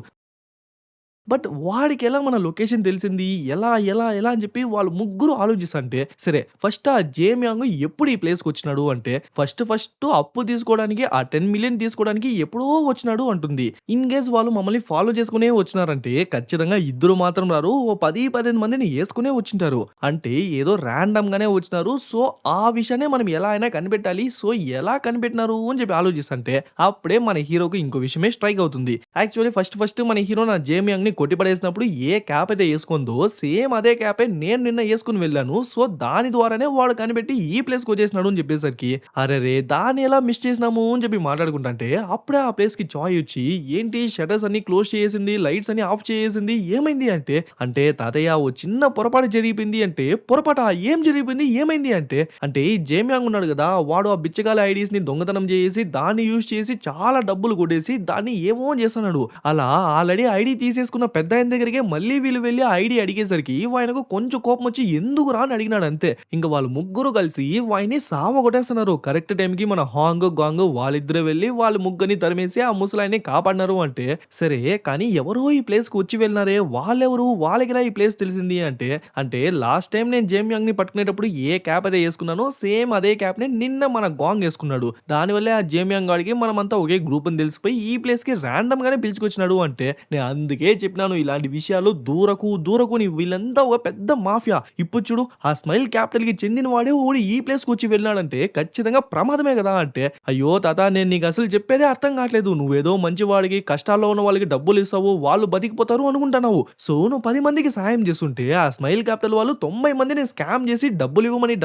బట్ వాడికెలా మన లొకేషన్ తెలిసింది? ఎలా అని చెప్పి వాళ్ళు ముగ్గురు ఆలోచిస్తంటే, సరే ఫస్ట్ ఆ జేమ్యాంగ్ ఎప్పుడు ఈ ప్లేస్‌కొచ్చినాడు అంటే, ఫస్ట్ అప్పు తీసుకోవడానికి ఆ 10,000,000 తీసుకోవడానికి ఎప్పుడో వచ్చినాడు అంటుంది. ఇన్‌కేస్ వాళ్ళు మమ్మల్ని ఫాలో చేసుకునే వచ్చినారంటే, ఖచ్చితంగా ఇద్దరు మాత్రం రారు. ఓ 10, 15 మందిని యేసుకునే వచ్చుంటారు. అంటే ఏదో రాండమ్‌గానే వచ్చినారు. సో, ఆ విషయాన్ని మనం ఎలా అయినా కనిపెట్టాలి. సో, ఎలా కనిపెట్టినారు అని చెప్పి ఆలోచిస్తంటే, అప్పుడే మన హీరోకి ఇంకో విషయమే స్ట్రైక్ అవుతుంది. యాక్చువల్లీ ఫస్ట్ మన హీరో నా జేమ్యాంగ్‌ని కొట్టి పడేసినప్పుడు ఏ క్యాప్ అయితే యేసుకుందో సేమ్ అదే క్యాపే నేను నిన్న యేసుకొని వెళ్ళాను. సో, దాని ద్వారానే వాడు కనిపెట్టి ఈ ప్లేస్‌కి వచ్చేసినాడు అని చెప్పేసరికి, అరెరే! దాన్ని ఎలా మిస్ చేసినాము అని చెప్పి మాట్లాడుకుంటుంటే, అప్పుడే ఆ ప్లేస్‌కి జాయ్ వచ్చి, ఏంటి షట్టర్స్ అన్ని క్లోజ్ చేసేసింది, లైట్స్ అన్ని ఆఫ్ చేసేసింది. ఏమైంది అంటే, అంటే తాతయ్య ఓ చిన్న పొరపాటు జరిగిపోయింది అంటే, పొరపాటా? ఏం జరిగిపోయింది? ఏమైంది అంటే, అంటే ఈ జేమ్యాంగ్ ఉన్నాడు కదా! వాడు ఆ బిచ్చగాళ్ళ ఐడీస్‌ని దొంగతనం చేసేసి, దాన్ని యూజ్ చేసి చాలా డబ్బులు కొట్టేసి, దాన్ని ఏమో చేస్తున్నాడు. అలా ఆల్రెడీ ఐడీ తీసేసుకున్న పెద్దాయన దగ్గరికే మళ్ళీ వీళ్ళు వెళ్లి ఆ ఐడీ అడిగేసరికి ఆయనకు కొంచెం కోపం వచ్చి ఎందుకురా అని అడిగినాడు అంతే. ఇంక వాళ్ళు ముగ్గురు కలిసి వాడిని సావగొట్టేస్తున్నారు. కరెక్ట్ టైంకి మన హాంగ్, గాంగ్ వాళ్ళిద్దరూ వెళ్లి వాళ్ళ ముగ్గురిని తరిమేసి ఆ ముసలాయన్ని కాపాడినారు అంటే, సరే కానీ ఎవరో ఈ ప్లేస్‌కి వచ్చి వెళ్ళినారే వాళ్ళెవరు? వాళ్ళకెలా ఈ ప్లేస్ తెలిసింది అంటే, అంటే లాస్ట్ టైం నేను జేమ్యాంగ్‌ని పట్టుకునేటప్పుడు ఏ క్యాప్ అయితే యేసుకున్నానో సేమ్ అదే క్యాప్‌ని నిన్న మన గాంగ్ యేసుకున్నాడు. దానివల్లే ఆ జేమ్యాంగ్ గాడికి మనమంతా ఒకే గ్రూప్ అని తెలిసిపోయి ఈ ప్లేస్‌కి రాండమ్‌గానే పిలుచుకొచ్చినాడు అంటే, నేను అందుకే చెప్పిన చెప్పినాను ఇలాంటి విషయాలు దూరకు దూరకు నీ వీళ్ళంతా ఒక పెద్ద మాఫియా. ఇప్పుడు చూడు ఆ స్మైల్ క్యాపిటల్‌కి చెందిన వాడే ఓడు ఈ ప్లేస్‌కొచ్చి వెళ్ళినాడంటే ఖచ్చితంగా ప్రమాదమే గదా! అంటే, అయ్యో తాత నేను నీకసలు చెప్పేదే అర్థం కావట్లేదు. నువ్వేదో మంచివాడికి కష్టాల్లో ఉన్న వాళ్ళకి డబ్బులిస్తావు. వాళ్ళు బతికిపోతారు అనుకుంటున్నావు. సో, నువ్వు 10 మందికి సహాయం చేస్తుంటే ఆ స్మైల్ క్యాపిటల్ వాళ్ళు 90 మందిని స్కామ్ చేసి డబ్బులివ్వమని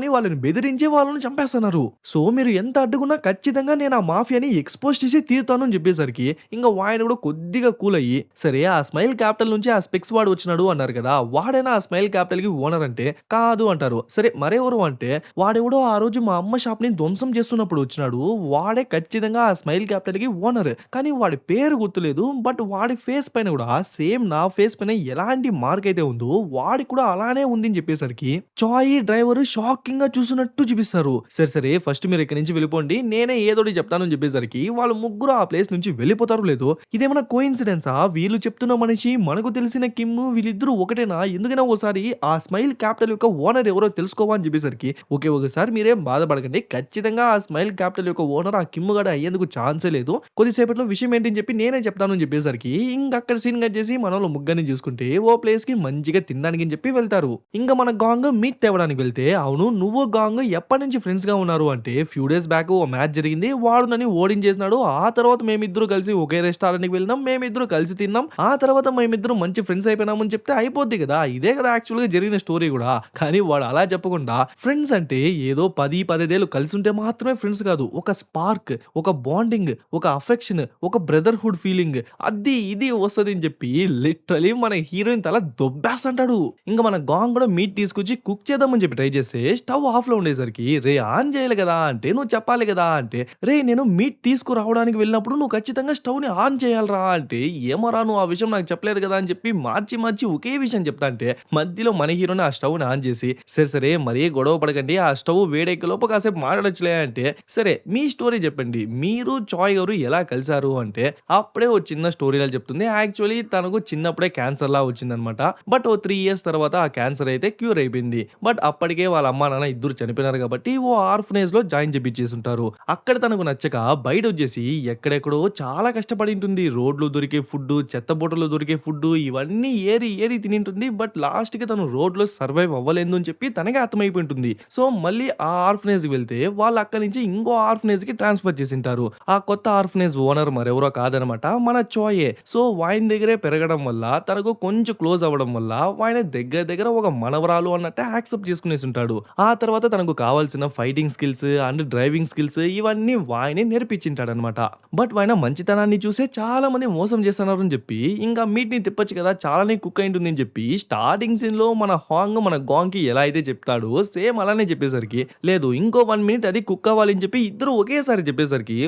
వాళ్ళని బెదిరించి వాళ్ళని చంపేస్తున్నారు. సో, మీరు ఎంత అడ్డుకున్నా ఖచ్చితంగా నేను ఆ మాఫియాని ఎక్స్‌పోజ్ చేసి తీరుతాను అని చెప్పేసరికి ఇంక వాయన కూడా కొద్దిగా కూల్ అయ్యి, సరే ఆ స్మైల్ క్యాపిటల్ నుంచి ఆ స్పెక్స్ వాడు వచ్చినాడు అన్నారు కదా! వాడేనా ఆ స్మైల్ క్యాపిటల్‌కి ఓనర్ అంటే, కాదు అంటారు. సరే మరెవరు అంటే, వాడెవడో ఆ రోజు మా అమ్మ షాప్‌ని ధ్వంసం చేస్తున్నప్పుడు వచ్చినాడు. వాడే ఖచ్చితంగా ఆ స్మైల్ క్యాపిటల్‌కి ఓనర్. కానీ వాడి పేరు గుర్తులేదు. బట్ వాడి ఫేస్ పైన కూడా సేమ్ నా ఫేస్ పైన ఎలాంటి మార్క్ అయితే ఉందో వాడికి కూడా అలానే ఉంది అని చెప్పేసరికి చాయ్ డ్రైవర్ షాకింగ్‌గా చూస్తున్నట్టు చూపిస్తారు. సరే, సరే ఫస్ట్ మీరు ఇక్కడి నుంచి వెళ్ళిపోండి. నేనే ఏదోటి చెప్తానని చెప్పేసరికి వాళ్ళు ముగ్గురు ఆ ప్లేస్ నుంచి వెళ్ళిపోతారో లేదో, ఇదేమన్నా కోయిన్సిడెన్సా? వీళ్ళు చెప్తున్న మనిషి మనకు తెలిసిన కిమ్ వీళ్ళిద్దరూ ఒకటేనా? ఎందుకైనా ఓసారి ఆ స్మైల్ క్యాపిటల్ యొక్క ఓనర్ ఎవరో తెలుసుకోవా అని చెప్పేసరికి, ఓకే. ఒకసారి మీరేం బాధపడకండి. ఖచ్చితంగా ఆ స్మైల్ క్యాపిటల్ యొక్క ఓనర్ ఆ కిమ్ గాడు అయ్యేందుకు ఛాన్సే లేదు. కొద్దిసేపట్లో విషయం ఏంటని చెప్పి నేనే చెప్తాను అని చెప్పేసరికి ఇంకక్కడ సీన్ కట్ చేసి మనోళ్ళు ముగ్గురిని చూసుకుంటే ఓ ప్లేస్‌కి మంచిగా తినడానికి అని చెప్పి వెళ్తారు. ఇంక మన గాంగ్ మీట్ తేవడానికి వెళ్తే, అవును నువ్వు గాంగ్ ఎప్పటినుంచి ఫ్రెండ్స్‌గా ఉన్నారు అంటే, ఫ్యూ డేస్ బ్యాక్ ఓ మ్యాచ్ జరిగింది. వాడు నన్ను ఓడించేసినాడు. ఆ తర్వాత మేమిద్దరు కలిసి ఒకే రెస్టారెంట్‌కి వెళ్ళినాం. మేమిద్దరు కలిసి తిన్నాం. ఆ తర్వాత మేమిద్దరం మంచి ఫ్రెండ్స్ అయిపోయినాం అని చెప్తే అయిపోద్ది కదా! ఇదే కదా యాక్చువల్‌గా జరిగిన స్టోరీ గూడా. కానీ వాడు అలా చెప్పకుండా ఫ్రెండ్స్ అంటే ఏదో 10, 15 కలిసుంటే మాత్రమే ఫ్రెండ్స్ కాదు. ఒక స్పార్క్, ఒక బాండింగ్, ఒక అఫెక్షన్, ఒక బ్రదర్‌హుడ్ ఫీలింగ్ అది ఇది వస్తది అని చెప్పి లిటరల్లీ మన హీరోయిన్ తల దొబ్బేస్తంటాడు. ఇంక మన గాంగ్ కూడా మీట్ తీసుకొచ్చి కుక్ చేద్దామని చెప్పి ట్రై చేస్తే స్టవ్ ఆఫ్‌లో ఉండేసరికి, "రేయ్ ఆన్ చేయాలి కదా!" అంటే, "నువ్వు చెప్పాలి కదా!" అంటే, "రేయ్ నేను మీట్ తీసుకురావడానికి వెళ్ళినప్పుడు నువ్వు ఖచ్చితంగా స్టవ్‌ని ఆన్ చేయాలిరా" అంటే, "ఏమోరా నువ్వు ఆ విషయం నాకు చెప్పలేదు కదా!" అని చెప్పి మార్చి ఒకే విషయం చెప్తాంటే మధ్యలో మన హీరోని ఆ స్టవ్‌ని ఆన్ చేసి, "సరే, సరే మరీ గొడవ పడకండి. ఆ స్టవ్ వేడెక్కేలోపు కాసేపు మాట్లాడొచ్చులే" అంటే, "సరే మీ స్టోరీ చెప్పండి. మీరు చాయ్ గారు ఎలా కలిసారు?" అంటే, అప్పుడే ఓ చిన్న స్టోరీలా చెప్తుంది. యాక్చువల్లీ తనకు చిన్నప్పుడే క్యాన్సర్‌లా వచ్చిందనమాట. బట్ ఓ 3 ఇయర్స్ తర్వాత ఆ క్యాన్సర్ అయితే క్యూర్ అయిపోయింది. బట్ అప్పటికే వాళ్ళ అమ్మా, నాన్న ఇద్దరు చనిపోయినారు కాబట్టి ఓ ఆర్ఫనేజ్‌లో జాయిన్ చేపిచ్చేసుంటారు. అక్కడ తనకు నచ్చక బయటొచ్చేసి ఎక్కడెక్కడో చాలా కష్టపడింటుంది. రోడ్‌లో దొరికే ఫుడ్డు, చెత్త బుట్టలో దొరికే ఫుడ్డు ఇవన్నీ ఏరి తినింటుంది. బట్ లాస్ట్‌కి తను రోడ్‌లో సర్వైవ్ అవ్వలేదు అని చెప్పి తనకే అర్థమైపోయుంటుంది. సో, మళ్ళీ ఆ ఆర్ఫనేజ్‌కి వెళ్తే వాళ్ళు అక్కడి నుంచి ఇంకో ఆర్ఫనేజ్‌కి ట్రాన్స్‌ఫర్ చేసింటారు. ఆ కొత్త ఆర్ఫనేజ్ ఓనర్ మరెవరో కాదనమాట మన చాయే. సో, వాయిన్ దగ్గరే పెరగడం వల్ల తనకు కొంచెం క్లోజ్ అవ్వడం వల్ల వాయన దగ్గర ఒక మనవరాలు అన్నట్టే యాక్సెప్ట్ చేసుకునేసుంటాడు. ఆ తర్వాత తనకు కావాల్సిన fighting skills and driving skills ఇవన్నీ వాయనే నేర్పించింటాడనమాట. బట్ వాయన మంచితనాన్ని చూసే చాలా మంది మోసం చేస్తున్నారని చెప్పి ఇంకా మీట్‌ని తిప్పొచ్చు కదా! చాలానే కుక్ అయింటుంది అని చెప్పి స్టార్టింగ్ సీన్‌లో మన హాంగ్ మన గాంగ్‌కి ఎలా అయితే చెప్తాడో సేమ్ అలానే చెప్పేసరికి, లేదు ఇంకో 1 మినిట్ అది కుక్ అవ్వాలి అని చెప్పి ఇద్దరు ఒకేసారి చెప్పేసరికి,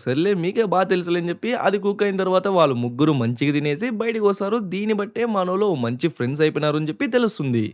సర్లే మీకే బాగా తెలుసులే అని చెప్పి అది కుక్ అయిన తర్వాత వాళ్ళు ముగ్గురు మంచిగా తినేసి బయటికొస్తారు. దీన్ని బట్టే మనోళ్ళు మంచి ఫ్రెండ్స్ అయిపోయినారు అని చెప్పి తెలుస్తుంది.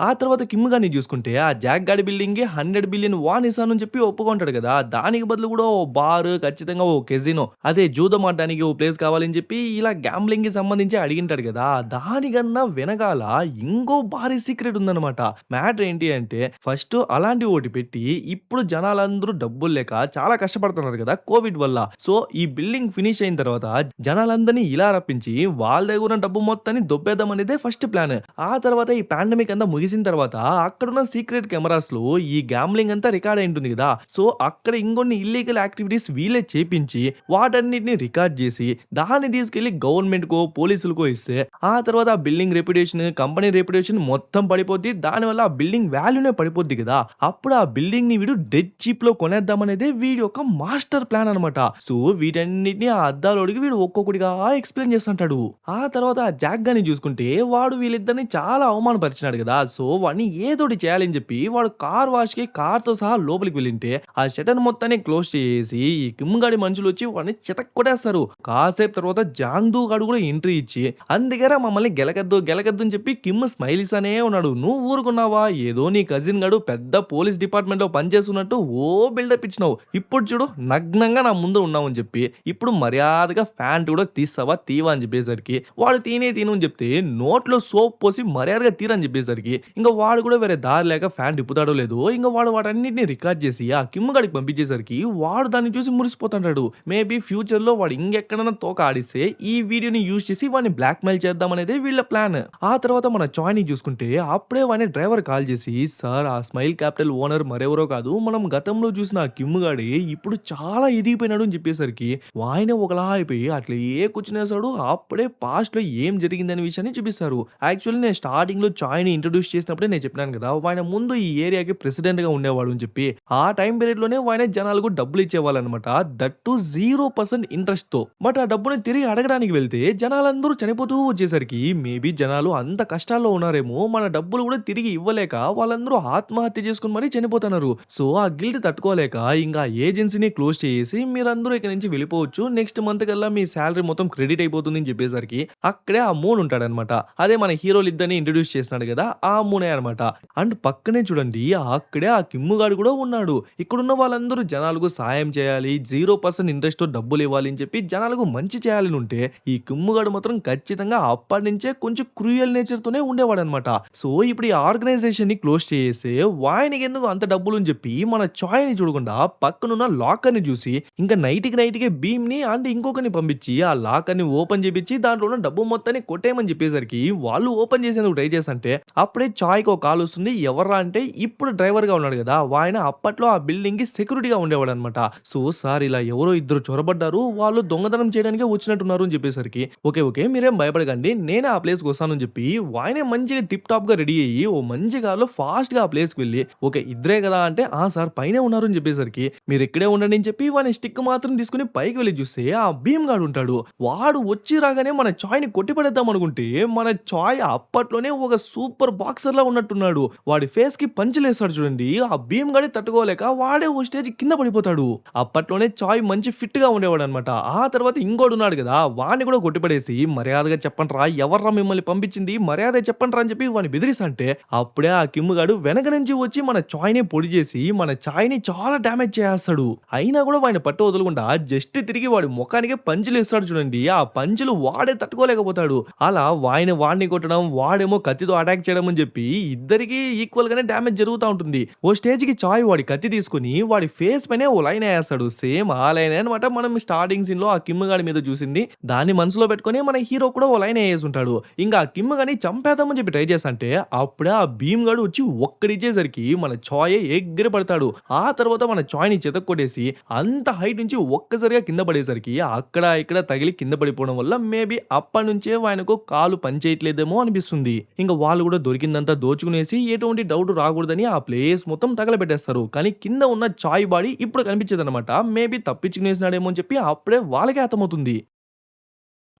ఆ తర్వాత కిమ్ గారిని చూసుకుంటే, ఆ జాక్ గాడి బిల్డింగ్‌కి 100 బిలియన్ వాన్ ఇస్తానని చెప్పి ఒప్పుకుంటాడు కదా! దానికి బదులు కూడా ఓ బార్, ఖచ్చితంగా ఓ కెసినో అదే జూదం ఆడడానికి ఓ ప్లేస్ కావాలని చెప్పి ఇలా గ్యాంబ్లింగ్‌కి సంబంధించి అడిగింటాడు కదా! దానికన్నా వెనకాల ఇంకో భారీ సీక్రెట్ ఉందన్నమాట. మ్యాటర్ ఏంటి అంటే ఫస్ట్ అలాంటి ఓటి పెట్టి ఇప్పుడు జనాలందరూ డబ్బులు లేక చాలా కష్టపడుతున్నారు కదా! కోవిడ్ వల్ల. సో, ఈ బిల్డింగ్ ఫినిష్ అయిన తర్వాత జనాలందరిని ఇలా రప్పించి వాళ్ళ దగ్గర ఉన్న డబ్బు మొత్తాన్ని దొబ్బేద్దాం అనేదే ఫస్ట్ ప్లాన్. ఆ తర్వాత ఈ పాండమిక్ అంతా ముగిసిన తర్వాత అక్కడున్న సీక్రెట్ కెమెరాస్‌లో ఈ గ్యాంబ్లింగ్ అంతా రికార్డ్ అయి ఉంటుంది గదా! సో, అక్కడ ఇంకొన్ని ఇల్లీగల్ యాక్టివిటీస్ వీళ్ళే చేపించి వాటన్నిటిని రికార్డ్ జేసి దాన్ని తీసుకెళ్ళి గవర్నమెంట్‌కో, పోలీసులకో ఇస్తే ఆ తర్వాత ఆ బిల్డింగ్ రెప్యుటేషన్, కంపెనీ రెప్యుటేషన్ మొత్తం పడిపోద్ది. దానివల్ల ఆ బిల్డింగ్ వాల్యూనే పడిపోద్ది గదా! అప్పుడు ఆ బిల్డింగ్‌ని వీడు డెడ్ చీప్‌లో కొనేద్దామనేదే వీడి యొక్క మాస్టర్ ప్లాన్ అన్నమాట. సో, వీటన్నిటిని ఆ అద్దాలోడికి వీడు ఒక్కొక్కటిగా ఎక్స్‌ప్లెయిన్ చేస్తుంటాడు. ఆ తర్వాత ఆ జాక్ గాని చూసుకుంటే వాడు వీళ్ళిద్దరిని చాలా అవమానపరిచినాడు గదా! సో, వాడిని ఏదోటి చేయాలని చెప్పి వాడు కార్ వాష్‌కి కార్‌తో సహా లోపలికి వెళ్ళింటే ఆ షట్టర్ మొత్తాన్ని క్లోజ్ చేసేసి ఈ కిమ్ గాడి మనుషులొచ్చి వాడిని చితక్కొట్టేస్తారు. కాసేపు తర్వాత జాంగ్‌దూ గాడు కూడా ఎంట్రీ ఇచ్చి, అందుకేరా మమ్మల్ని గెలకద్దు అని చెప్పి కిమ్ స్మైల్ ఇస్తానే ఉన్నాడు. నువ్వు ఊరుకున్నావా? ఏదో నీ కజిన్ గాడు పెద్ద పోలీస్ డిపార్ట్మెంట్‌లో పనిచేస్తున్నట్టు ఓ బిల్డప్ ఇచ్చినావు. ఇప్పుడు చూడు నగ్నంగా నా ముందు ఉన్నావని చెప్పి, ఇప్పుడు మర్యాదగా ప్యాంట్ కూడా తీస్తావా? తీవా అని చెప్పేసరికి వాడు తిను అని చెప్తే నోట్లో సోప్ పోసి మర్యాదగా తీరని చెప్పేసరికి ఇంక వాడు కూడా వేరే దారి లేక ఫ్యాన్ తిప్పుతాడో లేదో ఇంక వాడు వాటన్నిటిని రికార్డ్ చేసి ఆ కిమ్ గాడికి పంపించేసరికి వాడు దాన్ని చూసి మురిసిపోతుంటాడు. మేబీ ఫ్యూచర్ లో వాడు ఇంకెక్కడైనా తోక ఆడిస్తే ఈ వీడియోని యూజ్ చేసి వాడిని బ్లాక్ మెయిల్ చేద్దాం అనేది వీళ్ళ ప్లాన్. ఆ తర్వాత మన చాయ్ని చూసుకుంటే అప్పుడే వాడిని డ్రైవర్ కాల్ చేసి, సార్ ఆ స్మైల్ క్యాపిటల్ ఓనర్ మరెవరో కాదు మనం గతంలో చూసిన ఆ కిమ్ గాడి ఇప్పుడు చాలా ఎదిగిపోయినాడు అని చెప్పేసరికి వాయనే ఒకలా అయిపోయి అట్లా కూర్చునేసాడు. అప్పుడే పాస్ట్ లో ఏం జరిగిందనే విషయాన్ని చూపిస్తారు. యాక్చువల్లీ నేను స్టార్టింగ్ లో చాయ్ని ఇంట్రొడ్యూస్ చేసినప్పుడే నేను చెప్పినాను కదా, ఆయన ముందు ఈ ఏరియాకి ప్రెసిడెంట్ గా ఉండేవాడు అని చెప్పి. ఆ టైం పీరియడ్ లోనే ఆయన జనాలకు డబ్బులు ఇచ్చేవాళ్ళు అనమాట. దట్ టు 0% ఇంట్రెస్ట్ తో. బట్ ఆ డబ్బుని తిరిగి అడగడానికి వెళ్తే జనాలందరూ చనిపోతూ వచ్చేసరికి మేబీ జనాలు అంత కష్టాల్లో ఉన్నారేమో, మన డబ్బులు కూడా తిరిగి ఇవ్వలేక వాళ్ళందరూ ఆత్మహత్య చేసుకుని మరీ చనిపోతున్నారు. సో ఆ గిల్ట్ తట్టుకోలేక ఇంకా ఏజెన్సీని క్లోజ్ చేసి మీరందరూ ఇక్కడ నుంచి వెళ్ళిపోవచ్చు, నెక్స్ట్ మంత్ కల్లా మీ శాలరీ మొత్తం క్రెడిట్ అయిపోతుంది అని చెప్పేసరికి అక్కడే ఆ మూన్ ఉంటాడనమాట. అదే మన హీరోలు ఇద్దరిని ఇంట్రొడ్యూస్ చేసినాడు కదా, ఆ మూనే అనమాట. అండ్ పక్కనే చూడండి అక్కడే ఆ కిమ్ము గాడు కూడా ఉన్నాడు. ఇక్కడున్న వాళ్ళందరూ జనాలకు సాయం చేయాలి, 0% ఇంట్రెస్ట్ తో డబ్బులు ఇవ్వాలి అని చెప్పి జనాలకు మంచి చేయాలని ఉంటే, ఈ కిమ్ము గాడు మాత్రం ఖచ్చితంగా అప్పటి నుంచే కొంచెం క్రూయల్ నేచర్ తోనే ఉండేవాడు అనమాట. సో ఇప్పుడు ఈ ఆర్గనైజేషన్ ని క్లోజ్ చేస్తే వాయనకి ఎందుకు అంత డబ్బులు అని చెప్పి మన చాయ్ ని చూడకుండా పక్కనున్న లాకర్ ని చూసి ఇంకా నైట్కి భీమ్ ని అండ్ ఇంకొకరిని పంపించి ఆ లాకర్ ని ఓపెన్ చేపించి దాంట్లో ఉన్న డబ్బు మొత్తాన్ని కొట్టేయమని చెప్పేసరికి వాళ్ళు ఓపెన్ చేసేందుకు ట్రై చేస్తుంటే అప్పుడే చాయ్కి ఒక కాల్ వస్తుంది. ఎవర్రా అంటే ఇప్పుడు డ్రైవర్ గా ఉన్నాడు కదా, ఆయన అప్పట్లో ఆ బిల్డింగ్ కి సెక్యూరిటీగా ఉండేవాడు అనమాట. సో సార్ ఇలా ఎవరో ఇద్దరు చొరబడ్డారు, వాళ్ళు దొంగతనం చేయడానికి వచ్చినట్టున్నారు అని చెప్పేసరికి ఓకే మీరేం భయపడకండి, నేనే ఆ ప్లేస్ కి వస్తానని చెప్పి ఆయనే మంచిగా టిప్ టాప్ గా రెడీ అయ్యి ఓ మంచి కార్లో ఫాస్ట్ గా ఆ ప్లేస్ కి వెళ్ళి ఓకే ఇద్దరే కదా అంటే ఆ సార్ పైనే ఉన్నారు అని చెప్పేసరికి మీరు ఇక్కడే ఉండండి అని చెప్పి వాని స్టిక్ మాత్రం తీసుకుని పైకి వెళ్ళి చూస్తే ఆ భీమ్ గాడు ఉంటాడు. వాడు వచ్చి రాగానే మన చాయ్ ని కొట్టిపడేద్దాం అనుకుంటే మన చాయ్ అప్పట్లోనే ఒక సూపర్ బాక్సర్ లా ఉన్నట్టున్నాడు. వాడి ఫేస్ కి పంచులేస్తాడు చూడండి, ఆ భీమ్ గాడి తట్టుకోలేక వాడే ఓ స్టేజ్ కింద పడిపోతాడు. అప్పట్లోనే చాయ్ మంచి ఫిట్ గా ఉండేవాడు అనమాట. ఆ తర్వాత ఇంకోడు ఉన్నాడు కదా, వాడిని కూడా కొట్టిపడేసి మర్యాదగా చెప్పండి రా, ఎవర్రా మిమ్మల్ని పంపించింది, మర్యాద చెప్పండి రా అని చెప్పి వాడిని బెదిరిస్తుంటే అప్పుడే ఆ కిమ్ గాడు వెనక నుంచి వచ్చి మన చాయ్ ని పొడి చేసి మన చాయ్ ని చాలా డ్యామేజ్ చేస్తాడు. అయినా కూడా వాడిని పట్టు వదలకుండా జస్ట్ తిరిగి వాడి ముఖానికి పంచులు ఇస్తాడు చూడండి, ఆ పంచులు వాడే తట్టుకోలేకపోతాడు. అలా వాడిని కొట్టడం, వాడేమో కత్తితో అటాక్ చేయడం అని చెప్పి ఇద్దరికి ఈక్వల్ గానే డ్యామేజ్ జరుగుతూ ఉంటుంది. ఓ స్టేజ్ కి చాయ్ వాడి కత్తి తీసుకుని వాడి ఫేస్ పైనే ఓ లైన్ వేస్తాడు. సేమ్ ఆ లైన్ అనమాట మనం స్టార్టింగ్ సీన్ లో ఆ కిమ్ గాడి మీద చూసింది. దాన్ని మనసులో పెట్టుకుని మన హీరో కూడా ఓ లైన్ వేసి ఉంటాడు. ఇంకా ఆ కిమ్ గాని చంపేద్దామని చెప్పి ట్రై చేస్తుంటే అప్పుడే ఆ భీమ్ గాడు వచ్చి ఒక్కడిచ్చేసరికి మన చాయ్ ఎగిరి పడతాడు. ఆ తర్వాత మన చాయ్ ని చెతక్కొట్టేసి అంత హైట్ నుంచి ఒక్కసారిగా కింద పడేసరికి అక్కడ ఇక్కడ తగిలి కింద పడిపోవడం వల్ల మేబీ అప్పటి నుంచే ఆయనకు కాలు పనిచేయట్లేదేమో అనిపిస్తుంది. ఇంకా వాళ్ళు కూడా దొరికిందంతా దోచుకునేసి ఎటువంటి డౌట్ రాకూడదని ఆ ప్లేస్ మొత్తం తగలబెట్టేస్తారు. కానీ కింద ఉన్న చాయ్ బాడీ ఇప్పుడు కనిపించదు అనమాట. మేబీ తప్పించుకునేసినాడేమో అని చెప్పి అప్పుడే వాళ్ళకే అర్థమవుతుంది.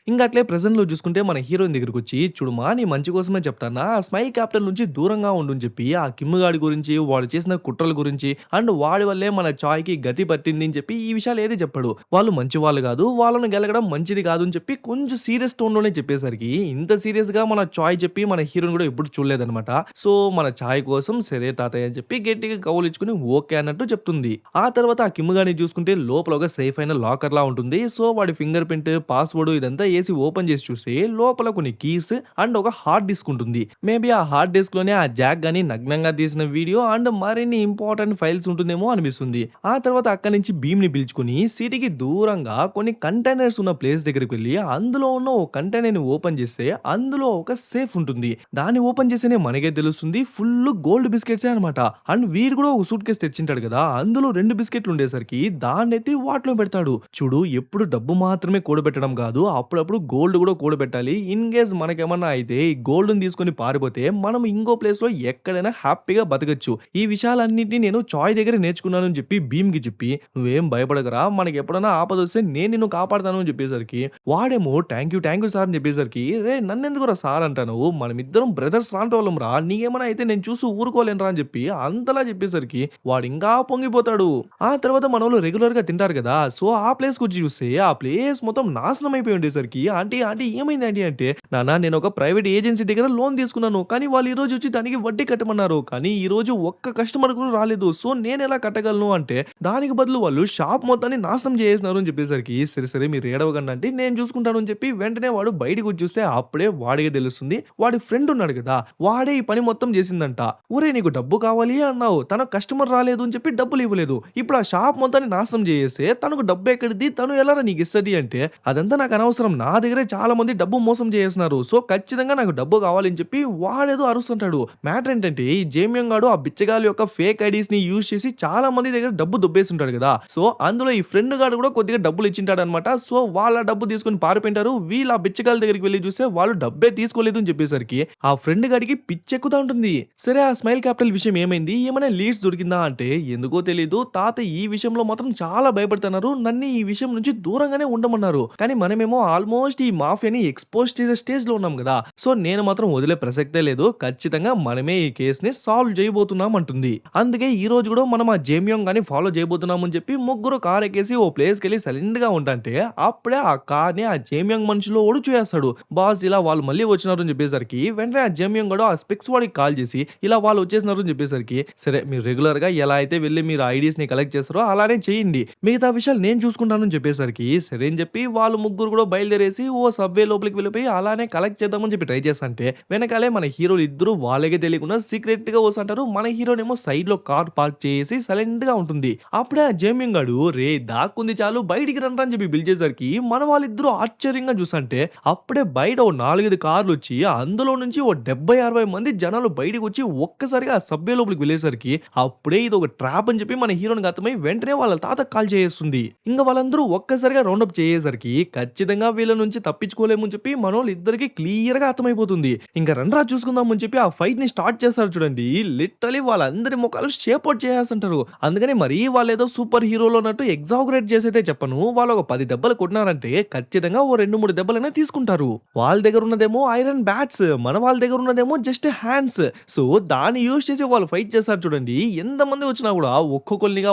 ఇంక అట్లే ప్రెజెంట్‌లో చూసుకుంటే మన హీరోయిన్ దగ్గరికొచ్చి, "చూడుమా నీ మంచి కోసమే చెప్తాన్నా, ఆ స్మైల్ క్యాపిటల్ నుంచి దూరంగా ఉండు" అని చెప్పి ఆ కిమ్ గాడి గురించి, వాడు చేసిన కుట్రల గురించి అండ్ వాడి వల్లే మన చాయ్‌కి గతి పట్టింది అని చెప్పి ఈ విషయాలు ఏది చెప్పడు. వాళ్ళు మంచివాళ్ళు కాదు, వాళ్ళని గెలకడం మంచిది కాదు అని చెప్పి కొంచెం సీరియస్ టోన్‌లోనే చెప్పేసరికి ఇంత సీరియస్‌గా మన చాయ్ చెప్పి మన హీరోయిన్ కూడా ఎప్పుడు చూడలేదనమాట. సో మన చాయ్ కోసం సరే తాతయ్య అని చెప్పి గట్టిగా కౌలిచ్చుకొని ఓకే అన్నట్టు చెప్తుంది. ఆ తర్వాత ఆ కిమ్ గాడిని చూసుకుంటే లోపల ఒక సేఫ్ అయిన లాకర్‌లా ఉంటుంది. సో వాడి ఫింగర్ ప్రింట్, పాస్‌వర్డ్ ఇదంతా ఏసి ఓపెన్ చేసి చూస్తే లోపల కొన్ని కీస్ అండ్ ఒక హార్డ్ డిస్క్ ఉంటుంది. మేబీ ఆ హార్డ్ డిస్క్ లోనే ఆ జాక్ గాని నగ్నంగా తీసిన వీడియో అండ్ మరిన్ని ఇంపార్టెంట్ ఫైల్స్ ఉంటుందేమో అనిపిస్తుంది. ఆ తర్వాత అక్కడి నుంచి భీమ్ ని పిలుచుకుని సిటీకి దూరంగా కొన్ని కంటైనర్స్ ఉన్న ప్లేస్ దగ్గరికి వెళ్ళి అందులో ఉన్న ఒక కంటైనర్ ని ఓపెన్ చేస్తే అందులో ఒక సేఫ్ ఉంటుంది. దాన్ని ఓపెన్ చేస్తేనే మనకే తెలుస్తుంది ఫుల్ గోల్డ్ బిస్కెట్సే అనమాట. అండ్ వీరు కూడా ఒక సూట్ కేసు తెచ్చింటాడు కదా, అందులో 2 బిస్కెట్లు ఉండేసరికి దాన్ని ఎత్తి వాటిలో పెడతాడు. చూడు ఎప్పుడు డబ్బు మాత్రమే కూడబెట్టడం కాదు, అప్పుడప్పుడు గోల్డ్ కూడా కూడబెట్టాలి. ఇన్ కేస్ మనకేమన్నా అయితే ఈ గోల్డ్ ని తీసుకొని పారిపోతే మనం ఇంకో ప్లేస్ లో ఎక్కడైనా హ్యాపీగా బతకచ్చు. ఈ విషయాలన్నింటినీ నేను చాయ్ దగ్గర నేర్చుకున్నాను అని చెప్పి భీమ్ కి చెప్పి, నువ్వేం భయపడకరా, మనకి ఎప్పుడైనా ఆపద వస్తే నేను నిన్ను కాపాడతాను అని చెప్పేసరికి వాడేమో థ్యాంక్ యూ సార్ అని చెప్పేసరికి, రే నన్నెందుకురా సార్ అంటాను, మనమిద్దరం బ్రదర్స్ లాంటి వాళ్ళం రా, నీకేమైనా అయితే నేను చూసి ఊరుకోలేనురా అని చెప్పి అంతలా చెప్పేసరికి వాడు ఇంకా పొంగిపోతాడు. ఆ తర్వాత మన వాళ్ళు రెగ్యులర్ గా తింటారు కదా, సో ఆ ప్లేస్ కి వచ్చి చూస్తే ఆ ప్లేస్ మొత్తం నాశనం అయిపోయి ఉండేసరికి చెప్పేసరికి, "ఆంటీ, ఆంటీ ఏమైంది ఆంటీ" అంటే, "నాన్న నేను ఒక ప్రైవేట్ ఏజెన్సీ దగ్గర లోన్ తీసుకున్నాను. కానీ వాళ్ళు ఈరోజు వచ్చి దానికి వడ్డీ కట్టమన్నారు. కానీ ఈరోజు ఒక్క కస్టమర్ కూడా రాలేదు. సో నేనెలా కట్టగలను" అంటే, దానికి బదులు వాళ్ళు షాప్ మొత్తాన్ని నాశనం చేసేసినారు అని చెప్పేసరికి, "సరే, సరే మీరు ఏడవకండి ఆంటీ నేను చూసుకుంటాను" అని చెప్పి వెంటనే వాడు బయటికొచ్చి చూస్తే అప్పుడే వాడికే తెలుస్తుంది. వాడి ఫ్రెండ్ ఉన్నాడు కదా! వాడే ఈ పని మొత్తం చేసిందంట. "ఒరేయ్! నీకు డబ్బు కావాలి అన్నావు. తనకు కస్టమర్ రాలేదు అని చెప్పి డబ్బులు ఇవ్వలేదు. ఇప్పుడు ఆ షాప్ మొత్తాన్ని నాశనం చేసేస్తే తనకు డబ్బు ఎక్కడిది? తను ఎలారా నీకిస్తది" అంటే, "అదంతా నాకు అనవసరం. నా దగ్గరే చాలా మంది డబ్బు మోసం చేసేస్తున్నారు. సో ఖచ్చితంగా నాకు డబ్బు కావాలి" అని చెప్పి వాడేదో అరుస్తుంటాడు. మ్యాటర్ ఏంటంటే ఈ జేమియం గాడు ఆ బిచ్చగాళ్ళ యొక్క ఫేక్ ఐడీస్‌ని యూజ్ చేసి చాలా మంది దగ్గర డబ్బు దొబ్బేసుంటాడు కదా! సో అందులో ఈ ఫ్రెండ్ గాడు కూడా కొద్దిగా డబ్బులు ఇచ్చింటాడన్నమాట. సో వాళ్ళ డబ్బు తీసుకొని పారిపోయింటారు. వీళ్ళు ఆ బిచ్చగాళ్ళ దగ్గరికి వెళ్లి చూస్తే వాళ్ళు డబ్బే తీసుకోలేదు అని చెప్పేసరికి ఆ ఫ్రెండ్ గాడికి పిచ్చెక్కుతా ఉంటుంది. సరే ఆ స్మైల్ క్యాపిటల్ విషయం ఏమైంది? ఏమైనా లీడ్స్ దొరికిందా అంటే ఎందుకో తెలీదు. తాత ఈ విషయంలో మాత్రం చాలా భయపడుతున్నారు. నన్ను ఈ విషయం నుంచి దూరంగానే ఉండమన్నారు. కానీ మనమేమో ఆల్మోస్ట్ ఈ మాఫియాని ఎక్స్‌పోజ్ చేసే స్టేజ్‌లో ఉన్నాం గదా! సో నేను మాత్రం వదిలే ప్రసక్తే లేదు. ఖచ్చితంగా మనమే ఈ కేస్‌ని సాల్వ్ చేయబోతున్నాం అంటుంది. అందుకే ఈ రోజు కూడా మనం ఆ జేమియోంగ్ గాని ఫాలో చేయబోతున్నాం అని చెప్పి ముగ్గురు కార్ ఎక్కేసి ఓ ప్లేస్‌కెళ్ళి సైలెంట్‌గా ఉంటంటే అప్పుడే ఆ కార్‌ని ఆ జేమియోంగ్ మనిషిలో ఓడు చూయేస్తాడు. బాస్ ఇలా వాళ్ళు మళ్ళీ వచ్చినారు అని చెప్పేసరికి వెంటనే ఆ జేమియోంగ్ గాడు ఆ స్పెక్స్ వాడికి కాల్ చేసి ఇలా వాళ్ళు వచ్చేసినారు అని చెప్పేసరికి, "సరే మీరు రెగ్యులర్‌గా ఎలా అయితే వెళ్లి మీరు ఐడీస్‌ని కలెక్ట్ చేస్తారో అలానే చేయండి. మిగతా విషయాలు నేను చూసుకుంటాను" అని చెప్పేసరికి సరే అని చెప్పి వాళ్ళు ముగ్గురు కూడా బయలుదేరేసి ఓ సబ్‌వే లోపలికి వెళ్ళిపోయి అలానే కలెక్ట్ చేద్దామని చెప్పి ట్రై చేస్తంటే వెనకాలే మన హీరోలు ఇద్దరు వాళ్ళకే తెలియకుండా సీక్రెట్‌గా వస్తుంటారు. మన హీరోనేమో సైడ్‌లో కార్ పార్క్ చేసి సైలెంట్‌గా ఉంటుంది. అప్పుడే ఆ జేమియం గాడు "రేయ్ దాక్కుంది చాలు బయటికి రండ్రా" అని చెప్పి పిలిచేసరికి మన వాళ్ళిద్దరూ ఆశ్చర్యంగా చూస్తుంటే అప్పుడే బయట ఓ 4, 5 కార్లొచ్చి అందులో నుంచి ఓ 70, 60 మంది జనాలు బయటికొచ్చి ఒక్కసారిగా ఆ సబ్‌వే లోపలికి వెళ్ళేసరికి అప్పుడే ఇదొక ట్రాప్ అని చెప్పి మన హీరో‌నికి అర్థమై వెంటనే వాళ్ళ తాతకి కాల్ చేసేస్తుంది. ఇంక వాళ్ళందరూ ఒక్కసారిగా రౌండప్ చేసేసరికి ఖచ్చితంగా వీళ్ళ నుంచి తప్పించుకోలేము అని చెప్పి మనోళ్ళిద్దరికీ క్లియర్‌గా అర్థమైపోతుంది. ఇంక రండ్రా చూసుకుందాం అని చెప్పి ఆ ఫైట్‌ని స్టార్ట్ చేస్తారు చూడండి. లిటరల్లీ వాళ్ళందరి మొఖాలు షేప్ ఔట్ చేసేస్తుంటారు. అందుకని మరీ వాళ్ళేదో సూపర్ హీరోలు అన్నట్టు ఎగ్జాగరేట్ చేసైతే చెప్పను. వాళ్ళు ఒక 10 దెబ్బలు కొట్టినారంటే ఖచ్చితంగా ఓ 2, 3 దెబ్బలైనా తీసుకుంటారు. వాళ్ళ దగ్గర ఉన్నదేమో ఐరన్ బ్యాట్స్, మన వాళ్ళ దగ్గర ఉన్నదేమో జస్ట్ హ్యాండ్స్. సో దాన్ని యూజ్ చేసి వాళ్ళు ఫైట్ చేస్తారు చూడండి. ఎంతమంది వచ్చినా కూడా ఒక్కొక్కళ్ళనిగా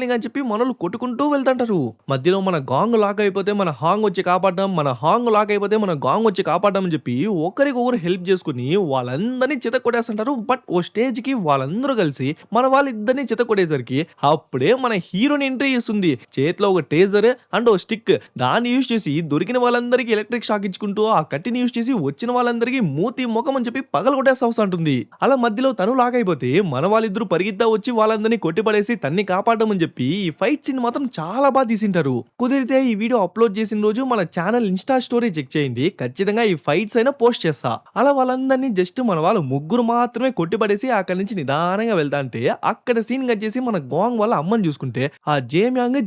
అని చెప్పి మనోళ్ళు కొట్టుకుంటూ వెళ్తుంటారు. మధ్యలో మన గాంగ్ లాక్ అయిపోతే మన హాంగ్ వచ్చి కాపాడడం, మన హాంగ్ లాక్ అయిపోతే మన గాంగ్ వచ్చి కాపాడడం అని చెప్పి ఒకరికొకరు హెల్ప్ చేసుకుని వాళ్ళందరినీ చితక్కొట్టేస్తుంటారు. బట్ ఓ స్టేజ్‌కి వాళ్ళందరూ కలిసి మన వాళ్ళిద్దరిని చితక్కొట్టేసరికి అప్పుడే మన హీరోయిన్ ఎంట్రీ ఇస్తుంది. చేతిలో ఒక టేజర్ అండ్ ఓ స్టిక్ దాన్ని యూజ్ చేసి దొరికిన వాళ్ళందరికీ ఎలక్ట్రిక్ షాక్ ఇచ్చుకుంటూ ఆ కత్తిని యూజ్ చేసి వచ్చిన వాళ్ళందరికీ మూతి ముఖం అని చెప్పి పగలగొట్టేస్తా వస్తుంటుంది. అలా మధ్యలో తను లాక్ అయిపోతే మన వాళ్ళిద్దరూ పరిగెత్తా వచ్చి వాళ్ళందరినీ కొట్టిపడేసి తన్ని కాపాడడం అని చెప్పి ఈ ఫైట్ సీన్ మాత్రం చాలా బాగా తీసింటారు. కుదిరితే ఈ వీడియో అప్లోడ్ చేసిన రోజు మన ఛానల్ ఇన్స్టా స్టోరీ చెక్ చేయండి. ఖచ్చితంగా ఈ ఫైట్స్ అయినా పోస్ట్ చేస్తా. అలా వాళ్ళందరినీ జస్ట్ మన వాళ్ళు ముగ్గురు మాత్రమే కొట్టిపడేసి అక్కడి నుంచి నిదానంగా వెళ్తా అంటే అక్కడ సీన్ కట్ చేసి మన గాంగ్ వాళ్ళ అమ్మని చూసుకుంటే ఆ జేమియాంగ్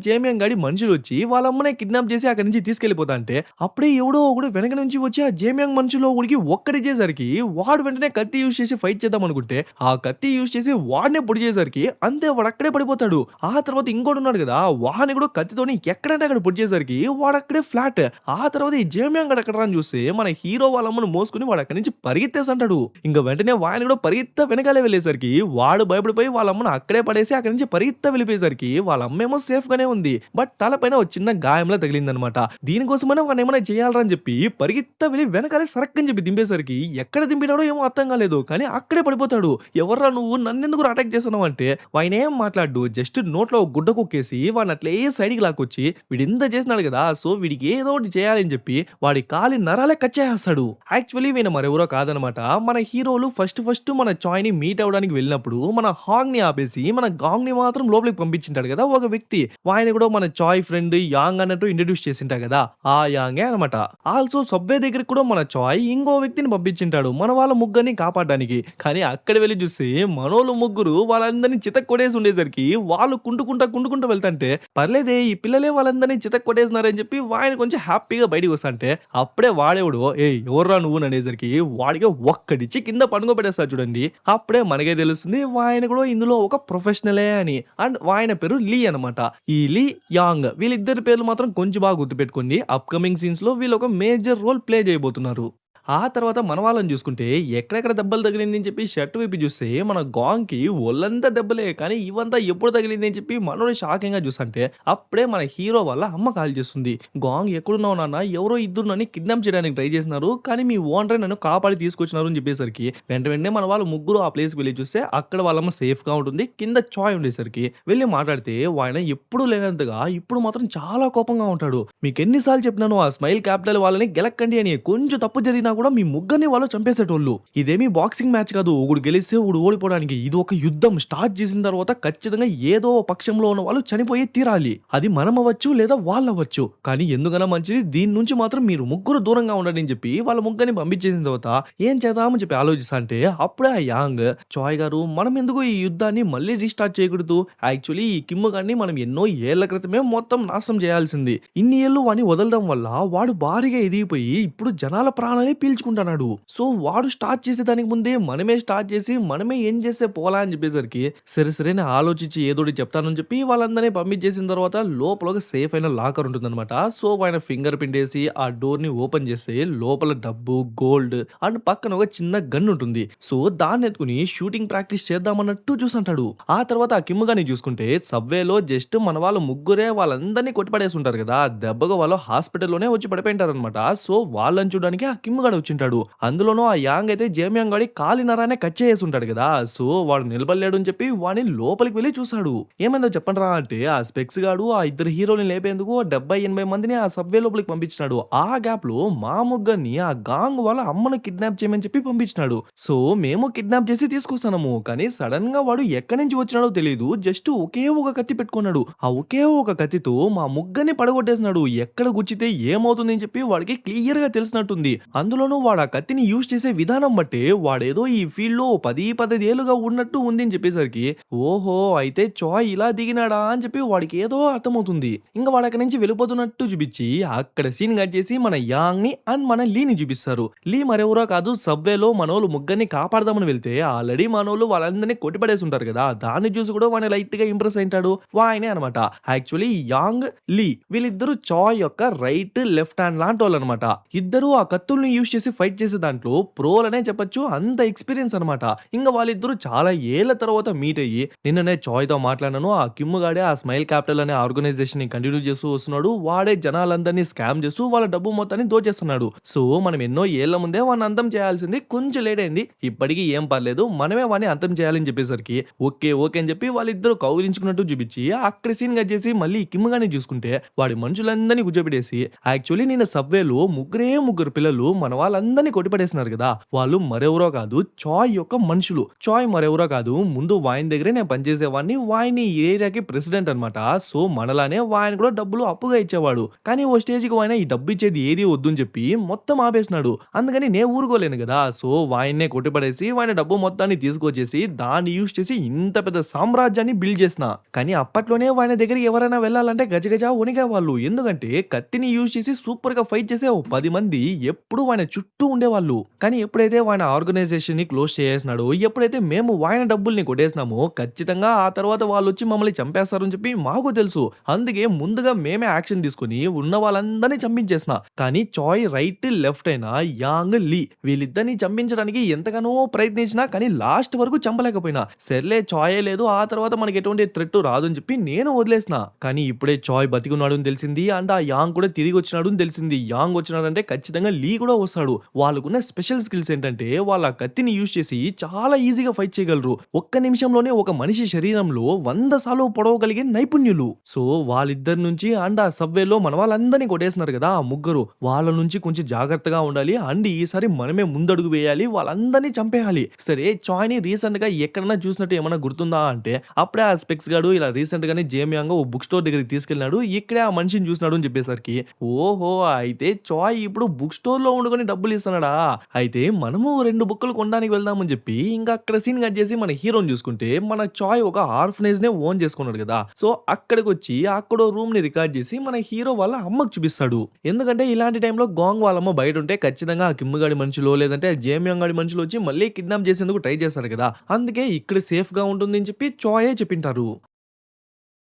గాడి మనుషులు వచ్చి వాళ్ళ అమ్మనే కిడ్నాప్ చేసి అక్కడి నుంచి తీసుకెళ్లిపోతా అంటే అప్పుడే ఎవడో ఒకడు వెనక నుంచి వచ్చి ఆ జేమియాంగ్ మనుషులో ఒకడికి ఒక్కడిచ్చేసరికి వాడు వెంటనే కత్తి యూజ్ చేసి ఫైట్ చేద్దాం అనుకుంటే ఆ కత్తి యూజ్ చేసి వాడినే పొడి చేసరికి అంతే వాడు అక్కడే పడిపోతాడు. ఆ తర్వాత ఇంకోటి ఉన్నాడు కదా వాడిని కూడా కత్తితోని ఎక్కడంటే అక్కడ పొడి చేసరికి వాడు అక్కడే ఫ్లాట్. ఆ తర్వాత ఈ జేమియాంగ్ గడు ఎక్కడ అని చూస్తే మన హీరో వాళ్ళ అమ్మను మోసుకుని వాడు అక్కడి నుంచి పరిగెత్తేసంటాడు. ఇంకా వెంటనే వాడిని కూడా పరిగెత్త వెనకాలే వెళ్ళేసరికి వాడు భయపడిపోయి వాళ్ళ అమ్మను అక్కడే పడేసి అక్కడి నుంచి పరిగెత్త వెళ్ళిపోయేసరికి వాళ్ళ అమ్మేమో సేఫ్ గానే ఉంది. బట్ తలపైన ఒక చిన్న గాయంలా తగిలిందనమాట. దీనికోసమైనా వాడిని ఏమైనా చేయాలరా అని చెప్పి పరిగెత్త వెళ్ళి వెనకాలే సరక్కని చెప్పి దింపేసరికి ఎక్కడ దింపినాడో ఏమో అర్థం కాలేదు. కానీ అక్కడే పడిపోతాడు. ఎవర్రా నువ్వు నన్నెందుకు అటాక్ చేస్తున్నావు అంటే ఆయన ఏం మాట్లాడు జస్ట్ నోట్లో ఒక గుడ్డ కుక్కేసి వాడిని అట్లే సైడ్కి లాక్కొచ్చి వీడు ఇంత చేసినాడు కదా సో వీడికి ఏదో ఒకటి చేయాలని చెప్పి వాడి కాలి నరాలే కట్ చేసేస్తాడు. యాక్చువల్లీ వీణ మరెవరో కాదనమాట. మన హీరోలు ఫస్ట్ మన చాయ్ ని మీట్ అవడానికి వెళ్ళినప్పుడు మన హాంగ్ ని ఆపేసి మన గాంగ్ ని మాత్రం లోపలికి పంపించింటాడు కదా ఒక వ్యక్తి. ఆయన కూడా మన చాయ్ ఫ్రెండ్ యాంగ్ అన్నట్టు ఇంట్రడ్యూస్ చేసింటా కదా ఆ యాంగే అనమాట. ఆల్సో సబ్వే దగ్గరికి కూడా మన చాయ్ ఇంకో వ్యక్తిని పంపించింటాడు మన వాళ్ళ ముగ్గురిని కాపాడడానికి. కానీ అక్కడ వెళ్ళి చూసి మనోళ్ళు ముగ్గురు వాళ్ళందరినీ చితక్ కొట్టేసి ఉండేసరికి వాళ్ళు కుంటుకుంటా వెళ్తాంటే పర్లేదే ఈ పిల్లలే వాళ్ళందరినీ చితక్ కొట్టేసినారని చెప్పి వాయన కొంచెం హ్యాపీగా బయటికి వస్తాంటే అప్పుడే వాడేవాడు ఎవర్రా నువ్వు అనేసరికి వాడికి ఒక్కడిచ్చి కింద పడుకోబెట్టేస్తారు చూడండి. అప్పుడే మనకే తెలుస్తుంది వాయన కూడా ఇందులో ఒక ప్రొఫెషనలే అని. అండ్ వాయన పేరు లీ అనమాట. ఈ లీ యాంగ్ వీళ్ళిద్దరి పేర్లు మాత్రం కొంచెం బాగా గుర్తుపెట్టుకోండి. అప్కమింగ్ సీన్స్ లో వీళ్ళు ఒక మేజర్ రోల్ ప్లే చేయబోతున్నారు. ఆ తర్వాత మన వాళ్ళని చూసుకుంటే ఎక్కడెక్కడ దెబ్బలు తగిలింది అని చెప్పి షర్ట్ వైపు చూస్తే మన గాంగ్‌కి ఒళ్ళంతా దెబ్బలే. కానీ ఇవంతా ఎప్పుడు తగిలింది అని చెప్పి మనోడు షాకింగ్‌గా చూస్తుంటే అప్పుడే మన హీరో వాళ్ళ అమ్మ కాల్ చేస్తుంది. "గాంగ్ ఎక్కడున్నావు నాన్న? ఎవరో ఇద్దరు నన్ను కిడ్నాప్ చేయడానికి ట్రై చేసినారు. కానీ మీ ఓనరే నన్ను కాపాడి తీసుకొచ్చినారు" అని చెప్పేసరికి వెంటనే మన వాళ్ళు ముగ్గురు ఆ ప్లేస్‌కి వెళ్లి చూస్తే అక్కడ వాళ్ళమ్మ సేఫ్‌గా ఉంటుంది. కింద చాయ్ ఉండేసరికి వెళ్లి మాట్లాడితే ఆయన ఎప్పుడూ లేనంతగా ఇప్పుడు మాత్రం చాలా కోపంగా ఉంటాడు. "మీకెన్ని సార్లు చెప్పినాను ఆ స్మైల్ క్యాపిటల్ వాళ్ళని గెలక్కండి అని. కొంచెం తప్పు జరిగినా కూడా మీ ముగ్గురిని వాళ్ళు చంపేసేటోళ్ళు. ఇదేమీ బాక్సింగ్ మ్యాచ్ కాదు. ఒకడు గెలిస్తే ఒకడు ఓడిపోవడానికి. ఇది ఒక యుద్ధం. స్టార్ట్ చేసిన తర్వాత ఖచ్చితంగా ఏదో ఓ పక్షంలో ఉన్న వాళ్ళు చనిపోయి తీరాలి. అది మనం అవ్వచ్చు లేదా వాళ్ళవ్వచ్చు. కానీ ఎందుకన్నా మంచిది దీని నుంచి మాత్రం మీరు ముగ్గురు దూరంగా ఉండండి" అని చెప్పి వాళ్ళ ముగ్గురిని పంపించేసిన తర్వాత ఏం చేద్దామని చెప్పి ఆలోచిస్తా అంటే అప్పుడే ఆ యాంగ్ చాయ్ గారు మనం ఎందుకు ఈ యుద్ధాన్ని మళ్ళీ రీస్టార్ట్ చేయకూడదు. యాక్చువల్లీ ఈ కిమ్ గారిని మనం ఎన్నో ఏళ్ల క్రితమే మొత్తం నాశనం చేయాల్సింది. ఇన్ని ఏళ్ళు వాడిని వదలడం వల్ల వాడు భారీగా ఎదిగిపోయి ఇప్పుడు జనాల ప్రాణాలే పీల్చుకుంటున్నాడు. సో వాడు స్టార్ట్ చేసేదానికి ముందే మనమే స్టార్ట్ చేసి మనమే ఏం చేస్తే పోలా అని చెప్పేసరికి సరే సరే నేను ఆలోచించి ఏదోటి చెప్తానని చెప్పి వాళ్ళందరినీ పంపించేసిన తర్వాత లోపల ఒక సేఫ్ అయిన లాకర్ ఉంటుందన్నమాట. సో ఆయన ఫింగర్ ప్రింట్ వేసి ఆ డోర్ ని ఓపెన్ చేస్తే లోపల డబ్బు గోల్డ్ అండ్ పక్కన ఒక చిన్న గన్ ఉంటుంది. సో దాన్ని ఎత్తుకుని షూటింగ్ ప్రాక్టీస్ చేద్దామన్నట్టు చూసుంటాడు. ఆ తర్వాత ఆ కిమ్ గాని చూసుకుంటే సబ్వేలో జస్ట్ మన వాళ్ళు ముగ్గురే వాళ్ళందరినీ కొట్టిపడేసి ఉంటారు కదా. దెబ్బగా వాళ్ళు హాస్పిటల్లోనే వచ్చి పడిపోయింటారనమాట. సో వాళ్ళని చూడడానికి ఆ కిమ్ గాడు వచ్చింటాడు. అందులోనూ ఆ యాంగ్ అయితే జేమియాంగ్ గాడి కాలి నరానే కట్ చేసి ఉంటాడు కదా. సో వాడు నిలబడలేడు అని చెప్పి వాడిని లోపలికి వెళ్ళి చూసాడు. ఏమైందో చెప్పండి రా అంటే ఆ స్పెక్స్ గాడు ఆ ఇద్దరు హీరోని లేపేందుకు 70-80 మందిని ఆ సబ్వే లోపలికి పంపించినాడు. ఆ గ్యాప్ లో మా ముగ్గురిని ఆ గాంగ్ వాళ్ళ అమ్మను కిడ్నాప్ చేయమని చెప్పి పంపించినాడు. సో మేము కిడ్నాప్ చేసి తీసుకొస్తాము. కానీ సడన్ గా వాడు ఎక్కడి నుంచి వచ్చినాడో తెలియదు. జస్ట్ ఒకే ఒక కత్తి పెట్టుకున్నాడు. ఆ ఒకే ఒక కత్తితో మా ముగ్గురిని పడగొట్టేసినాడు. ఎక్కడ గుచ్చితే ఏమవుతుంది అని చెప్పి వాడికి క్లియర్ గా తెలిసినట్టుంది. అందులోనూ వాడు ఆ కత్తిని యూజ్ చేసే విధానం బట్టి వాడేదో ఈ ఫీల్డ్ లో 10-15 ఏళ్లుగా ఉన్నట్టు ఉంది అని చెప్పేసరికి ఓహో అయితే చాయ్ ఇలా దిగినాడా అని చెప్పి వాడికి ఏదో అర్థమవుతుంది. ఇంకా వాడు అక్కడి నుంచి వెళ్ళిపోతున్నట్టు చూపించి అక్కడ సీన్ కట్ చేసి మన యాంగ్ ని అండ్ మన లీని చూపిస్తారు. లీ మరెవరో కాదు సబ్వేలో మనోళ్ళు ముగ్గురిని కాపాడదామని వెళ్తే ఆల్రెడీ మనోళ్ళు వాళ్ళందరినీ కొట్టిపడేసి ఉంటారు కదా. దాన్ని చూసి కూడా వాడిని లైట్ గా ఇంప్రెస్ అయింటాడు. వాయనే అనమాట యాక్చువల్లీ యాంగ్ లీ వీళ్ళిద్దరూ చాయ్ యొక్క రైట్ లెఫ్ట్ హ్యాండ్ లాంటి వాళ్ళు అనమాట. ఇద్దరు ఆ కత్తుల్ని యూజ్ చేసి ఫైట్ చేసే దాంట్లో ప్రోలనే చెప్పొచ్చు. అంత ఎక్స్పీరియన్స్ అనమాట. ఇంకా వాళ్ళిద్దరూ చాలా ఏళ్ల తర్వాత మీట్ అయ్యి నిన్ననే చాయ్ తో మాట్లాడాను. ఆ కిమ్ గాడే ఆ స్మైల్ క్యాపిటల్ అనే ఆర్గనైజేషన్ ని కంటిన్యూ చేస్తూ వస్తున్నాడు. వాడే జనాలందరినీ స్కామ్ చేస్తూ వాళ్ళ డబ్బు మొత్తాన్ని దోచేస్తున్నాడు. సో మనం ఎన్నో ఏళ్ల ముందే వాడిని అంతం చేయాల్సింది. కొంచెం లేట్ అయింది. ఇప్పటికీ ఏం పర్లేదు మనమే వాడిని అంతం చేయాలని చెప్పేసరికి ఓకే ఓకే అని చెప్పి వాళ్ళిద్దరు కౌగిలించుకున్నట్టు చూపించి అక్కడ సీన్ కట్ చేసి మళ్ళీ కిమ్ గాని చూసుకుంటే వాడి మనుషులందరినీ కూర్చోబెట్టేసి యాక్చువల్లీ నిన్న సబ్వేలో ముగ్గురు పిల్లలు మన వాళ్ళందరినీ కొట్టిపడేస్తున్నారు కదా. వాళ్ళు మరెవరో కాదు చాయ్ యొక్క మనుషులు. చాయ్ మరెవరో కాదు ముందు వాయిన్ దగ్గరే నేను పనిచేసేవాడిని. వాయిన్ ఈ ఏరియాకి ప్రెసిడెంట్ అనమాట. సో మనలానే వాయిన్ కూడా డబ్బులు అప్పుగా ఇచ్చేవాడు. కానీ ఓ స్టేజ్కి వాయిన ఈ డబ్బు ఇచ్చేది ఏది వద్దు అని చెప్పి మొత్తం ఆపేసినాడు. అందుకని నేను ఊరుకోలేను కదా. సో వాయిన్నే కొట్టిపడేసి వాయిన డబ్బు మొత్తాన్ని తీసుకొచ్చేసి దాన్ని యూజ్ చేసి ఇంత పెద్ద సామ్రాజ్యాన్ని బిల్డ్ చేసిన. కానీ అప్పట్లోనే వాయిన దగ్గరికి ఎవరైనా వెళ్ళాలంటే గజగజ వణిగే వాళ్ళు. ఎందుకంటే కత్తిని యూజ్ చేసి సూపర్ గా ఫైట్ చేసే ఓ 10 మంది ఎప్పుడు వాయిన చుట్టూ ఉండేవాళ్ళు. కానీ ఎప్పుడైతే వాయిన ఆర్గనైజేషన్ ని క్లోజ్ చేసేసినాడో ఎప్పుడైతే మేము వాయిన డబ్బుల్ని కొట్టేసినామో ఖచ్చితంగా ఆ తర్వాత వాళ్ళు వచ్చి మమ్మల్ని చంపేస్తారని చెప్పి మాకు తెలుసు. అందుకే ముందుగా మేమే యాక్షన్ తీసుకుని ఉన్న వాళ్ళందరినీ చంపించేసిన. కానీ చాయ్ రైట్ లెఫ్ట్ అయినా యాంగ్ లీ వీళ్ళిద్దరిని చంపించడానికి ఎంతగానో ప్రయత్నించినా కానీ లాస్ట్ వరకు చంపలేకపోయినా. సర్లే చాయే లేదు ఆ తర్వాత మనకి ఎటువంటి థ్రెట్ రాదు అని చెప్పి నేను వదిలేసిన. కానీ ఇప్పుడే చాయ్ బతికున్నాడు అని తెలిసింది. అండ్ ఆ యాంగ్ కూడా తిరిగి వచ్చినాడు అని తెలిసింది. యాంగ్ వచ్చినాడంటే ఖచ్చితంగా లీ కూడా వస్తాడు. వాళ్ళకున్న స్పెషల్ స్కిల్స్ ఏంటంటే వాళ్ళ కత్తిని యూజ్ చేసి చాలా ఈజీగా ఫైట్ చేయగలరు. ఒక్క నిమిషంలోనే ఒక మనిషి శరీరంలో 100 సార్లు పొడవగలిగే నైపుణ్యులు. సో వాళ్ళిద్దరి నుంచి అండ్ ఆ సబ్వేలో మన వాళ్ళందరినీ కొట్టేస్తున్నారు కదా ఆ ముగ్గురు. వాళ్ళ నుంచి కొంచెం జాగ్రత్తగా ఉండాలి. అండ్ ఈసారి మనమే ముందడుగు వేయాలి. వాళ్ళందరినీ చంపేయాలి. సరే చాయ్ ని రీసెంట్ గా ఎక్కడన్నా చూసినట్టు ఏమన్నా గుర్తుందా అంటే అప్పుడే ఆ స్పెక్స్ గాడు ఇలా రీసెంట్ గానే జేమియాంగ్ ఓ బుక్ స్టోర్ దగ్గరికి తీసుకెళ్ళినాడు. ఇక్కడే ఆ మనిషిని చూసినాడు అని చెప్పేసరికి ఓహో అయితే చాయ్ ఇప్పుడు బుక్ స్టోర్ లో ఉండుకొని డబ్బులు ఇస్తున్నాడా. అయితే మనము 2 బుక్కులు కొనడానికి వెళ్దామని చెప్పి ఇంకా అక్కడ సీన్ కట్ చేసి మన హీరోని చూసుకుంటే మన చాయ్ ఒక ఆర్ఫనేజ్ నే ఓన్ చేసుకున్నాడు కదా. సో అక్కడికి వచ్చి అక్కడ రూమ్ ని రికార్డ్ చేసి మన హీరో వాళ్ళ అమ్మకు చూపిస్తాడు. ఎందుకంటే ఇలాంటి టైంలో గాంగ్ వాళ్ళమ్మ బయట ఉంటే ఖచ్చితంగా ఆ కిమ్ గాడి మనుషులు లేదంటే జేమియాంగ్ గాడి మనుషులు వచ్చి మళ్ళీ కిడ్నాప్ చేసేందుకు ట్రై చేస్తారు కదా. అందుకే ఇక్కడ సేఫ్ గా ఉంటుంది అని చెప్పి చాయే చెప్పింటారు.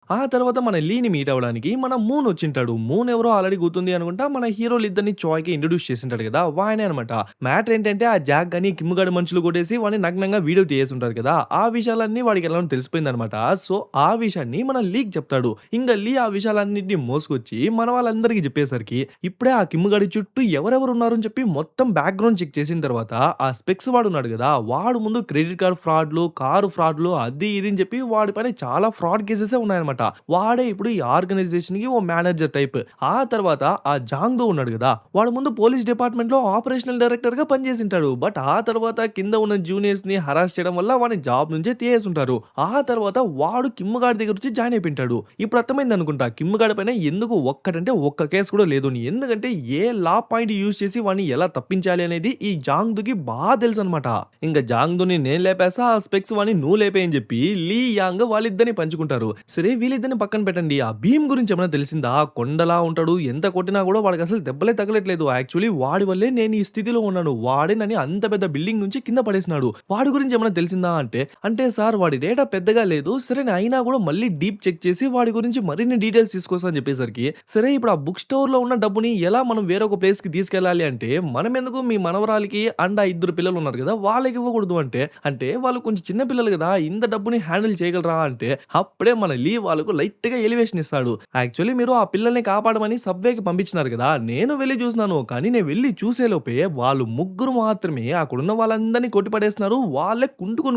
ఆ తర్వాత మన లీని మీట్ అవ్వడానికి మన మూన్ వచ్చింటాడు. మూన్ ఎవరో ఆల్రెడీ గుర్తుంది అనుకుంటా. మన హీరోలిద్దరిని చాయ్‌కి ఇంట్రొడ్యూస్ చేసింటాడు కదా! వాయనే అనమాట. మ్యాటర్ ఏంటంటే ఆ జాక్ గాని, కిమ్ గాడు మనుషులు కొట్టేసి వాడిని నగ్నంగా వీడియో తీయేసుంటారు కదా! ఆ విషయాలన్నీ వాడికి ఎలానో తెలిసిపోయిందనమాట. సో, ఆ విషయాన్ని మన లీకి చెప్తాడు. ఇంగ లీ ఆ విషయాలన్నిటిని మోసుకొచ్చి మన వాళ్ళందరికీ చెప్పేసరికి ఇప్పుడే ఆ కిమ్ గాడి చుట్టూ ఎవరెవరు ఉన్నారు అని చెప్పి మొత్తం బ్యాక్‌గ్రౌండ్ చెక్ చేసిన తర్వాత ఆ స్పెక్స్ వాడున్నాడు గదా! వాడు ముందు క్రెడిట్ కార్డ్ ఫ్రాడ్‌లు, కారు ఫ్రాడ్‌లు అది ఇది అని చెప్పి వాడి పైన చాలా ఫ్రాడ్ కేసెసే ఉన్నాయన్నమాట. వాడే ఇప్పుడు ఈ ఆర్గనైజేషన్‌కి ఓ మేనేజర్ టైప్. ఆ తర్వాత ఆ జాంగ్‌దో ఉన్నాడు గదా! వాడు ముందు పోలీస్ డిపార్ట్‌మెంట్‌లో ఆపరేషనల్ డైరెక్టర్‌గా పనిచేసింటాడు. బట్ ఆ తర్వాత కింద ఉన్న జూనియర్స్‌ని హరాస్ చేయడం వల్ల వాడిని జాబ్ నుంచే తీసేసుంటారు. ఆ తర్వాత వాడు కిమ్ గాడి దగ్గరొచ్చి జాయిన్ అయిపోయింటాడు. ఇప్పుడు అర్థమైందనుకుంటా కిమ్ గాడి పైన ఎందుకు ఒక్కటంటే ఒక్క కేస్ కూడా లేదు అని. ఎందుకంటే ఏ లా పాయింట్ యూజ్ చేసి వాడిని ఎలా తప్పించాలి అనేది ఈ జాంగ్‌దుకి తెలుసనమాట. ఇంక జాంగ్‌దుని నేను లేపేసా, ఆ స్పెక్స్ వాడిని నువ్వు లేపేయి అని చెప్పి లీ, యాంగ్ వాళ్ళిద్దరిని పంచుకుంటారు. సరే వీళ్ళిద్దరిని పక్కన పెట్టండి. ఆ భీమ్ గురించి ఏమైనా తెలిసిందా? కొండలా ఉంటాడు. ఎంత కొట్టినా కూడా వాడికసలు దెబ్బలే తగలట్లేదు. యాక్చువల్లీ వాడి వల్లే నేను ఈ స్థితిలో ఉన్నాను. వాడే నన్ను అంత పెద్ద బిల్డింగ్ నుంచి కింద పడేసినాడు. వాడి గురించి ఏమైనా తెలిసిందా అంటే, అంటే సార్ వాడి డేటా పెద్దగా లేదు. సరే అయినా కూడా మళ్ళీ డీప్ చెక్ చేసి వాడి గురించి మరిన్ని డీటెయిల్స్ తీసుకొస్తా అని చెప్పేసరికి, సరే ఇప్పుడు ఆ బుక్ స్టోర్‌లో ఉన్న డబ్బుని ఎలా మనం వేరొక ప్లేస్‌కి తీసుకెళ్ళాలి అంటే, మనమెందుకు మీ మనవరాలికి అండ్ ఆ ఇద్దరు పిల్లలున్నారు గదా! వాళ్ళకి ఇవ్వకూడదు అంటే, అంటే వాళ్ళు కొంచెం చిన్న పిల్లలు గదా! ఇంత డబ్బుని హ్యాండిల్ చేయగలరా అంటే, అప్పుడే మన లీ వాళ్ళకు లైట్‌గా ఎలివేషన్ ఇస్తాడు. యాక్చువల్లీ మీరు ఆ పిల్లల్ని కాపాడమని సబ్‌వేకి పంపించినారు గదా! నేను వెళ్లి చూసినాను. కానీ నేను వెళ్లి చూసేలోపే వాళ్ళు ముగ్గురు మాత్రమే అక్కడున్న వాళ్ళందరిని కొట్టిపడేస్తున్నారు. వాళ్ళే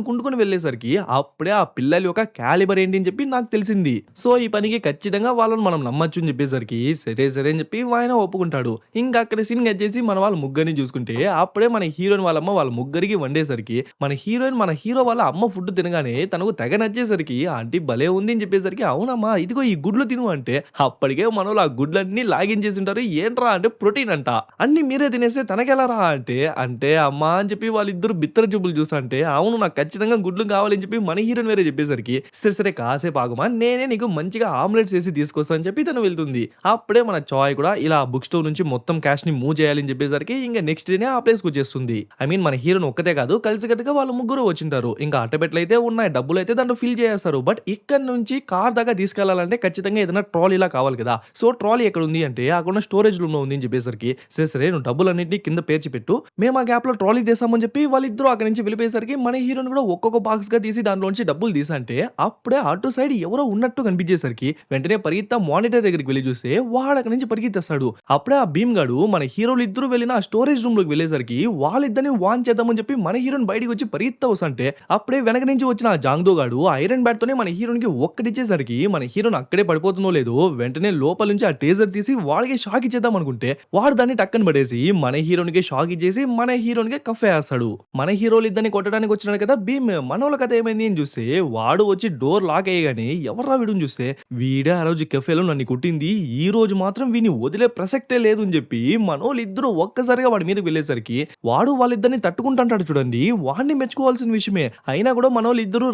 కుంటుకొని వెళ్ళేసరికి అప్పుడే ఆ పిల్లల యొక్క క్యాలిబర్ ఏంటి అని చెప్పి నాకు తెలిసింది. సో, ఈ పనికి ఖచ్చితంగా వాళ్ళని మనం నమ్మొచ్చు అని చెప్పేసరికి సరే అని చెప్పి ఆయన ఒప్పుకుంటాడు. ఇంక అక్కడ సీన్ కట్ చేసి మన వాళ్ళ ముగ్గురిని చూసుకుంటే అప్పుడే మన హీరోయిన్ వాళ్ళమ్మ వాళ్ళ ముగ్గురికి వండేసరికి మన హీరోయిన్ మన హీరో వాళ్ళ అమ్మ ఫుడ్ తినగానే తనకు తెగ నచ్చేసరికి ఆంటీ భలే ఉంది అని చెప్పేసరికి అవునమ్మా ఇదిగో ఈ గుడ్లు తిను అంటే అప్పటికే మనోళ్ళు ఆ గుడ్లన్నీ లాగించేసి ఉంటారు. ఏంట్రా అంటే ప్రోటీన్ అంట. అన్ని మీరే తినేస్తే తనకెలారా అంటే, అంటే అమ్మా అని చెప్పి వాళ్ళిద్దరు బిత్తర చూపులు చూస్తుంటే అవును నాకు ఖచ్చితంగా గుడ్లు కావాలని చెప్పి మన హీరోయిన్ వేరే చెప్పేసరికి సరే కాసేపు ఆగుమా నేనే నీకు మంచిగా ఆమ్లెట్స్ వేసి తీసుకొస్తా అని చెప్పి తను వెళ్తుంది. అప్పుడే మన చాయ్ కూడా ఇలా బుక్ స్టోర్ నుంచి మొత్తం క్యాష్ ని మూవ్ చేయాలని చెప్పేసరికి ఇంకా నెక్స్ట్ డేనే ఆ ప్లేస్ కి వచ్చేస్తుంది. ఐ మీన్ మన హీరోని ఒక్కతే కాదు కలిసికట్టుగా వాళ్ళు ముగ్గురు వచ్చింటారు. ఇంకా అట్టపెట్లయితే ఉన్నాయి డబ్బులు అయితే దాంట్లో ఫిల్ చేస్తారు. బట్ ఇక్కడ నుంచి కార్ దాకా తీసుకెళ్లాలంటే ఖచ్చితంగా ఏదైనా ట్రాలీలా కావాలి కదా! సో ట్రాలీ ఎక్కడ ఉంది అంటే అక్కడ స్టోరేజ్ రూమ్ లో ఉంది అని చెప్పేసరికి సరే నువ్వు డబ్బులన్నింటినీ కింద పేర్చి పెట్టు మేము ఆ గ్యాప్ లో ట్రాలీ తీసామని చెప్పి వాళ్ళిద్దరూ అక్కడి నుంచి వెళ్ళిపోయేసరికి మన హీరోని కూడా ఒక్కొక్క బాక్స్ గా తీసి దాంట్లోంచి డబ్బులు తీసంటే అప్పుడే అటు సైడ్ ఎవరో ఉన్నట్టు కనిపించేసరికి వెంటనే పరిగెత్తా మానిటర్ దగ్గరికి వెళ్ళి చూస్తే వాడు అక్కడి నుంచి పరిగెత్తేస్తాడు. అప్పుడే ఆ భీమ్ గాడు మన హీరోలు ఇద్దరు వెళ్ళిన ఆ స్టోరేజ్ రూమ్ లోకి వెళ్ళేసరికి వాళ్ళిద్దరిని వాన్ చేద్దామని చెప్పి మన హీరోని బయటికి వచ్చి పరిగెత్తా వస్తుంటే అప్పుడే వెనక నుంచి వచ్చిన ఆ జాంగ్దో గాడు ఐరన్ బ్యాట్ తోనే మన హీరోనికి ఒక్కటిచ్చేసరికి మన హీరోని అక్కడే పడిపోతుందో లేదో వెంటనే లోపల నుంచి ఆ టేజర్ తీసి వాడికి షాక్ ఇచ్చేద్దాం అనుకుంటే వాడు దాన్ని టక్కన పడేసి మన హీరోనికి షాక్ ఇచ్చేసి మన హీరోనికి కఫ్ వేస్తాడు. మన హీరోలు ఇద్దరిని కొట్టడానికి వచ్చినాడు కదా భీమ్ మనోళ్ళ కథ ఏమైంది అని చూస్తే వాడు వచ్చి డోర్ లాక్ అయ్యగానే ఎవర్రా వీడుని చూస్తే వీడే ఆ రోజు కెఫేలో నన్ను కొట్టింది ఈ రోజు మాత్రం వీని వదిలే ప్రసక్తే లేదు అని చెప్పి మనోళ్ళు ఇద్దరు ఒక్కసారిగా వాడి మీదకి వెళ్ళేసరికి వాడు వాళ్ళిద్దరిని తట్టుకుంటుంటాడు చూడండి. వాడిని మెచ్చుకోవాల్సిన విషయమే అయినా కూడా మనోళ్ళు ఇద్దరు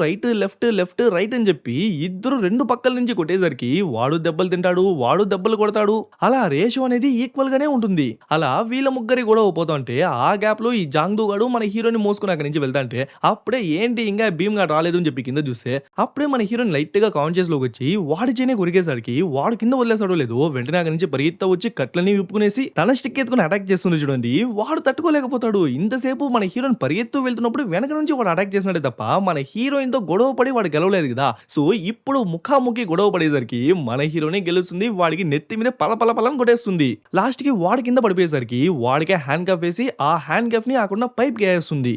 లెఫ్ట్ రైట్ అని చెప్పి ఇద్దరు రెండు పక్కల నుంచి కొట్టేసరికి వాడు దెబ్బలు తింటాడు వాడు దెబ్బలు కొడతాడు. అలా రేషియో అనేది ఈక్వల్ గానే ఉంటుంది. అలా వీళ్ళ ముగ్గురి గొడవ పోతుంటే ఆ గ్యాప్ లో ఈ జాంగ్దూ గాడు మన హీరోని మోసుకుని అక్కడి నుంచి వెళ్తాంటే అప్పుడే ఏంటి ఇంకా భీమ్ గాడు రాలేదు అని చెప్పి కింద చూస్తే అప్పుడే మన హీరోని లైట్ గా కాన్షియస్ లోకి వచ్చి వాడి చేనే కొరికేసరికి వాడు కింద వదిలేసాడో లేదో వెంటనే అక్కడి నుంచి పరిగెత్తా వచ్చి కట్లని విప్పుకునేసి తన స్టిక్ ఎత్తుకుని అటాక్ చేస్తుంది చూడండి. వాడు తట్టుకోలేకపోతాడు. ఇంతసేపు మన హీరోని పరిగెత్తు వెళ్తున్నప్పుడు వెనక నుంచి వాడు అటాక్ చేసినట్టే తప్ప మన హీరోయిన్ తో గొడవ పడి వాడు గెలవలేదు కదా. సో ఇప్పుడు ముఖాముఖి గొడవ పడేసరికి మన హీరోనే గెలుస్తుంది. వాడికి నెత్తి మీద పల కొట్టేస్తుంది. లాస్ట్ కి వాడి కింద పడిపోయేసరికి వాడికే హ్యాండ్ కఫ్ వేసి ఆ హ్యాండ్ కఫ్ ని ఆకుండా పైప్ గేస్తుంది.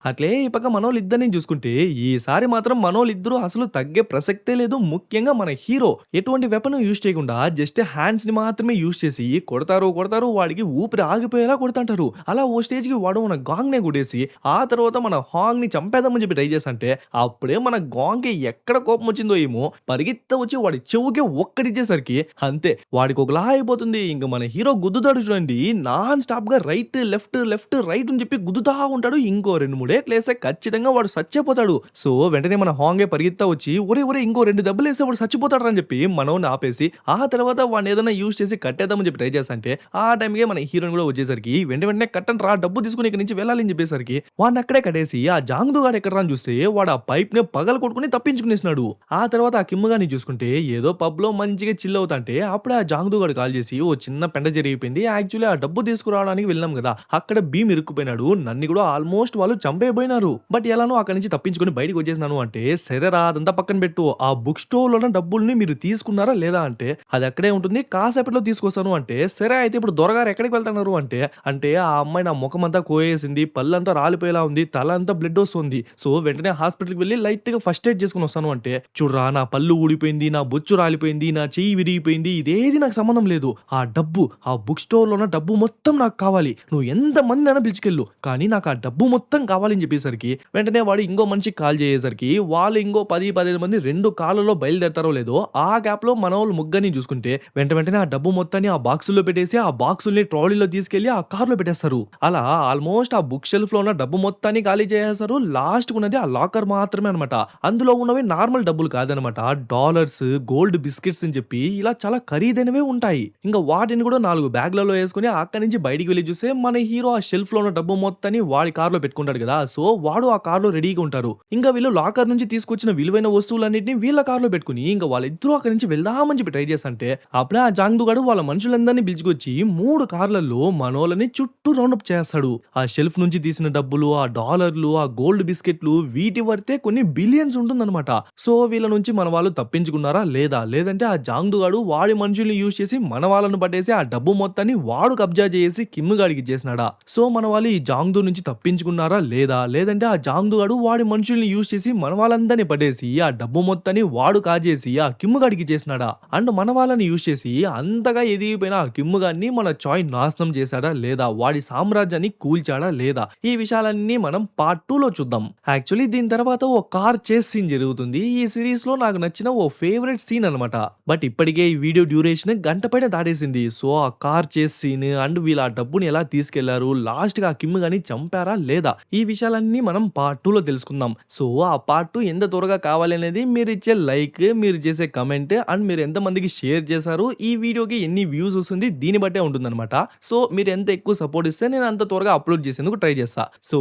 అట్లే ఈ పక్క మనోళ్ళిద్దరిని చూసుకుంటే ఈసారి మాత్రం మనోళ్ళిద్దరూ అసలు తగ్గే ప్రసక్తే లేదు. ముఖ్యంగా మన హీరో ఎటువంటి వెపన్ యూజ్ చేయకుండా జస్ట్ హ్యాండ్స్ ని మాత్రమే యూజ్ చేసి కొడతారు వాడికి ఊపిరి ఆగిపోయేలా కొడతాంటారు. అలా ఓ స్టేజ్ కి వాడు మన గాంగ్ నే కొట్టేసి ఆ తర్వాత మన హాంగ్ ని చంపేద్దామని చెప్పి ట్రై చేసంటే అప్పుడే మన గాంగ్ కి ఎక్కడ కోపం వచ్చిందో ఏమో పరిగెత్త వచ్చి వాడి చెవుకే ఒక్కడిచ్చేసరికి అంతే వాడికి ఒకలా అయిపోతుంది. ఇంకా మన హీరో గుద్దుతాడు చూడండి నాన్ స్టాప్ గా రైట్ లెఫ్ట్ అని చెప్పి గుద్దుతా ఉంటాడు. ఇంకో 2, 3 మూడేట్లేస్తే ఖచ్చితంగా వాడు చచ్చిపోతాడు. సో వెంటనే మన హాంగే పరిగెత్తా వచ్చి ఒరే ఒరే ఇంకో 2 దెబ్బలేస్తే వాడు చచ్చిపోతాడు అని చెప్పి మనోడిని ఆపేసి ఆ తర్వాత వాడిని ఏదైనా యూజ్ చేసి కట్టేద్దామని చెప్పి ట్రై చేస్తా అంటే ఆ టైంకే మన హీరోయిన్ కూడా వచ్చేసరికి వెంటనే కట్టండి రా డబ్బు తీసుకుని ఇక్కడి నుంచి వెళ్ళాలి అని చెప్పేసరికి వాడిని అక్కడే కట్టేసి ఆ జాంగ్దు గాడు ఎక్కడ అని చూస్తే వాడు ఆ పైప్ ని పగల కొట్టుకుని తప్పించుకునేసినాడు. ఆ తర్వాత ఆ కిమ్ గాని చూసుకుంటే ఏదో పబ్ లో మంచిగా చిల్ అవుతాంటే అప్పుడే ఆ జాంగ్దు గాడు కాల్ చేసి ఓ చిన్న పెంట జరిగిపోయింది, యాక్చువల్లీ ఆ డబ్బు తీసుకురావడానికి వెళ్ళాం కదా అక్కడ భీమ్ ఇరుక్కుపోయినాడు, నన్ను కూడా ఆల్మోస్ట్ వాళ్ళు చంపేయబోయినారు, బట్ ఎలానో అక్కడి నుంచి తప్పించుకుని బయటకు వచ్చేసినాను అంటే సరేరా అదంతా పక్కన పెట్టు, ఆ బుక్ స్టోర్ లో డబ్బుల్ని మీరు తీసుకున్నారా లేదా అంటే అది అక్కడే ఉంటుంది కాసేపట్లో తీసుకొస్తాను అంటే సరే అయితే ఇప్పుడు దొరగారు ఎక్కడికి వెళ్తున్నారు అంటే అంటే ఆ అమ్మాయి నా ముఖం అంతా కోయేసింది, పళ్ళంతా రాలిపోయేలా ఉంది, తల అంతా బ్లడ్ వస్తుంది, సో వెంటనే హాస్పిటల్కి వెళ్ళి లైట్ గా ఫస్ట్ ఎయిడ్ చేసుకుని వస్తాను అంటే చూడరా నా పళ్ళు ఊడిపోయింది, నా బొచ్చు రాలిపోయింది, నా చెయ్యి విరిగిపోయింది, ఇదేది నాకు సంబంధం లేదు, ఆ డబ్బు ఆ బుక్ స్టోర్ లో ఉన్న డబ్బు మొత్తం నాకు కావాలి, నువ్వు ఎంత మంది అయినా పిలుచుకెళ్ళు కానీ నాకు ఆ డబ్బు మొత్తం కావాలని చెప్పేసరికి వెంటనే వాడు ఇంకో మనిషికి కాల్ చేసేసరికి వాళ్ళు ఇంకో 10-15 మంది 2 కార్లలో బయలుదేరతారో లేదో ఆ గ్యాప్ లో మన వాళ్ళు ముగ్గురిని చూసుకుంటే వెంటనే ఆ డబ్బు మొత్తాన్ని ఆ బాక్సుల్లో పెట్టేసి ఆ బాక్సుల్ని ట్రాలీలో తీసుకెళ్లి ఆ కార్లో పెట్టేస్తారు. అలా ఆల్మోస్ట్ ఆ బుక్ షెల్ఫ్ లో ఉన్న డబ్బు మొత్తాన్ని ఖాళీ చేసేస్తారు, లాస్ట్ ఉన్నది ఆ లాకర్ మాత్రమే అనమాట. అందులో ఉన్నవి నార్మల్ డబ్బులు కాదనమాట, డాలర్స్, గోల్డ్ బిస్కెట్స్ అని చెప్పి ఇలా చాలా ఖరీదైనవే ఉంటాయి. ఇంకా వాటిని కూడా 4 బ్యాగ్లలో వేసుకుని అక్కడి నుంచి బయటికి వెళ్ళి చూస్తే మన హీరో ఆ షెల్ఫ్ లో ఉన్న డబ్బు మొత్తాన్ని వాడి కార్లో పెట్టుకుంటాడు కదా, సో వాడు ఆ కార్లో రెడీగా ఉంటారు. ఇంకా వీళ్ళు లాకర్ నుంచి తీసుకొచ్చిన విలువైన వస్తువులన్నింటినీ వీళ్ళ కార్లో పెట్టుకుని ఇంకా వాళ్ళిద్దరూ అక్కడి నుంచి వెళ్దామని చెప్పి ట్రై చేస్తుంటే అప్పుడే ఆ జాంగ్దు గాడు వాళ్ళ మనుషులందరినీ పిలుచుకొచ్చి 3 కార్లలో మనోళ్ళని చుట్టూ రౌండప్ చేస్తాడు. ఆ షెల్ఫ్ నుంచి తీసిన డబ్బులు, ఆ డాలర్లు, ఆ గోల్డ్ బిస్కెట్లు వీటి వర్తే కొన్ని బిలియన్స్ ఉంటుందన్నమాట. సో వీళ్ళ నుంచి మన వాళ్ళు తప్పించుకున్నారా లేదా, లేదంటే ఆ జాంగ్దు గాడు వాడి మనుషుల్ని యూజ్ చేసి మన వాళ్ళను పట్టేసి ఆ డబ్బు మొత్తాన్ని వాడు కబ్జా చేసి కిమ్ గాడికి చేసినాడా, సో మన వాళ్ళు ఈ జాంగ్దు నుంచి తప్పించుకున్నారా లేదా, లేదంటే ఆ జాంగ్దు గాడు వాడి మనుషుల్ని యూజ్ చేసి మన వాళ్ళందరినీ పట్టేసి ఆ డబ్బు మొత్తాన్ని వాడు కాజేసి ఆ కిమ్ గాడికి చేసినాడా, అండ్ మన వాళ్ళని యూజ్ చేసి అంతగా ఎదిగిపోయిన ఆ కిమ్ గాడిని మన చాయ్ నాశనం చేశాడా లేదా, వాడి సామ్రాజ్యాన్ని కూల్చాడా లేదా, ఈ విషయాలన్నీ మనం పార్ట్ 2 లో చూద్దాం. యాక్చువల్లీ దీని తర్వాత ఓ కార్ చేస్ సీన్ జరుగుతుంది. ఈ సిరీస్ లో నాకు నచ్చిన ఓ ఫేవరెట్ సీన్ అనమాట. బట్ ఇప్పటికే ఈ వీడియో డ్యూరేషన్ గంట పైన దాటేసింది. సో ఆ కార్ చేస్ సీన్ అండ్ వీళ్ళ ఆ డబ్బుని ఎలా తీసుకెళ్లారు, లాస్ట్ గా ఆ కిమ్ గాని చంపారా లేదా, ఈ విషయాలన్నీ మనం పార్ట్ 2 లో తెలుసుకుందాం. సో ఆ పార్ట్ 2 ఎంత త్వరగా కావాలి అనేది మీరు ఇచ్చే లైక్, మీరు చేసే కమెంట్ అండ్ మీరు ఎంత మందికి షేర్ చేశారు, ఈ వీడియోకి ఎన్ని వ్యూస్ వస్తుంది దీన్ని బట్టే ఉంటుందన్నమాట. సో మీరు ఎంత ఎక్కువ సపోర్ట్ ఇస్తే నేను అంత త్వరగా అప్లోడ్ చేసేందుకు ట్రై చేస్తా. సో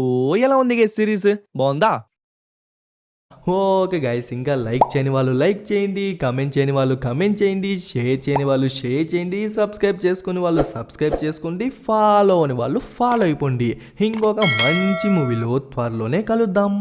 ఎలా ఉంది గైస్ సిరీస్, బాగుందా? ఓకే గైస్, ఇంకా లైక్ చేయని వాళ్ళు లైక్ చేయండి, కమెంట్ చేయని వాళ్ళు కమెంట్ చేయండి, షేర్ చేయని వాళ్ళు షేర్ చేయండి, సబ్స్క్రైబ్ చేసుకుని వాళ్ళు సబ్స్క్రైబ్ చేసుకోండి, ఫాలో అని వాళ్ళు ఫాలో అయిపోండి. ఇంకొక మంచి మూవీలో త్వరలోనే కలుద్దాం.